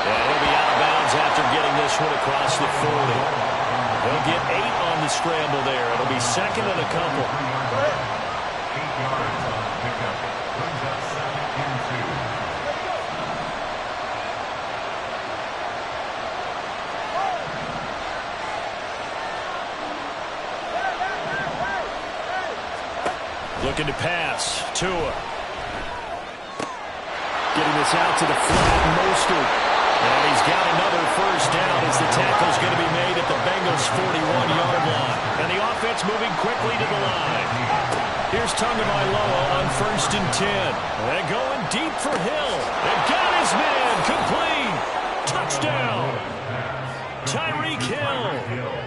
And he'll be out of bounds after getting this one across the 40. He'll get 8 on the scramble there. It'll be 2nd and a couple. 8 yards on the pickup. Brings up 2nd and 2. Looking to pass. Tua. Getting this out to the flat. Mostert. And he's got another 1st down as the tackle's going to be made at the Bengals' 41-yard line. And the offense moving quickly to the line. Here's Tagovailoa on 1st and 10. And going deep for Hill. And got his man complete. Touchdown. Tyreek Hill,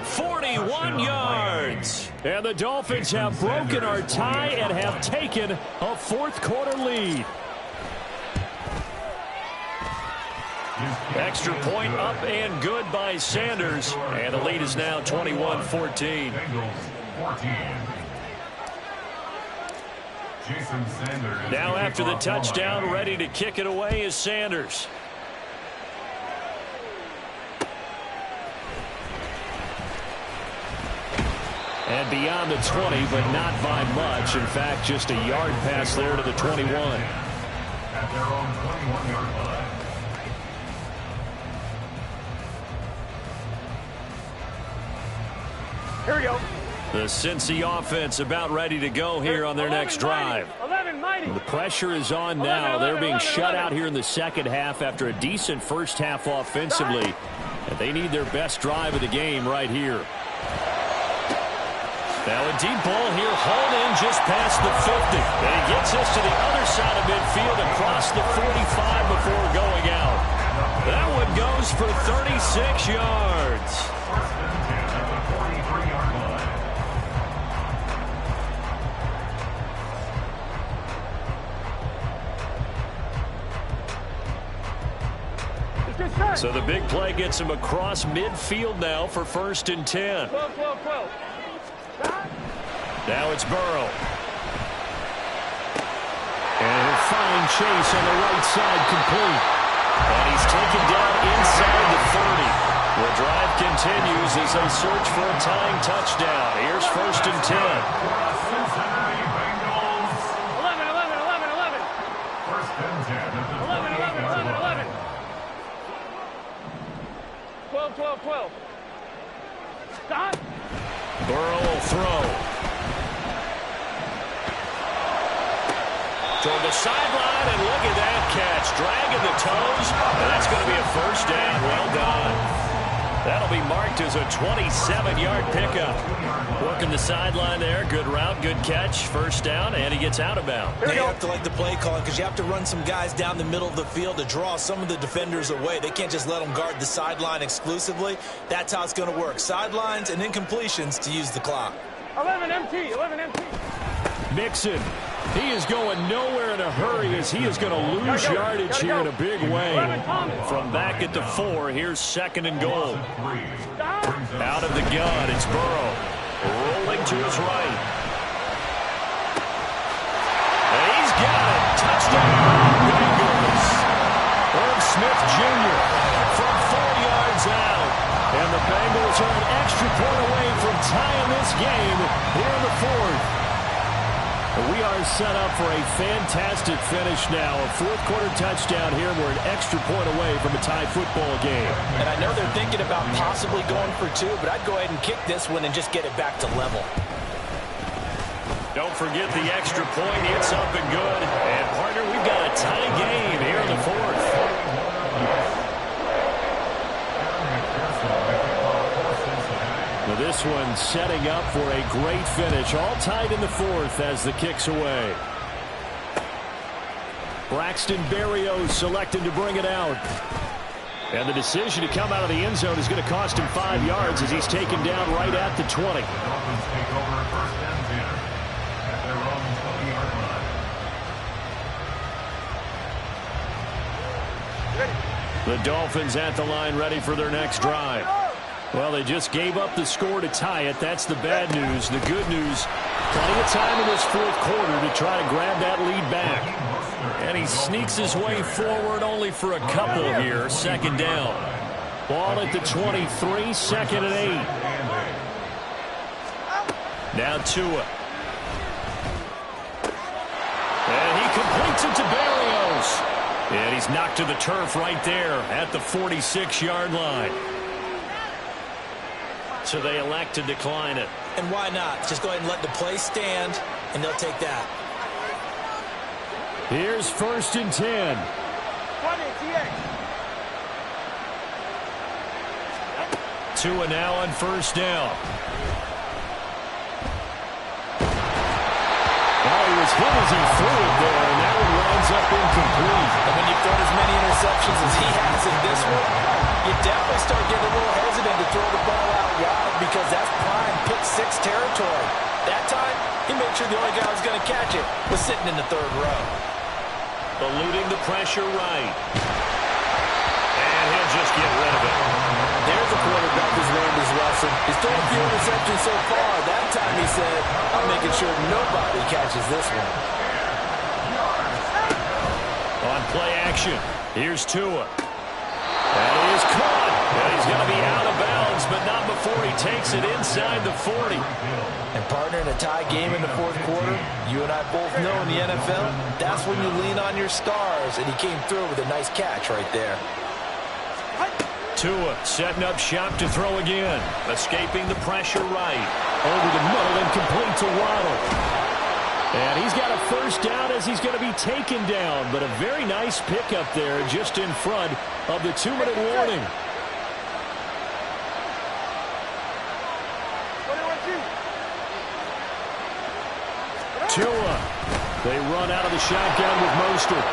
41 yards. And the Dolphins have broken our tie and have taken a fourth-quarter lead. Extra point up and good by Sanders. And the lead is now 21-14. Now after the touchdown, ready to kick it away is Sanders. And beyond the 20, but not by much. In fact, just a yard pass there to the 21. At their own 21-yard line. Here we go. The Cincy offense about ready to go here on their next drive. 11 mighty. The pressure is on now. They're being shut out here in the second half after a decent first half offensively. And they need their best drive of the game right here. Now a deep ball here, hauled in just past the 50. And he gets us to the other side of midfield across the 45 before going out. That one goes for 36 yards. So the big play gets him across midfield now for 1st and 10. 12. Now it's Burrow. And he'll find Chase on the right side complete. And he's taken down inside the 30. The drive continues as they search for a tying touchdown. Here's 1st and 10. 11. 1st and 10. 11. 12. Stop. Burrow will throw. Toward the sideline, and look at that catch. Dragging the toes, and that's going to be a first down. Well done. That'll be marked as a 27-yard pickup. Working the sideline there. Good route, good catch. First down, and he gets out of bounds. You have to like the play calling because you have to run some guys down the middle of the field to draw some of the defenders away. They can't just let them guard the sideline exclusively. That's how it's going to work. Sidelines and incompletions to use the clock. 11 MT. Mixon. He is going nowhere in a hurry as he is going to lose yardage here in a big way. From back at the 4, here's 2nd and goal. Out of the gun, it's Burrow. Rolling to his right. And he's got it. Touchdown, Bengals. Irv Smith Jr. from 4 yards out. And the Bengals are an extra point away from tying this game here in the 4th. We are set up for a fantastic finish now. A fourth-quarter touchdown here. We're an extra point away from a tie football game. And I know they're thinking about possibly going for 2, but I'd go ahead and kick this one and just get it back to level. Don't forget the extra point. It's up and good. And, partner, we've got a tie game here in the 4th. This one setting up for a great finish. All tied in the 4th as the kick's away. Braxton Berrios selected to bring it out. And the decision to come out of the end zone is going to cost him 5 yards as he's taken down right at the 20. Dolphins take over 1st and 10 at their own 20-yard line. The Dolphins at the line ready for their next drive. Well, they just gave up the score to tie it. That's the bad news. The good news, plenty of time in this 4th quarter to try to grab that lead back. And he sneaks his way forward only for a couple here. 2nd down. Ball at the 23, 2nd and 8. Now Tua. And he completes it to Berrios. And he's knocked to the turf right there at the 46-yard line. So they elect to decline it. And why not? Just go ahead and let the play stand, and they'll take that. Here's 1st and 10. Tua now on 1st down. Oh, he was hit as he threw it there, and that one winds up incomplete. And when you've thrown as many interceptions as he has in this one, you definitely start getting a little hesitant to throw the ball out wide because that's prime pick six territory. That time, he made sure the only guy who was going to catch it was sitting in the third row. Eluding the pressure right. And he'll just get rid of it. There's a quarterback who's learned his lesson. He's thrown a few interceptions so far. That time he said, I'm making sure nobody catches this one. On play action, here's Tua. And he is caught. And he's going to be out of bounds, but not before he takes it inside the 40. And partner, in a tie game in the fourth quarter, you and I both know in the NFL, that's when you lean on your stars. And he came through with a nice catch right there. Tua setting up shop to throw again. Escaping the pressure right. Over the middle and complete to Waddle. And he's got a first down as he's going to be taken down. But a very nice pickup there just in front of the 2-minute warning. Tua. They run out of the shotgun with Mostert.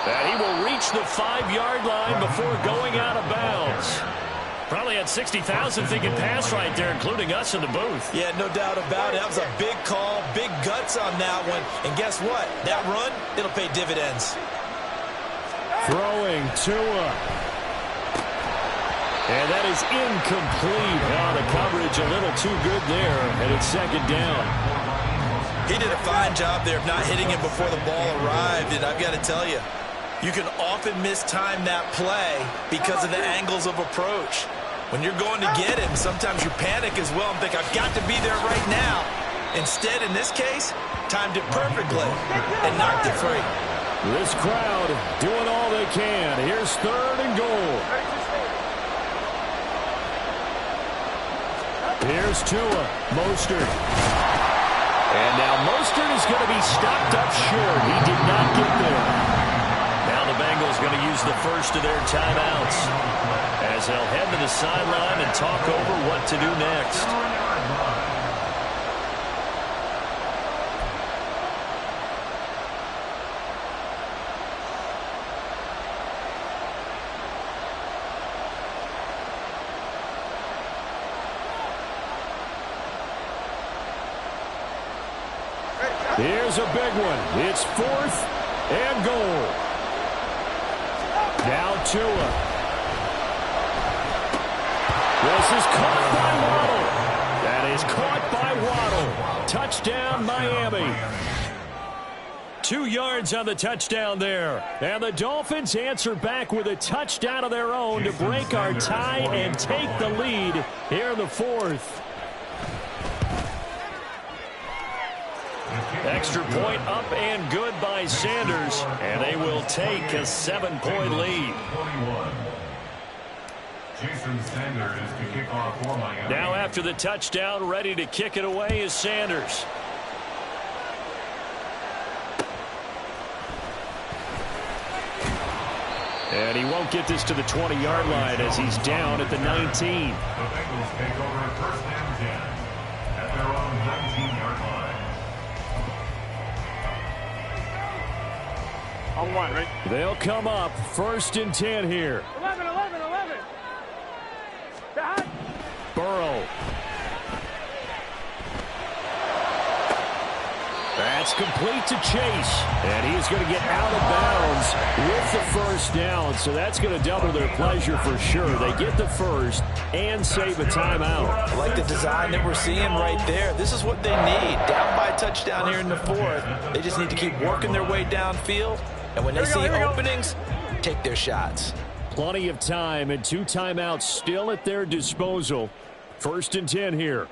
And he will reach the 5-yard line before going out of bounds. Probably had 60,000 thinking pass right there, including us in the booth. Yeah, no doubt about it. That was a big call, big guts on that one. And guess what? That run, it'll pay dividends. Throwing Tua. And that is incomplete. Oh, the coverage a little too good there, and it's second down. He did a fine job there of not hitting him before the ball arrived, and I've got to tell you, you can often mistime that play because of the angles of approach. When you're going to get him, sometimes you panic as well and think, I've got to be there right now. Instead, in this case, timed it perfectly and knocked it free. This crowd doing all they can. Here's 3rd and goal. Here's Tua. Mostert. And now Mostert is going to be stopped up short. He did not get there. Now the Bengals going to use the first of their timeouts as they'll head to the sideline and talk over what to do next. Here's a big one. It's 4th and goal. Now Tua. This is caught by Waddle. That is caught by Waddle. Touchdown, Miami. 2 yards on the touchdown there. And the Dolphins answer back with a touchdown of their own to break our tie and take the lead here in the 4th. Extra point up and good by Sanders, and they will take a 7-point lead. Jason Sanders to kick off for Miami. Now after the touchdown, ready to kick it away is Sanders. And he won't get this to the 20-yard line as he's down at the 19. The Bengals take over 1st and 10 at their own 19-yard line. On 1, right? They'll come up 1st and 10 here. 11. Burrow. That's complete to Chase. And he's going to get out of bounds with the first down. So that's going to double their pleasure for sure. They get the first and save a timeout. I like the design that we're seeing right there. This is what they need. Down by a touchdown here in the 4th. They just need to keep working their way downfield. And when they see openings, take their shots. Plenty of time and 2 timeouts still at their disposal. 1st and 10 here.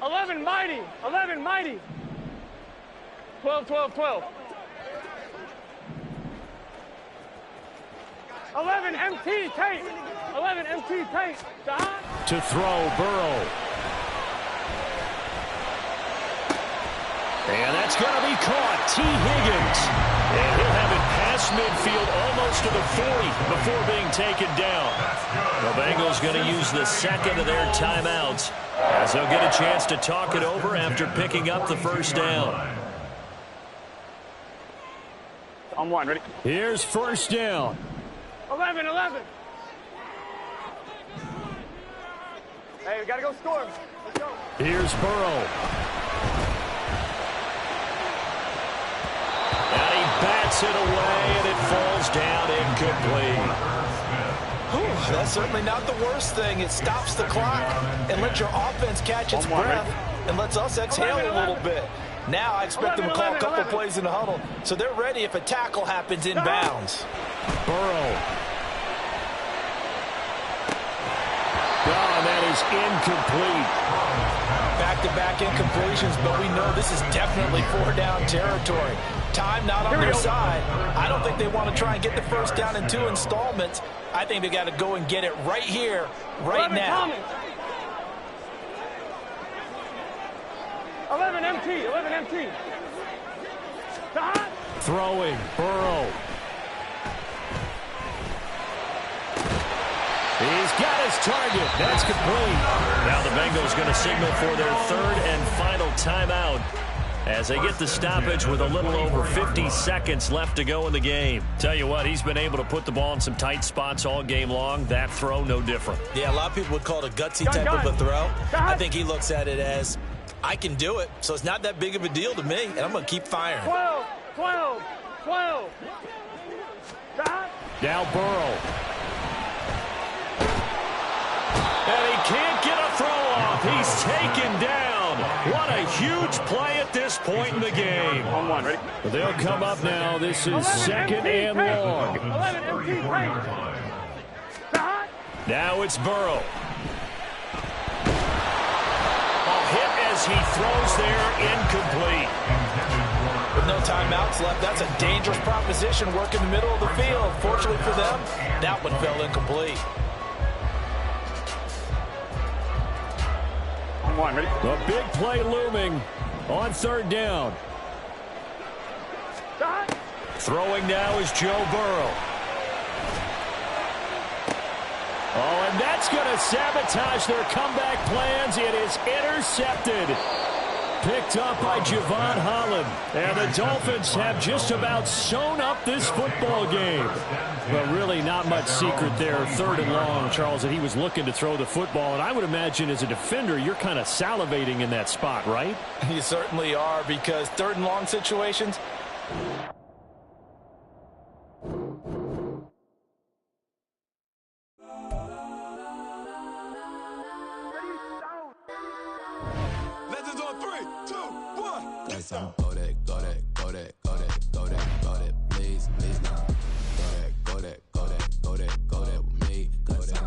11 mighty. 12. 11 MT tape. 11 MT tape. To throw, Burrow. And that's going to be caught. T. Higgins. And he'll have it pass across midfield, almost to the 40 before being taken down. The Bengals going to use the second of their timeouts as they'll get a chance to talk it over after picking up the first down. On one, ready? Here's first down. 11. Hey, we got to go score. Let's go. Here's Burrow. And he bats it away, and it falls down incomplete. That's certainly not the worst thing. It stops the clock and lets your offense catch its breath and lets us exhale a little bit. Now I expect them to call a couple plays in the huddle, so they're ready if a tackle happens in bounds. Burrow. Oh, that is incomplete. Back-to-back incompletions, but we know this is definitely four-down territory. Time not on their side. I don't think they want to try and get the first down in 2 installments. I think they got to go and get it right here, right now. 11 MT. Throwing, Burrow. He's got his target. That's complete. Now the Bengals going to signal for their third and final timeout as they get the stoppage with a little over 50 seconds left to go in the game. Tell you what, he's been able to put the ball in some tight spots all game long. That throw, no different. Yeah, a lot of people would call it a gutsy type of a throw. I think he looks at it as, I can do it, so it's not that big of a deal to me, and I'm going to keep firing. 12. Now Burrow. And he can't get a throw off. He's taken down. What a huge play at this point in the game. On one, ready? They'll come up now. This is second and long. 11 MT. Now it's Burrow. A hit as he throws there, incomplete. With no timeouts left, that's a dangerous proposition. Work in the middle of the field. Fortunately for them, that one fell incomplete. One, ready? A big play looming on third down. Throwing now is Joe Burrow. Oh, and that's going to sabotage their comeback plans. It is intercepted. Picked up by Javon Holland. And the Dolphins have just about sewn up this football game. But really not much secret there. Third and long, Charles, that he was looking to throw the football. And I would imagine as a defender, you're kind of salivating in that spot, right? You certainly are, because third and long situations, Legends on 3, 2, 1. Let's go that, please don't. Go that with me. Go that.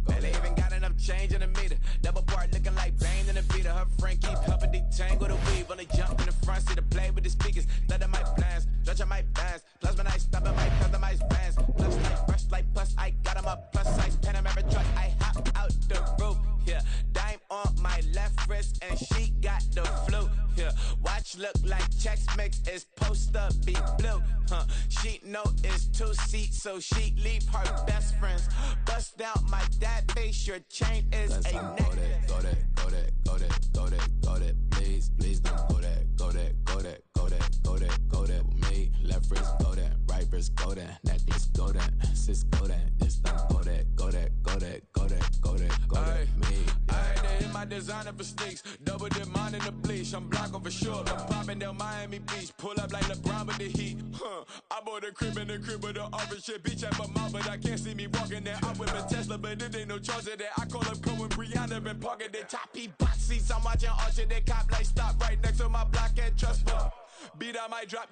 Man, they even got enough change in the meter. Double part looking like Bane in the beater. Her friend keep helping detangle the weave. Only jump in the front seat to play with the speakers. Let my plans, stretch on my bands. Plus when I stop at my customize bands. Plus like fresh like plus, I got them up plus size Panamera truck. I hop out the roof. Yeah, dime on my left wrist and she got the flu. Yeah, watch look like Chex Mix is supposed to be blue. She know it's 2 seats, so she leave her best friends. Bust down my dad face, your chain is Let's a go necklace. Go that, please don't. Go that with me. Left wrist, go that, right wrist, go that, necklace, go that, sis, go that, this time, go that, me. I had to hit my designer for sneaks. Double dip mine in the bleach. I'm blocking for sure. I'm popping down Miami Beach. Pull up like LeBron with the heat. I bought a crib in the crib with the office shit. Beach at my mouth, but I can't see me walking there. I'm with a Tesla, but it ain't no charge of that. I call up Cohen, Brianna, been parking the choppy box seats. I'm watching Archer, they cop like stop right next to my block and trust fund. Beat I might drop.